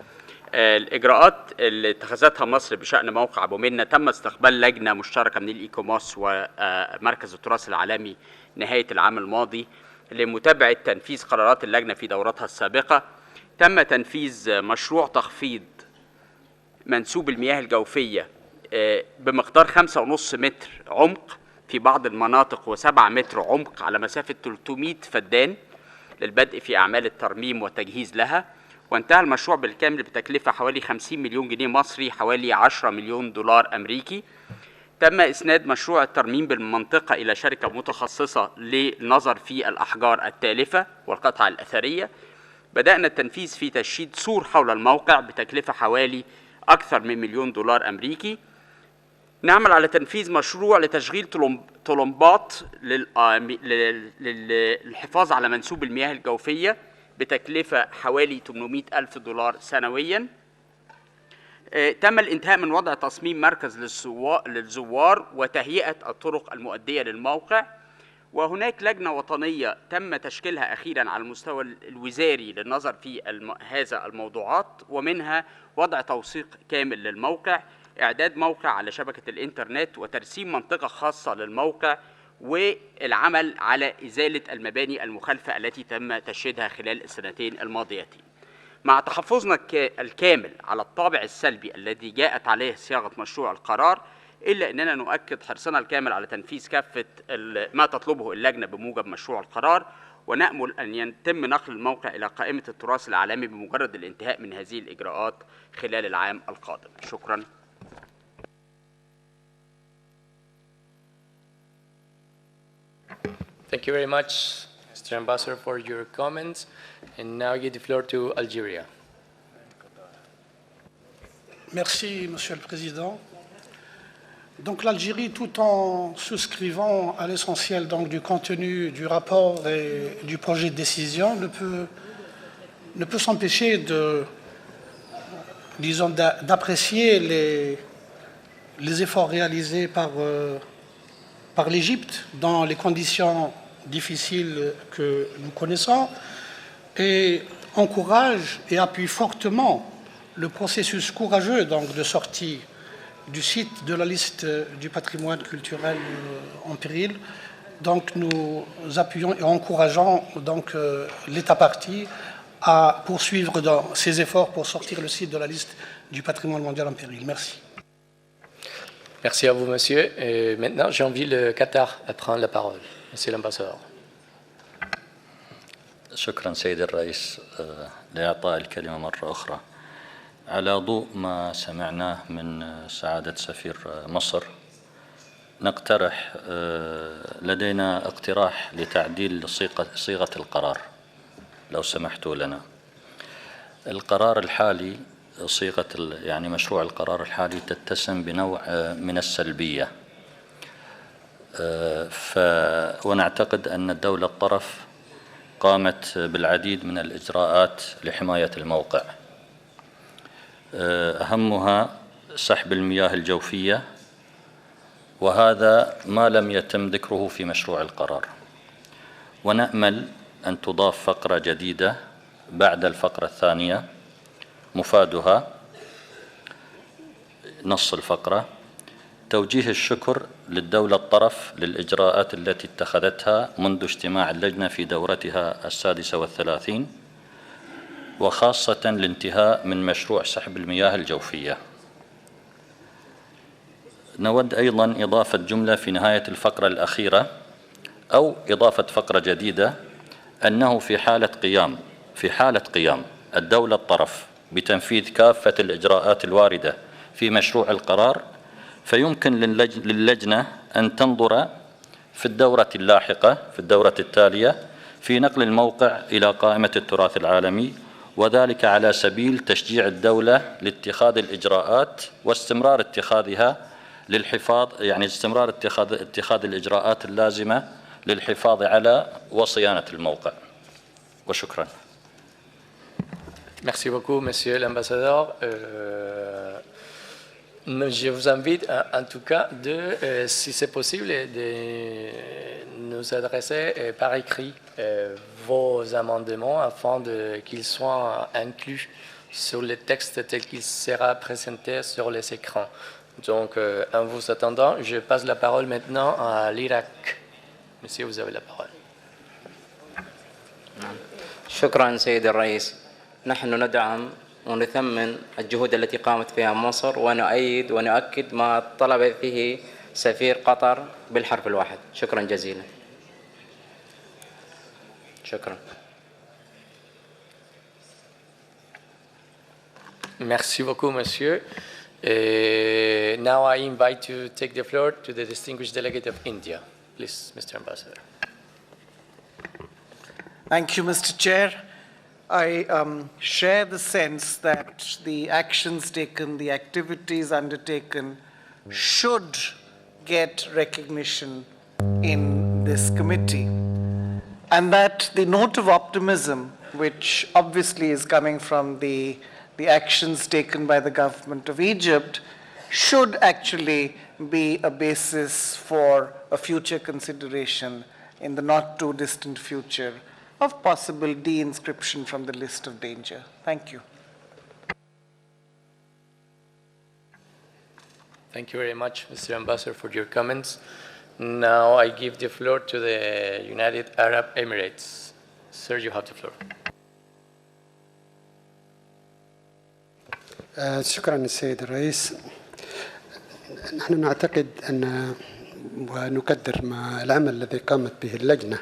الإجراءات اللي اتخذتها مصر بشأن موقع أبو منة تم استقبال لجنة مشتركة من الإيكوموس ومركز التراث العالمي نهاية العام الماضي لمتابعة تنفيذ قرارات اللجنة في دورتها السابقة. تم تنفيذ مشروع تخفيض منسوب المياه الجوفية بمقدار 5.5 متر عمق في بعض المناطق و7 متر عمق على مسافة 300 فدان للبدء في أعمال الترميم والتجهيز لها، وانتهى المشروع بالكامل بتكلفة حوالي 50 مليون جنيه مصري، حوالي 10 مليون دولار أمريكي. تم إسناد مشروع الترميم بالمنطقة إلى شركة متخصصة للنظر في الأحجار التالفة والقطع الأثرية. بدأنا التنفيذ في تشييد سور حول الموقع بتكلفة حوالي أكثر من مليون دولار أمريكي. نعمل على تنفيذ مشروع لتشغيل طلمبات للحفاظ على منسوب المياه الجوفية بتكلفة حوالي 800 ألف دولار سنوياً. تم الانتهاء من وضع تصميم مركز للزوار وتهيئة الطرق المؤدية للموقع. وهناك لجنة وطنية تم تشكيلها أخيراً على المستوى الوزاري للنظر في هذا الموضوعات، ومنها وضع توثيق كامل للموقع، إعداد موقع على شبكة الإنترنت، وترسيم منطقة خاصة للموقع، والعمل على إزالة المباني المخالفة التي تم تشييدها خلال السنتين الماضيتين. مع تحفظنا الكامل على الطابع السلبي الذي جاءت عليه صياغة مشروع القرار، إلا أننا نؤكد حرصنا الكامل على تنفيذ كافة ما تطلبه اللجنة بموجب مشروع القرار، ونأمل أن يتم نقل الموقع إلى قائمة التراث العالمي بمجرد الانتهاء من هذه الإجراءات خلال العام القادم. شكراً. Thank you very much, Mr. Ambassador, for your comments. And now I give the floor to Algeria. Merci, Monsieur le Président. Donc l'Algérie, tout en souscrivant à l'essentiel du contenu du rapport et du projet de décision, ne peut s'empêcher d'apprécier les efforts réalisés par l'Égypte dans les conditions difficiles que nous connaissons, et encourage et appuie fortement le processus courageux de sortie du site de la liste du patrimoine culturel en péril. Donc nous appuyons et encourageons l'État partie à poursuivre dans ses efforts pour sortir le site de la liste du patrimoine mondial en péril. Merci. Merci à vous, monsieur. Et maintenant, j'envie le Qatar à prendre la parole. Monsieur l'ambassadeur. شكرا سيد الرئيس لإعطاء الكلمة مرة أخرى. على ضوء ما سمعناه من سعادة سفير مصر، نقترح لدينا اقتراح لتعديل صيغة القرار لو سمحتوا لنا. القرار الحالي يعني مشروع القرار الحالي تتسم بنوع من السلبية، ونعتقد أن الدولة الطرف قامت بالعديد من الإجراءات لحماية الموقع، أهمها سحب المياه الجوفية، وهذا ما لم يتم ذكره في مشروع القرار. ونأمل أن تضاف فقرة جديدة بعد الفقرة الثانية مفادها نص الفقرة: توجيه الشكر للدولة الطرف للإجراءات التي اتخذتها منذ اجتماع اللجنة في دورتها 36، وخاصة الانتهاء من مشروع سحب المياه الجوفية. نود أيضا إضافة جملة في نهاية الفقرة الأخيرة أو إضافة فقرة جديدة: أنه في حالة قيام الدولة الطرف بتنفيذ كافة الإجراءات الواردة في مشروع القرار، فيمكن للجنة أن تنظر في الدورة اللاحقة في الدورة التالية في نقل الموقع إلى قائمة التراث العالمي، وذلك على سبيل تشجيع الدولة لاتخاذ الإجراءات واستمرار اتخاذها للحفاظ، يعني استمرار اتخاذ الإجراءات اللازمة للحفاظ على وصيانة الموقع. وشكرا. Merci beaucoup, Monsieur l'ambassadeur. Je vous invite, en tout cas, si c'est possible, de nous adresser par écrit vos amendements afin qu'ils soient inclus sur le texte tel qu'il sera présenté sur les écrans. Donc, en vous attendant, je passe la parole maintenant à l'Irak. Monsieur, vous avez la parole. شكرا سيد الرئيس. نحن ندعم ونثمن الجهود التي قامت بها مصر، ونؤيد ونؤكد ما طلب فيه سفير قطر بالحرف الواحد. شكرا جزيلا. شكرا. Merci beaucoup, monsieur. Now I invite to take the floor to the distinguished delegate of India. Please, Mr. Ambassador. Thank you, Mr. Chair. I share the sense that the actions taken, the activities undertaken should get recognition in this committee. And that the note of optimism, which obviously is coming from the actions taken by the government of Egypt, should actually be a basis for a future consideration in the not too distant future of possible de-inscription from the list of danger. Thank you. Thank you very much, Mr. Ambassador, for your comments. Now I give the floor to the United Arab Emirates. Sir, you have the floor. شكرا السيد الرئيس. نحن نعتقد أن ونقدر العمل الذي قامت به اللجنة،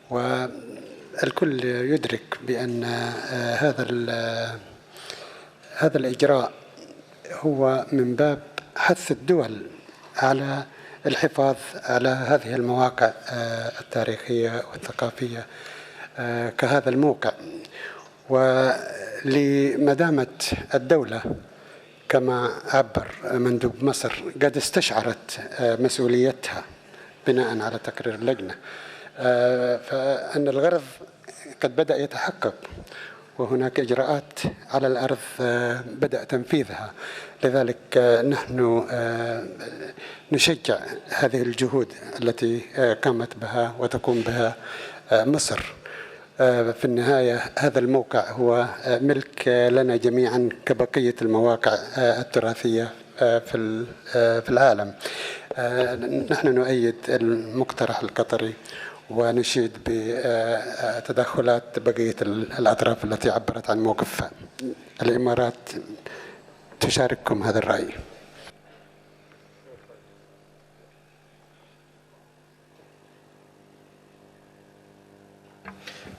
والكل يدرك بأن هذا الإجراء هو من باب حث الدول على الحفاظ على هذه المواقع التاريخية والثقافية كهذا الموقع. ولمدامة الدولة كما عبر مندوب مصر قد استشعرت مسؤوليتها بناء على تقرير اللجنة، فأن الغرض قد بدأ يتحقق وهناك إجراءات على الأرض بدأ تنفيذها. لذلك نحن نشجع هذه الجهود التي قامت بها وتقوم بها مصر. في النهاية هذا الموقع هو ملك لنا جميعا كبقية المواقع التراثية في العالم. نحن نؤيد المقترح القطري ونشيد بتدخلات بقية الأطراف التي عبرت عن موقفها. الإمارات تشارككم هذا الرأي.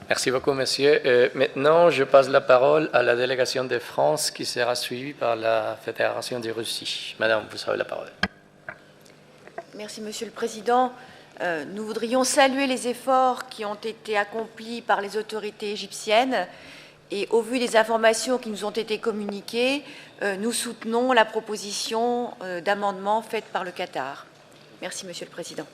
Merci beaucoup, monsieur. Maintenant, je passe la parole à la délégation de France qui sera suivie par la Fédération de Russie. Madame, vous avez la parole. Merci, Monsieur le Président. Nous voudrions saluer les efforts qui ont été accomplis par les autorités égyptiennes et au vu des informations qui nous ont été communiquées, nous soutenons la proposition d'amendement faite par le Qatar. Merci, Monsieur le Président.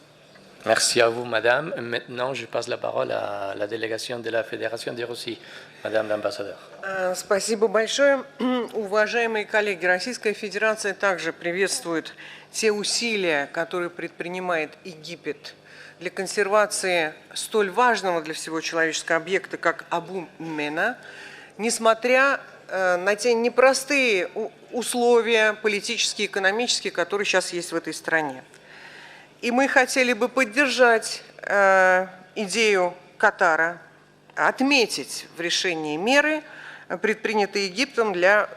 Merci à vous, Madame. Maintenant, je passe la parole à la délégation de la Fédération de Russie. Madame l'ambassadeur. Спасибо большое. Уважаемые коллеги, Российская Федерация также приветствует те усилия, которые предпринимает Египет для консервации столь важного для всего человеческого объекта, как Абу-Мена, несмотря на те непростые условия политические, экономические, которые сейчас есть в этой стране. И мы хотели бы поддержать идею Катара, отметить в решении меры, предпринятые Египтом для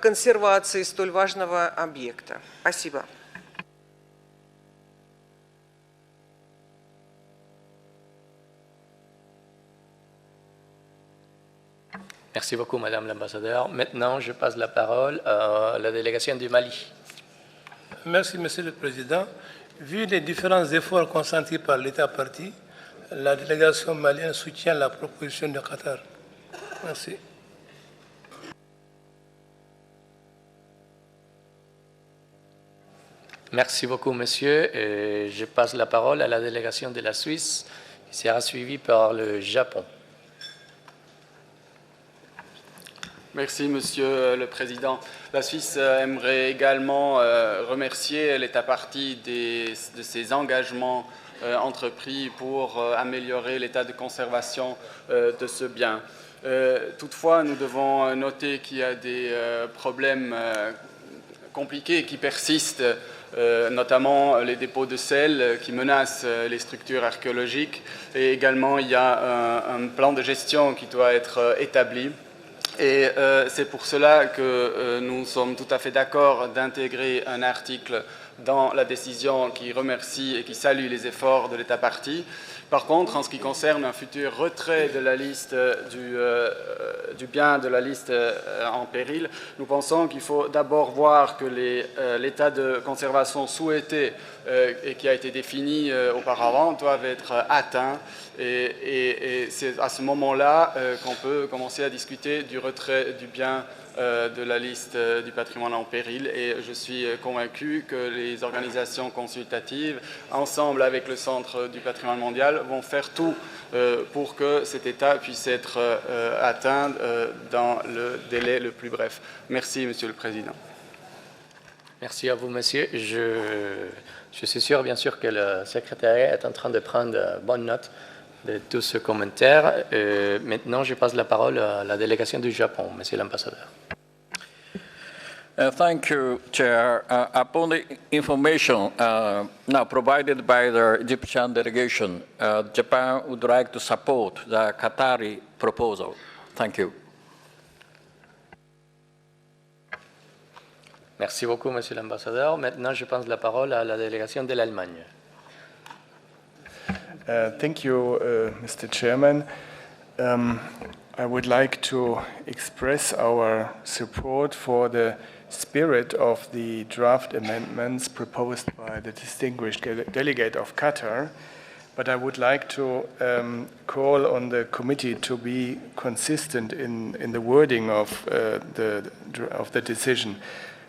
консервации столь важного объекта. Спасибо. Merci beaucoup, Madame l'ambassadeur. Maintenant, je passe la parole à la délégation du Mali. Merci, Monsieur le Président. Vu les différents efforts consentis par l'État parti, la délégation malienne soutient la proposition de Qatar. Merci. Merci beaucoup, monsieur. Et je passe la parole à la délégation de la Suisse, qui sera suivie par le Japon. Merci, Monsieur le Président. La Suisse aimerait également remercier l'État parti de ses engagements entrepris pour améliorer l'état de conservation de ce bien. Toutefois, nous devons noter qu'il y a des problèmes compliqués qui persistent, notamment les dépôts de sel qui menacent les structures archéologiques. Et également, il y a un plan de gestion qui doit être établi. Et c'est pour cela que nous sommes tout à fait d'accord d'intégrer un article dans la décision qui remercie et qui salue les efforts de l'État parti. Par contre, en ce qui concerne un futur retrait de la liste du bien de la liste en péril, nous pensons qu'il faut d'abord voir que l'état de conservation souhaité et qui a été défini auparavant doivent être atteints. Et c'est à ce moment-là qu'on peut commencer à discuter du retrait du bien de la liste du patrimoine en péril. Et je suis convaincu que les organisations consultatives, ensemble avec le Centre du patrimoine mondial, vont faire tout pour que cet état puisse être atteint dans le délai le plus bref. Merci, Monsieur le Président. Merci à vous, monsieur. Je suis sûr, bien sûr, que le secrétariat est en train de prendre bonne note de tous ces commentaires. Maintenant, je passe la parole à la délégation du Japon, monsieur l'ambassadeur. Thank you, Chair. Upon the information now provided by the Egyptian delegation, Japan would like to support the Qatari proposal. Thank you. Merci beaucoup, monsieur l'ambassadeur. Maintenant, je passe la parole à la délégation de l'Allemagne. Thank you, Mr. Chairman. I would like to express our support for the spirit of the draft amendments proposed by the distinguished delegate of Qatar, but I would like to call on the committee to be consistent in the wording of the decision.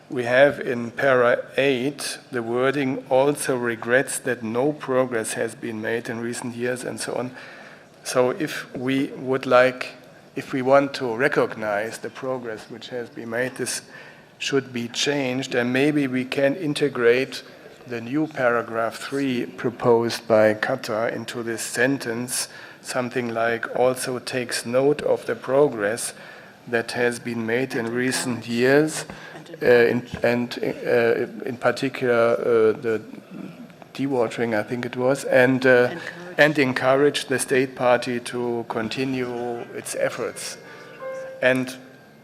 We have in para 8 the wording also regrets that no progress has been made in recent years and so on. So if we want to recognize the progress which has been made, this should be changed, and maybe we can integrate the new paragraph 3 proposed by Qatar into this sentence, something like also takes note of the progress that has been made in recent years, and in particular the dewatering, I think it was, and encourage the state party to continue its efforts. And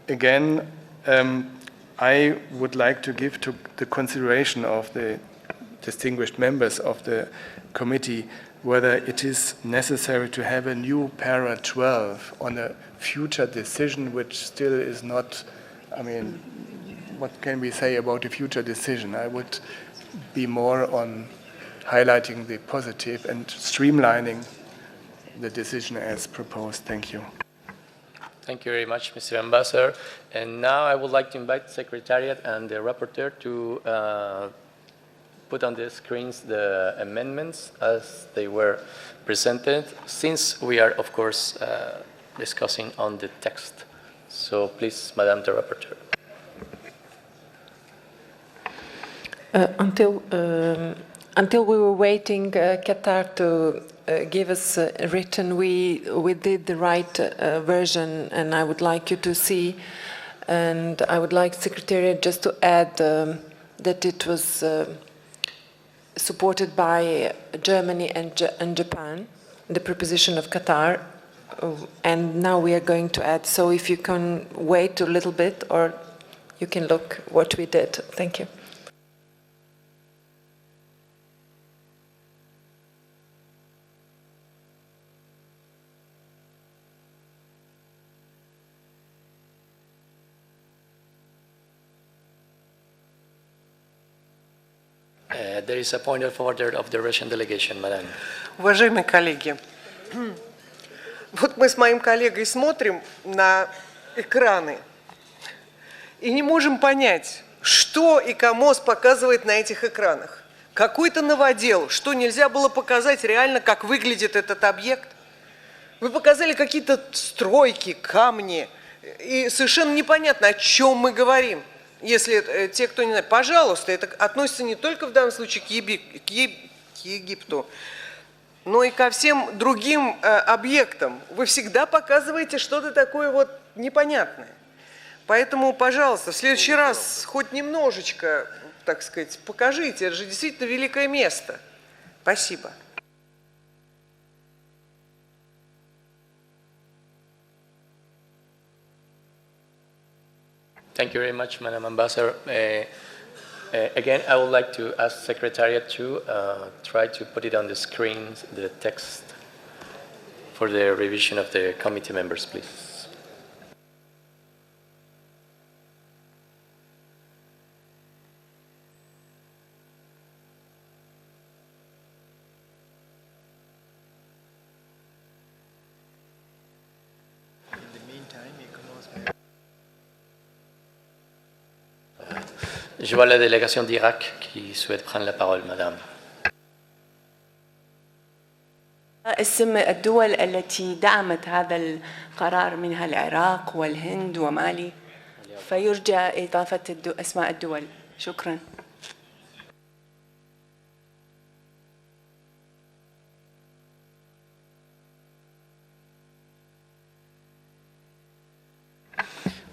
again, I would like to give to the consideration of the distinguished members of the committee whether it is necessary to have a new para 12 on a future decision which still is not, I mean, what can we say about a future decision? I would be more on highlighting the positive and streamlining the decision as proposed. Thank you. Thank you very much, Mr. Ambassador. And now I would like to invite the Secretariat and the Rapporteur to put on the screens the amendments as they were presented, since we are, of course, discussing on the text. So please, Madam the Rapporteur. Until we were waiting Qatar to give us written, we did the right version, and I would like you to see, and I would like Secretariat just to add that it was supported by Germany and Japan, the proposition of Qatar, and now we are going to add. So if you can wait a little bit, or you can look what we did. Thank you. There is a point of order of the Russian delegation, Madam. Уважаемые коллеги, вот мы с моим коллегой смотрим на экраны и не можем понять, что ИКОМОС показывает на этих экранах. Какой-то новодел, что нельзя было показать реально, как выглядит этот объект. Вы показали какие-то стройки, камни, и совершенно непонятно, о чем мы говорим. Если те, кто не знает, пожалуйста, это относится не только в данном случае к Египту, но и ко всем другим объектам. Вы всегда показываете что-то такое вот непонятное. Поэтому, пожалуйста, в следующий раз хоть немножечко, так сказать, покажите. Это же действительно великое место. Спасибо. Thank you very much, Madam Ambassador. Again, I would like to ask Secretariat to try to put it on the screen, the text, for the revision of the committee members, please. Je vois la délégation d'Irak qui souhaite prendre la parole, Madame. اسم الدول التي دعمت هذا القرار منها العراق والهند ومالي، فيرجى إضافة أسماء الدول. شكرا.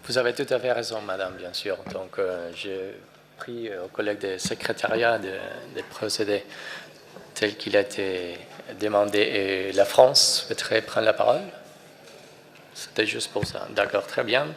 Vous avez tout à fait raison, Madame, bien sûr. Donc, je prie aux collègues des secrétariats de procéder tel qu'il a été demandé. Et la France souhaiterait prendre la parole? C'était juste pour ça. D'accord, très bien.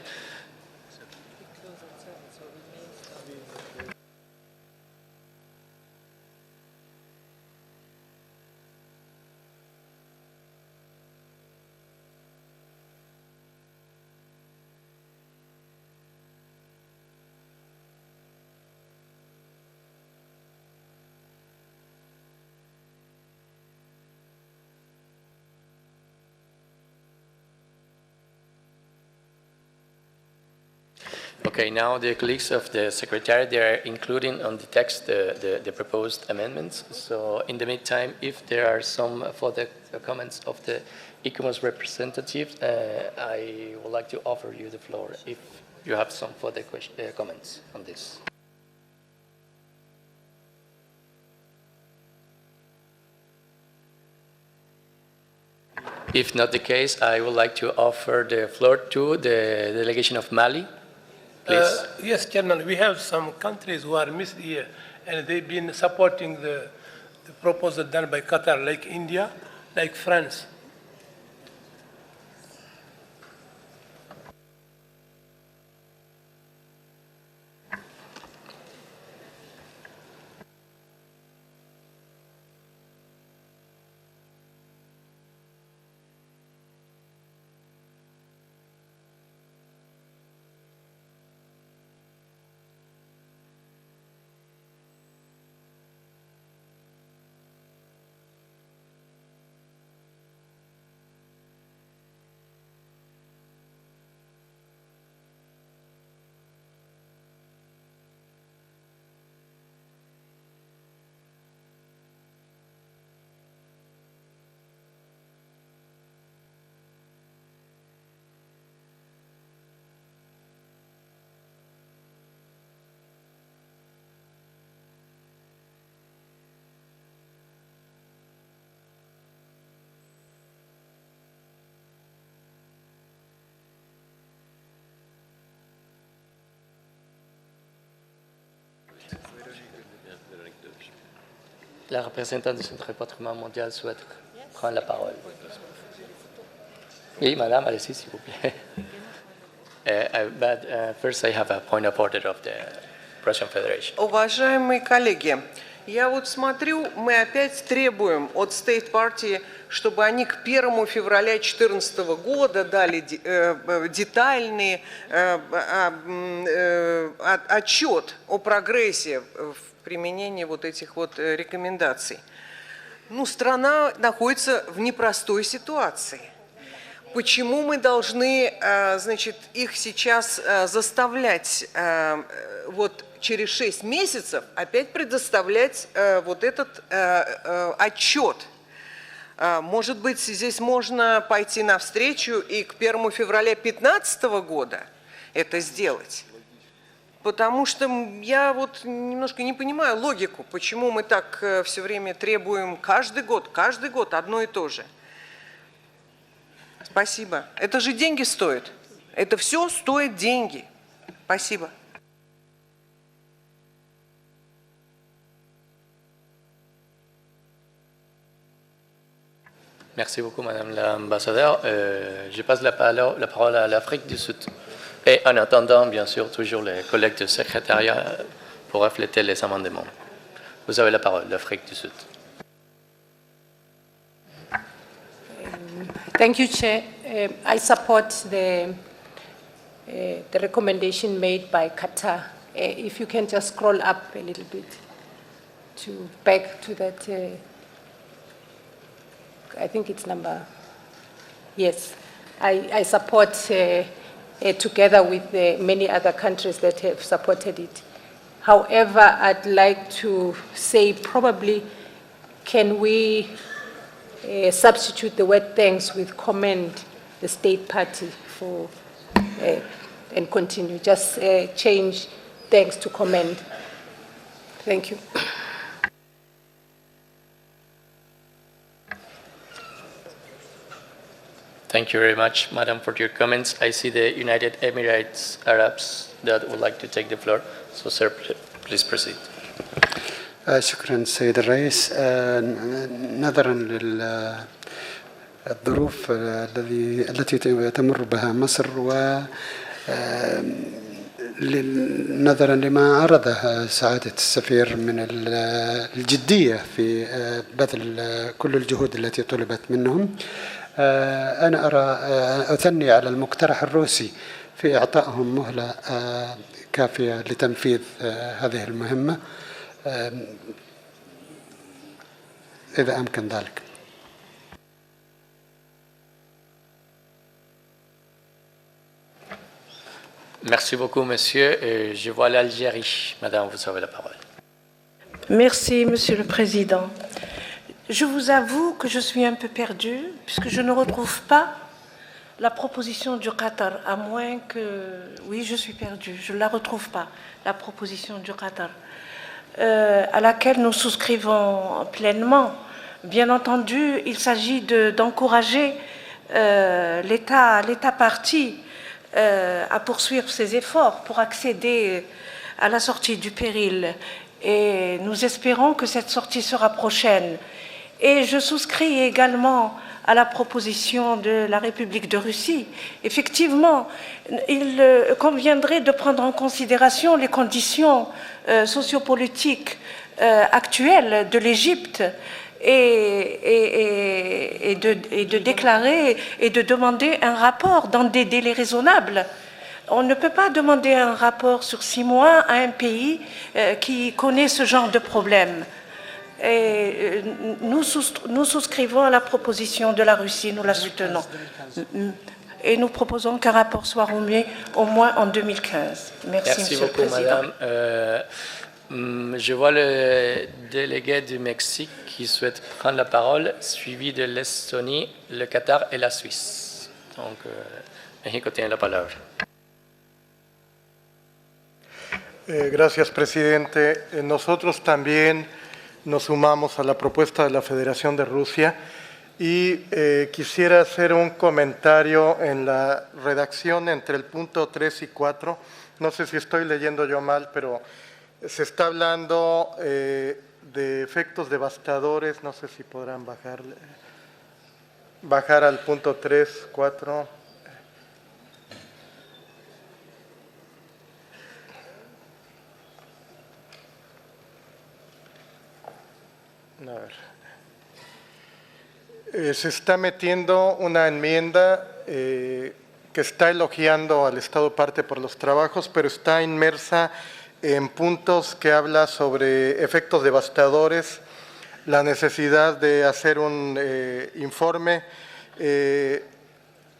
Okay, now the colleagues of the Secretariat, they are including on the text the proposed amendments. So in the meantime, if there are some further comments of the ICOMOS representative, I would like to offer you the floor if you have some further comments on this. If not the case, I would like to offer the floor to the delegation of Mali. Please. Yes, Chairman, we have some countries who are missed here, and they've been supporting the proposal done by Qatar, like India, like France. La représentante du Centre patrimoine mondial souhaite prendre la parole. Oui, madame, allez-y, s'il vous plaît. But first I have a point of order of the Russian Federation. Уважаемые коллеги, я вот смотрю, мы опять требуем от State Party, чтобы они к 1 февраля 2014 года дали детальный отчет о прогрессе в применении вот этих вот рекомендаций. Ну, страна находится в непростой ситуации. Почему мы должны, значит, их сейчас заставлять вот через 6 месяцев опять предоставлять вот этот отчет? Может быть, здесь можно пойти навстречу и к 1 февраля 2015 года это сделать? Потому что я вот немножко не понимаю логику, почему мы так все время требуем каждый год одно и то же. Спасибо. Это же деньги стоит. Это все стоит деньги. Спасибо. Merci beaucoup, Madame l'ambassadeur. Je passe la parole à l'Afrique du Sud. Et en attendant, bien sûr, toujours les collègues du secrétariat pour refléter les amendements. Vous avez la parole, l'Afrique du Sud. Thank you, Chair. I support the recommendation made by Qatar. If you can just scroll up a little bit to back to that, I think it's number, yes. I support together with many other countries that have supported it. However, I'd like to say probably can we substitute the word thanks with commend the state party for and continue. Just change thanks to commend. Thank you. Thank you very much, Madam, for your comments. I see the United Emirates Arabs that would like to take the floor. So, sir, please proceed. شكرا سيد الرئيس. نظرا للظروف التي تمر بها مصر نظرا لما عرضه سعادة السفير من الجدية في بذل كل الجهود التي طلبت منهم، أنا أثني على المقترح الروسي في إعطائهم مهلة كافية لتنفيذ هذه المهمة إذا أمكن ذلك. Merci beaucoup, monsieur. Je vois l'Algérie. Madame, vous avez la parole. Merci, Monsieur le Président. Je vous avoue que je suis un peu perdue, puisque je ne retrouve pas la proposition du Qatar, à moins que... Oui, je suis perdue, je ne la retrouve pas, la proposition du Qatar, à laquelle nous souscrivons pleinement. Bien entendu, il s'agit d'encourager l'État parti à poursuivre ses efforts pour accéder à la sortie du péril. Et nous espérons que cette sortie sera prochaine. Et je souscris également à la proposition de la République de Russie. Effectivement, il conviendrait de prendre en considération les conditions sociopolitiques actuelles de l'Égypte et de déclarer et de demander un rapport dans des délais raisonnables. On ne peut pas demander un rapport sur 6 mois à un pays qui connaît ce genre de problème. Et nous souscrivons à la proposition de la Russie, nous la soutenons. Et nous proposons qu'un rapport soit remis au moins en 2015. Merci, Monsieur le Président. Merci beaucoup, Madame. Je vois le délégué du Mexique qui souhaite prendre la parole, suivi de l'Estonie, le Qatar et la Suisse. Donc, México tiene la palabra. Gracias, presidente. Nosotros también nos sumamos a la propuesta de la Federación de Rusia y quisiera hacer un comentario en la redacción entre el punto 3 y 4. No sé si estoy leyendo yo mal, pero se está hablando de efectos devastadores, no sé si podrán bajar al punto 3, 4. A ver. Se está metiendo una enmienda que está elogiando al Estado parte por los trabajos, pero está inmersa en puntos que habla sobre efectos devastadores, la necesidad de hacer un informe,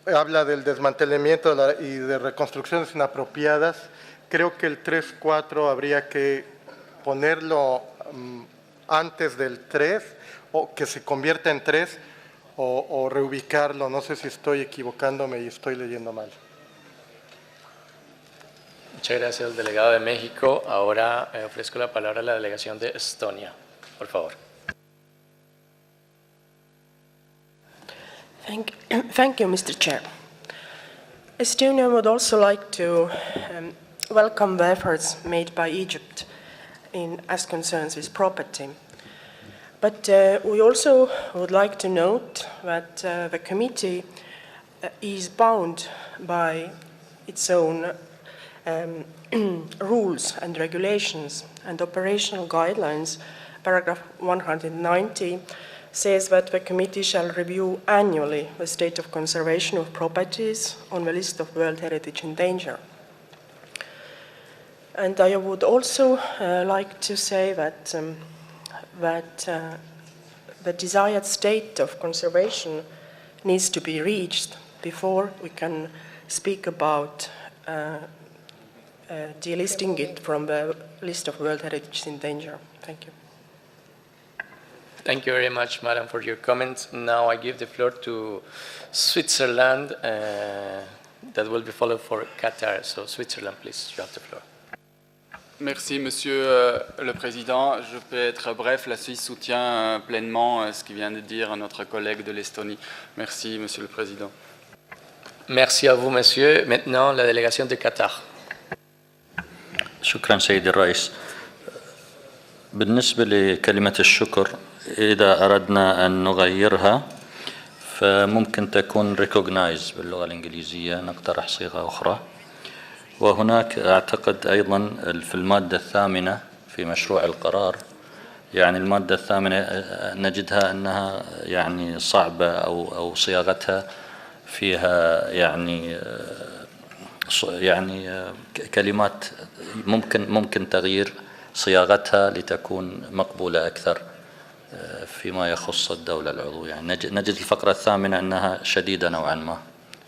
habla del desmantelamiento y de reconstrucciones inapropiadas. Creo que el 3.4 habría que ponerlo antes del 3, o que se convierta en 3, o reubicarlo. No sé si estoy equivocándome y estoy leyendo mal. Muchas gracias al delegado de México. Ahora ofrezco la palabra a la delegación de Estonia. Por favor. Thank you, Mr. Chair. Estonia would also like to welcome the efforts made by Egypt as concerns with property. But we also would like to note that the committee is bound by its own rules and regulations and operational guidelines. Paragraph 190 says that the committee shall review annually the state of conservation of properties on the list of World Heritage in Danger. And I would also like to say that the desired state of conservation needs to be reached before we can speak about delisting it from the list of World Heritage in Danger. Thank you. Thank you very much, Madam, for your comments. Now I give the floor to Switzerland, that will be followed for Qatar. So Switzerland, please, you have the floor. Merci, Monsieur le Président. Je peux être bref. La Suisse soutient pleinement ce qui vient de dire notre collègue de l'Estonie. Merci, Monsieur le Président. Merci à vous, Monsieur. Maintenant, la délégation de Qatar. شكرا سيدي الرئيس. بالنسبة لكلمة الشكر إذا أردنا أن نغيرها فممكن تكون recognize باللغة الإنجليزية، نقترح صيغة أخرى. وهناك أعتقد أيضا في المادة الثامنة في مشروع القرار، يعني المادة الثامنة نجدها أنها يعني صعبة أو صياغتها فيها يعني كلمات ممكن تغيير صياغتها لتكون مقبولة أكثر فيما يخص الدولة العضو. يعني نجد الفقرة الثامنة أنها شديدة نوعا ما،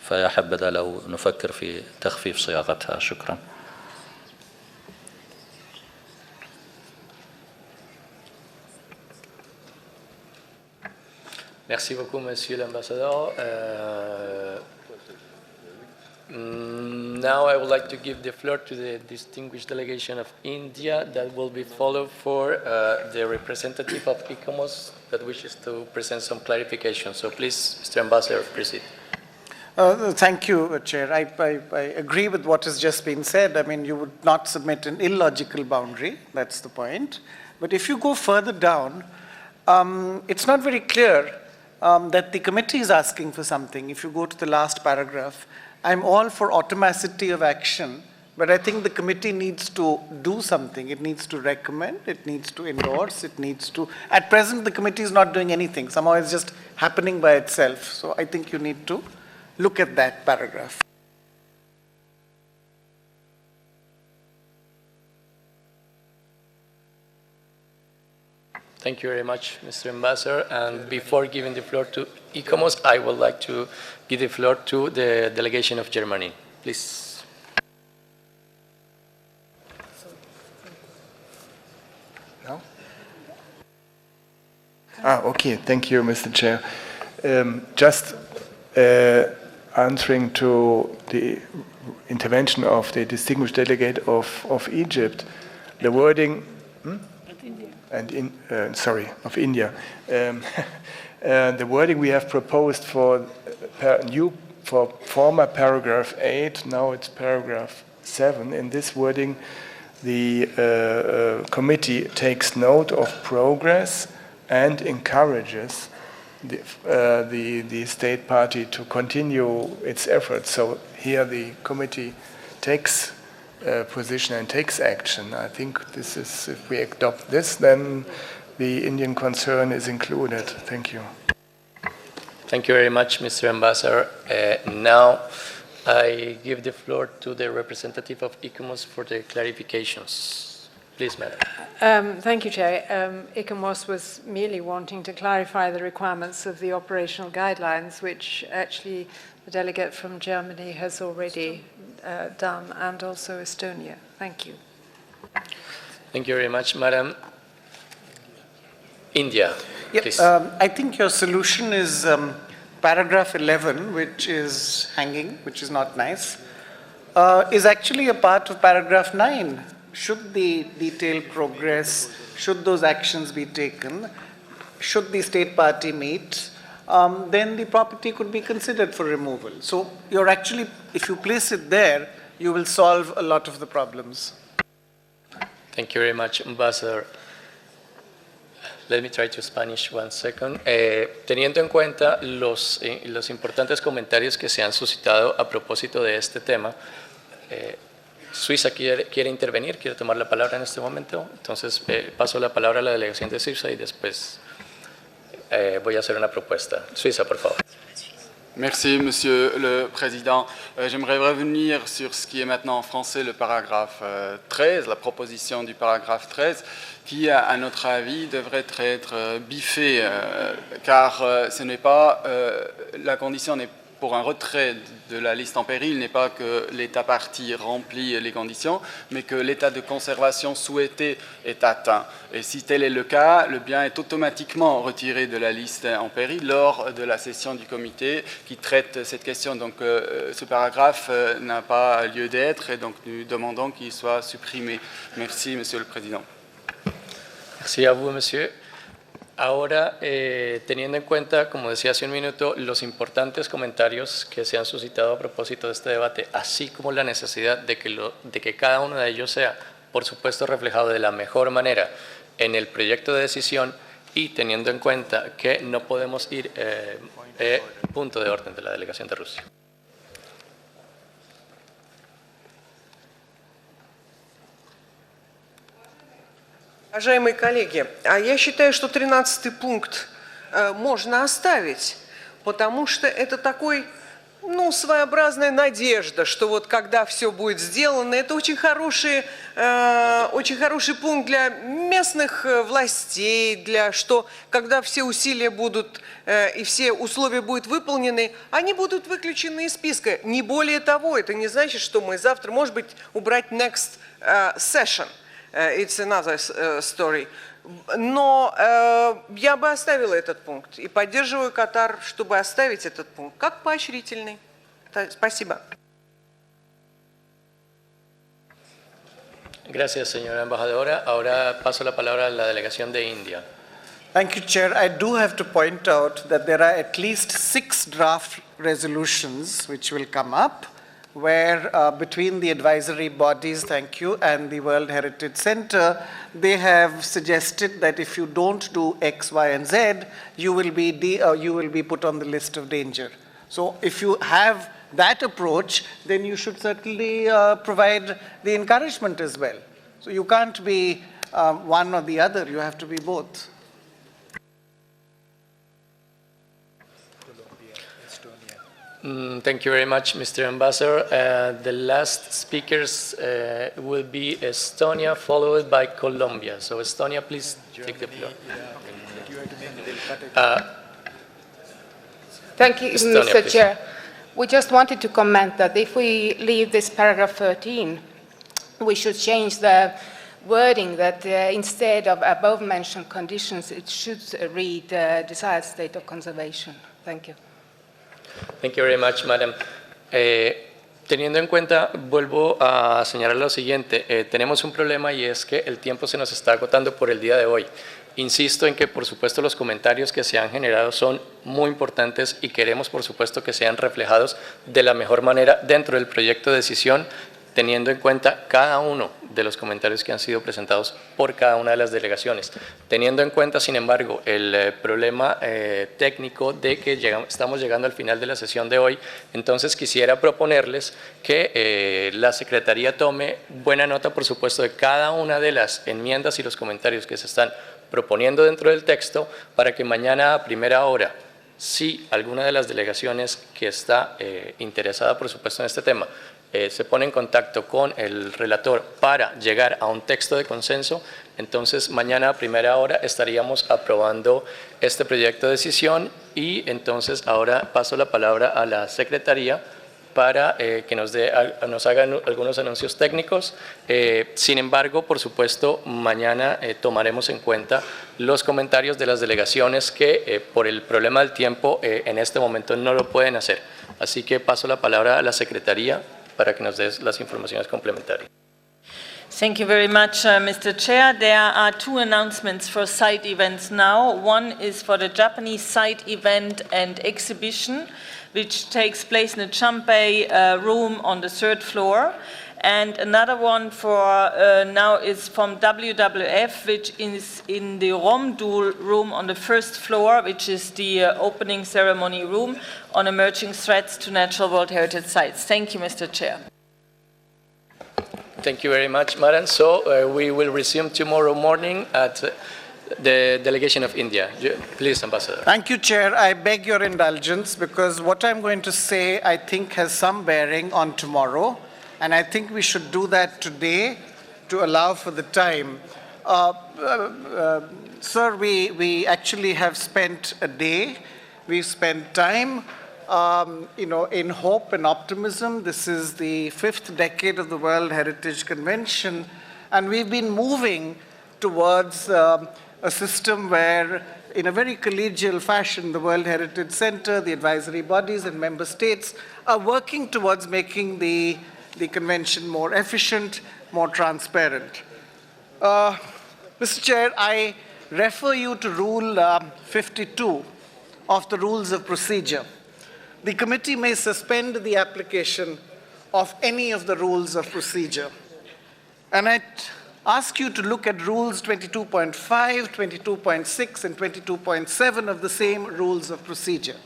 فيا حبذا لو نفكر في تخفيف صياغتها. شكرا. Merci beaucoup, Monsieur l'Ambassadeur. Now I would like to give the floor to the distinguished delegation of India that will be followed for the representative of ICOMOS that wishes to present some clarification. So please, Mr. Ambassador, proceed. Thank you, Chair. I agree with what has just been said. I mean, you would not submit an illogical boundary. That's the point. But if you go further down, it's not very clear that the committee is asking for something. If you go to the last paragraph, I'm all for automaticity of action, but I think the committee needs to do something. It needs to recommend, it needs to endorse, it needs to... At present, the committee is not doing anything. Somehow it's just happening by itself. So I think you need to look at that paragraph. Thank you very much, Mr. Ambassador. And before giving the floor to ICOMOS, I would like to give the floor to the delegation of Germany. Please. No? Okay. Thank you, Mr. Chair. Just answering to the intervention of the distinguished delegate of Egypt, the wording... of India. The wording we have proposed for former paragraph 8, now it's paragraph 7. In this wording, the committee takes note of progress and encourages the state party to continue its efforts. So here the committee takes position and takes action. I think this is, if we adopt this, then the Indian concern is included. Thank you. Thank you very much, Mr. Ambassador. Now I give the floor to the representative of ICOMOS for the clarifications. Please, Madam. Thank you, Chair. ICOMOS was merely wanting to clarify the requirements of the operational guidelines, which actually the delegate from Germany has already done, and also Estonia. Thank you. Thank you very much, Madam. India, please. I think your solution is paragraph 11, which is hanging, which is not nice, is actually a part of paragraph 9. Should the detailed progress, should those actions be taken, should the state party meet, then the property could be considered for removal. So you're actually, if you place it there, you will solve a lot of the problems. Thank you very much, Ambassador. Let me try to Spanish 1 second. Teniendo en cuenta los importantes comentarios que se han suscitado a propósito de este tema, Suiza quiere intervenir, quiere tomar la palabra en este momento. Entonces paso la palabra a la delegación de Suiza y después voy a hacer una propuesta. Suiza, por favor. Merci, Monsieur le Président. J'aimerais revenir sur ce qui est maintenant en français le paragraphe 13, la proposition du paragraphe 13, qui, à notre avis, devrait être biffé, car ce n'est pas, la condition n'est pour un retrait de la liste en péril n'est pas que l'État partie remplit les conditions, mais que l'état de conservation souhaité est atteint. Et si tel est le cas, le bien est automatiquement retiré de la liste en péril lors de la session du comité qui traite cette question. Donc ce paragraphe n'a pas lieu d'être et donc nous demandons qu'il soit supprimé. Merci, Monsieur le Président. Merci à vous, Monsieur. Ahora, teniendo en cuenta, como decía hace un minuto, los importantes comentarios que se han suscitado a propósito de este debate, así como la necesidad de que cada uno de ellos sea, por supuesto, reflejado de la mejor manera en el proyecto de decisión y teniendo en cuenta que no podemos ir punto de orden de la delegación de Rusia. Уважаемые коллеги, я считаю, что 13-й пункт можно оставить, потому что это такой, своеобразная надежда, что вот когда все будет сделано, это очень хороший пункт для местных властей, что когда все усилия будут и все условия будут выполнены, они будут выключены из списка. Не более того, это не значит, что мы завтра, может быть, убрать next session. It's another story. Но я бы оставила этот пункт и поддерживаю Катар, чтобы оставить этот пункт как поощрительный. Спасибо. Gracias, señora embajadora. Ahora paso la palabra a la delegación de India. Thank you, Chair. I do have to point out that there are at least 6 draft resolutions which will come up, where between the advisory bodies, thank you, and the World Heritage Center, they have suggested that if you don't do X, Y, and Z, you will be put on the list of danger. So if you have that approach, then you should certainly provide the encouragement as well. So you can't be one or the other, you have to be both. Thank you very much, Mr. Ambassador. The last speakers will be Estonia, followed by Colombia. So Estonia, please take the floor. Thank you, Estonia, Mr. please. Chair. We just wanted to comment that if we leave this paragraph 13, we should change the wording that instead of above-mentioned conditions, it should read desired state of conservation. Thank you. Thank you very much, Madam. Teniendo en cuenta, vuelvo a señalar lo siguiente. Tenemos un problema y es que el tiempo se nos está agotando por el día de hoy. Insisto en que, por supuesto, los comentarios que se han generado son muy importantes y queremos, por supuesto, que sean reflejados de la mejor manera dentro del proyecto de decisión teniendo en cuenta cada uno de los comentarios que han sido presentados por cada una de las delegaciones, teniendo en cuenta, sin embargo, el problema técnico de que estamos llegando al final de la sesión de hoy. Entonces quisiera proponerles que la Secretaría tome buena nota, por supuesto, de cada una de las enmiendas y los comentarios que se están proponiendo dentro del texto, para que mañana a primera hora, si alguna de las delegaciones que está interesada, por supuesto, en este tema, se pone en contacto con el relator para llegar a un texto de consenso, entonces mañana a primera hora estaríamos aprobando este proyecto de decisión. Y entonces ahora paso la palabra a la Secretaría para que nos hagan algunos anuncios técnicos. Sin embargo, por supuesto, mañana tomaremos en cuenta los comentarios de las delegaciones que por el problema del tiempo en este momento no lo pueden hacer. Así que paso la palabra a la Secretaría para que nos des las informaciones complementarias. Thank you very much, Mr. Chair. There are two announcements for side events now. One is for the Japanese side event and exhibition, which takes place in the Champei room on the 3rd floor. And another one for now is from WWF, which is in the Romdul room on the 1st floor, which is the opening ceremony room on emerging threats to natural World Heritage Sites. Thank you, Mr. Chair. Thank you very much, Madam. So we will resume tomorrow morning at the delegation of India. Please, Ambassador. Thank you, Chair. I beg your indulgence because what I'm going to say, I think, has some bearing on tomorrow. And I think we should do that today to allow for the time. Sir, we actually have spent a day. We've spent time, in hope and optimism. This is the 5th decade of the World Heritage Convention. And we've been moving towards a system where, in a very collegial fashion, the World Heritage Center, the advisory bodies and member states are working towards making the convention more efficient, more transparent. Mr. Chair, I refer you to Rule 52 of the Rules of Procedure. The committee may suspend the application of any of the rules of procedure. And I ask you to look at Rules 22.5, 22.6, and 22.7 of the same Rules of Procedure.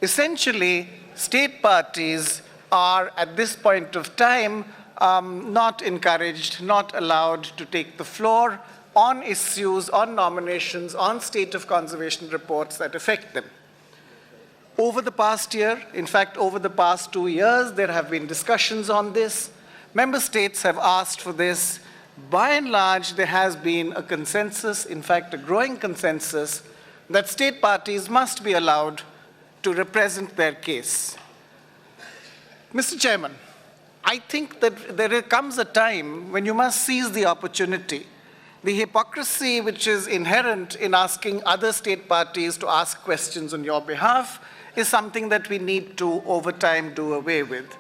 Essentially, state parties are, at this point of time, not encouraged, not allowed to take the floor on issues, on nominations, on state of conservation reports that affect them. Over the past year, in fact, over the past 2 years, there have been discussions on this. Member states have asked for this. By and large, there has been a consensus, in fact, a growing consensus, that state parties must be allowed to represent their case. Mr. Chairman, I think that there comes a time when you must seize the opportunity. The hypocrisy which is inherent in asking other state parties to ask questions on your behalf is something that we need to, over time, do away with.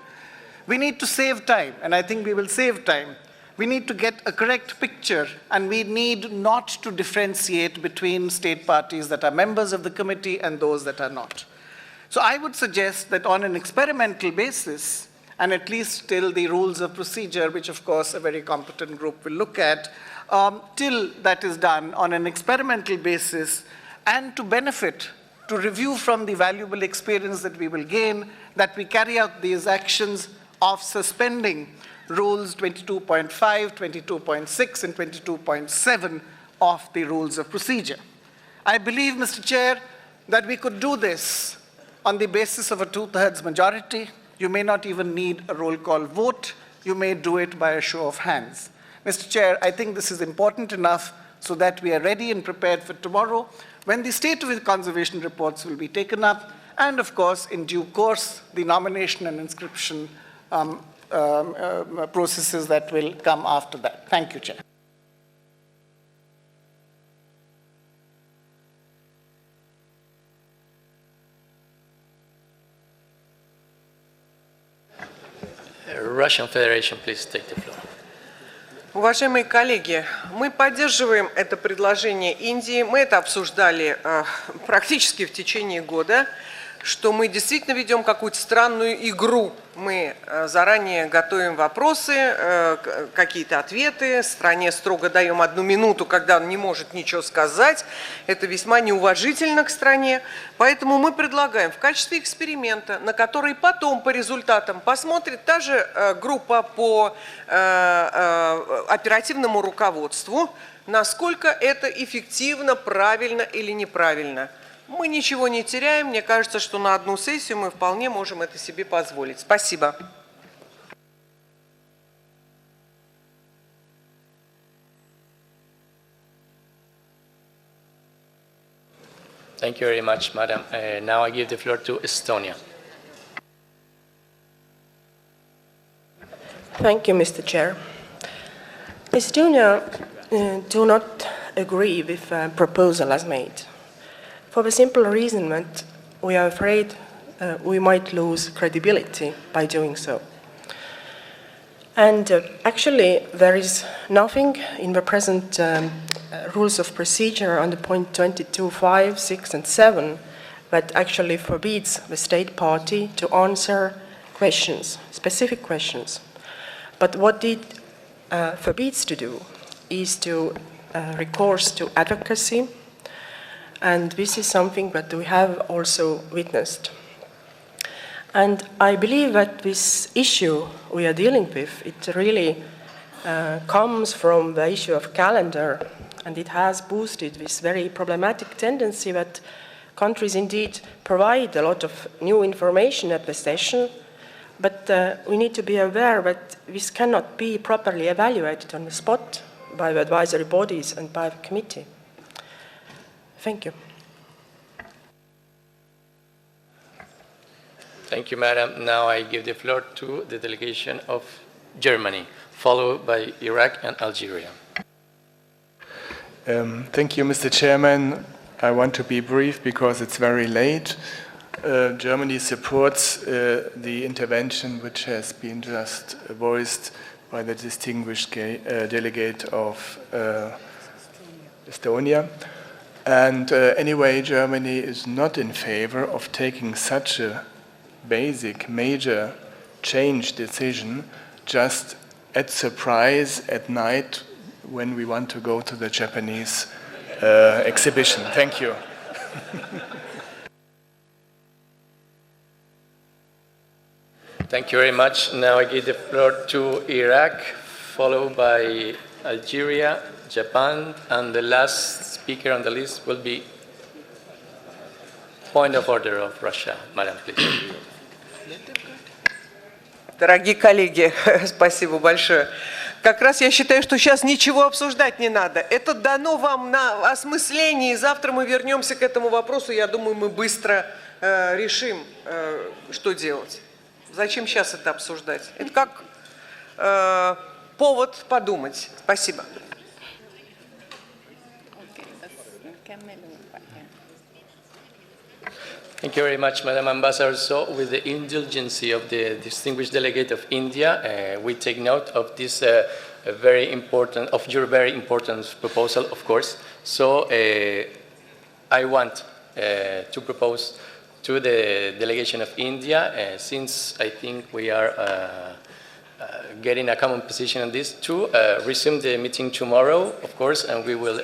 We need to save time, and I think we will save time. We need to get a correct picture, and we need not to differentiate between state parties that are members of the committee and those that are not. So I would suggest that on an experimental basis, and at least till the rules of procedure, which of course a very competent group will look at, till that is done on an experimental basis, and to benefit, to review from the valuable experience that we will gain, that we carry out these actions of suspending rules 22.5, 22.6, and 22.7 of the rules of procedure. I believe, Mr. Chair, that we could do this on the basis of a 2/3 majority. You may not even need a roll call vote. You may do it by a show of hands. Mr. Chair, I think this is important enough so that we are ready and prepared for tomorrow when the state of the conservation reports will be taken up, and of course, in due course, the nomination and inscription processes that will come after that. Thank you, Chair. Russian Federation, please take the floor. Уважаемые коллеги, мы поддерживаем это предложение Индии. Мы это обсуждали практически в течение года, что мы действительно ведем какую-то странную игру Мы заранее готовим вопросы, какие-то ответы, стране строго даем 1 минуту, когда он не может ничего сказать. Это весьма неуважительно к стране. Поэтому мы предлагаем в качестве эксперимента, на который потом по результатам посмотрит та же группа по оперативному руководству, насколько это эффективно, правильно или неправильно. Мы ничего не теряем. Мне кажется, что на 1 сессию мы вполне можем это себе позволить. Спасибо. Thank you very much, Madam. Now I give the floor to Estonia. Thank you, Mr. Chair. Estonia do not agree with the proposal as made, for the simple reason that we are afraid we might lose credibility by doing so. And actually, there is nothing in the present rules of procedure under point 22, 5, 6, and 7 that actually forbids the state party to answer questions, specific questions. But what it forbids to do is to recourse to advocacy, and this is something that we have also witnessed. And I believe that this issue we are dealing with, it really comes from the issue of calendar, and it has boosted this very problematic tendency that countries indeed provide a lot of new information at the session, but we need to be aware that this cannot be properly evaluated on the spot by the advisory bodies and by the committee. Thank you. Thank you, Madam. Now I give the floor to the delegation of Germany, followed by Iraq and Algeria. Thank you, Mr. Chairman. I want to be brief because it's very late. Germany supports the intervention which has been just voiced by the distinguished delegate of Estonia. And anyway, Germany is not in favor of taking such a basic, major change decision just at surprise at night when we want to go to the Japanese exhibition. Thank you. Thank you very much. Now I give the floor to Iraq, followed by Algeria, Japan, and the last speaker on the list will be point of order of Russia. Madam, please. Дорогие коллеги, спасибо большое. Как раз я считаю, что сейчас ничего обсуждать не надо. Это дано вам на осмысление, и завтра мы вернемся к этому вопросу. Я думаю, мы быстро решим, что делать. Зачем сейчас это обсуждать? Это как повод подумать. Спасибо. Thank you very much, Madam Ambassador. So, with the indulgence of the distinguished delegate of India, we take note of this very important, of your very important proposal, of course. So, I want to propose to the delegation of India, since I think we are getting a common position on this, to resume the meeting tomorrow, of course, and we will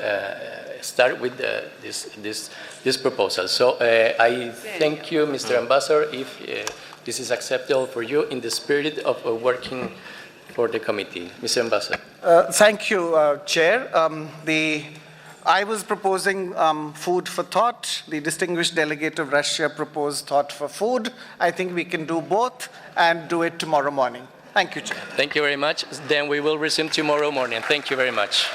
start with this proposal. So I thank you, Mr. Ambassador, if this is acceptable for you in the spirit of working for the committee. Mr. Ambassador. Thank you, Chair. I was proposing food for thought. The distinguished delegate of Russia proposed thought for food. I think we can do both and do it tomorrow morning. Thank you, Chair. Thank you very much. Then we will resume tomorrow morning. Thank you very much.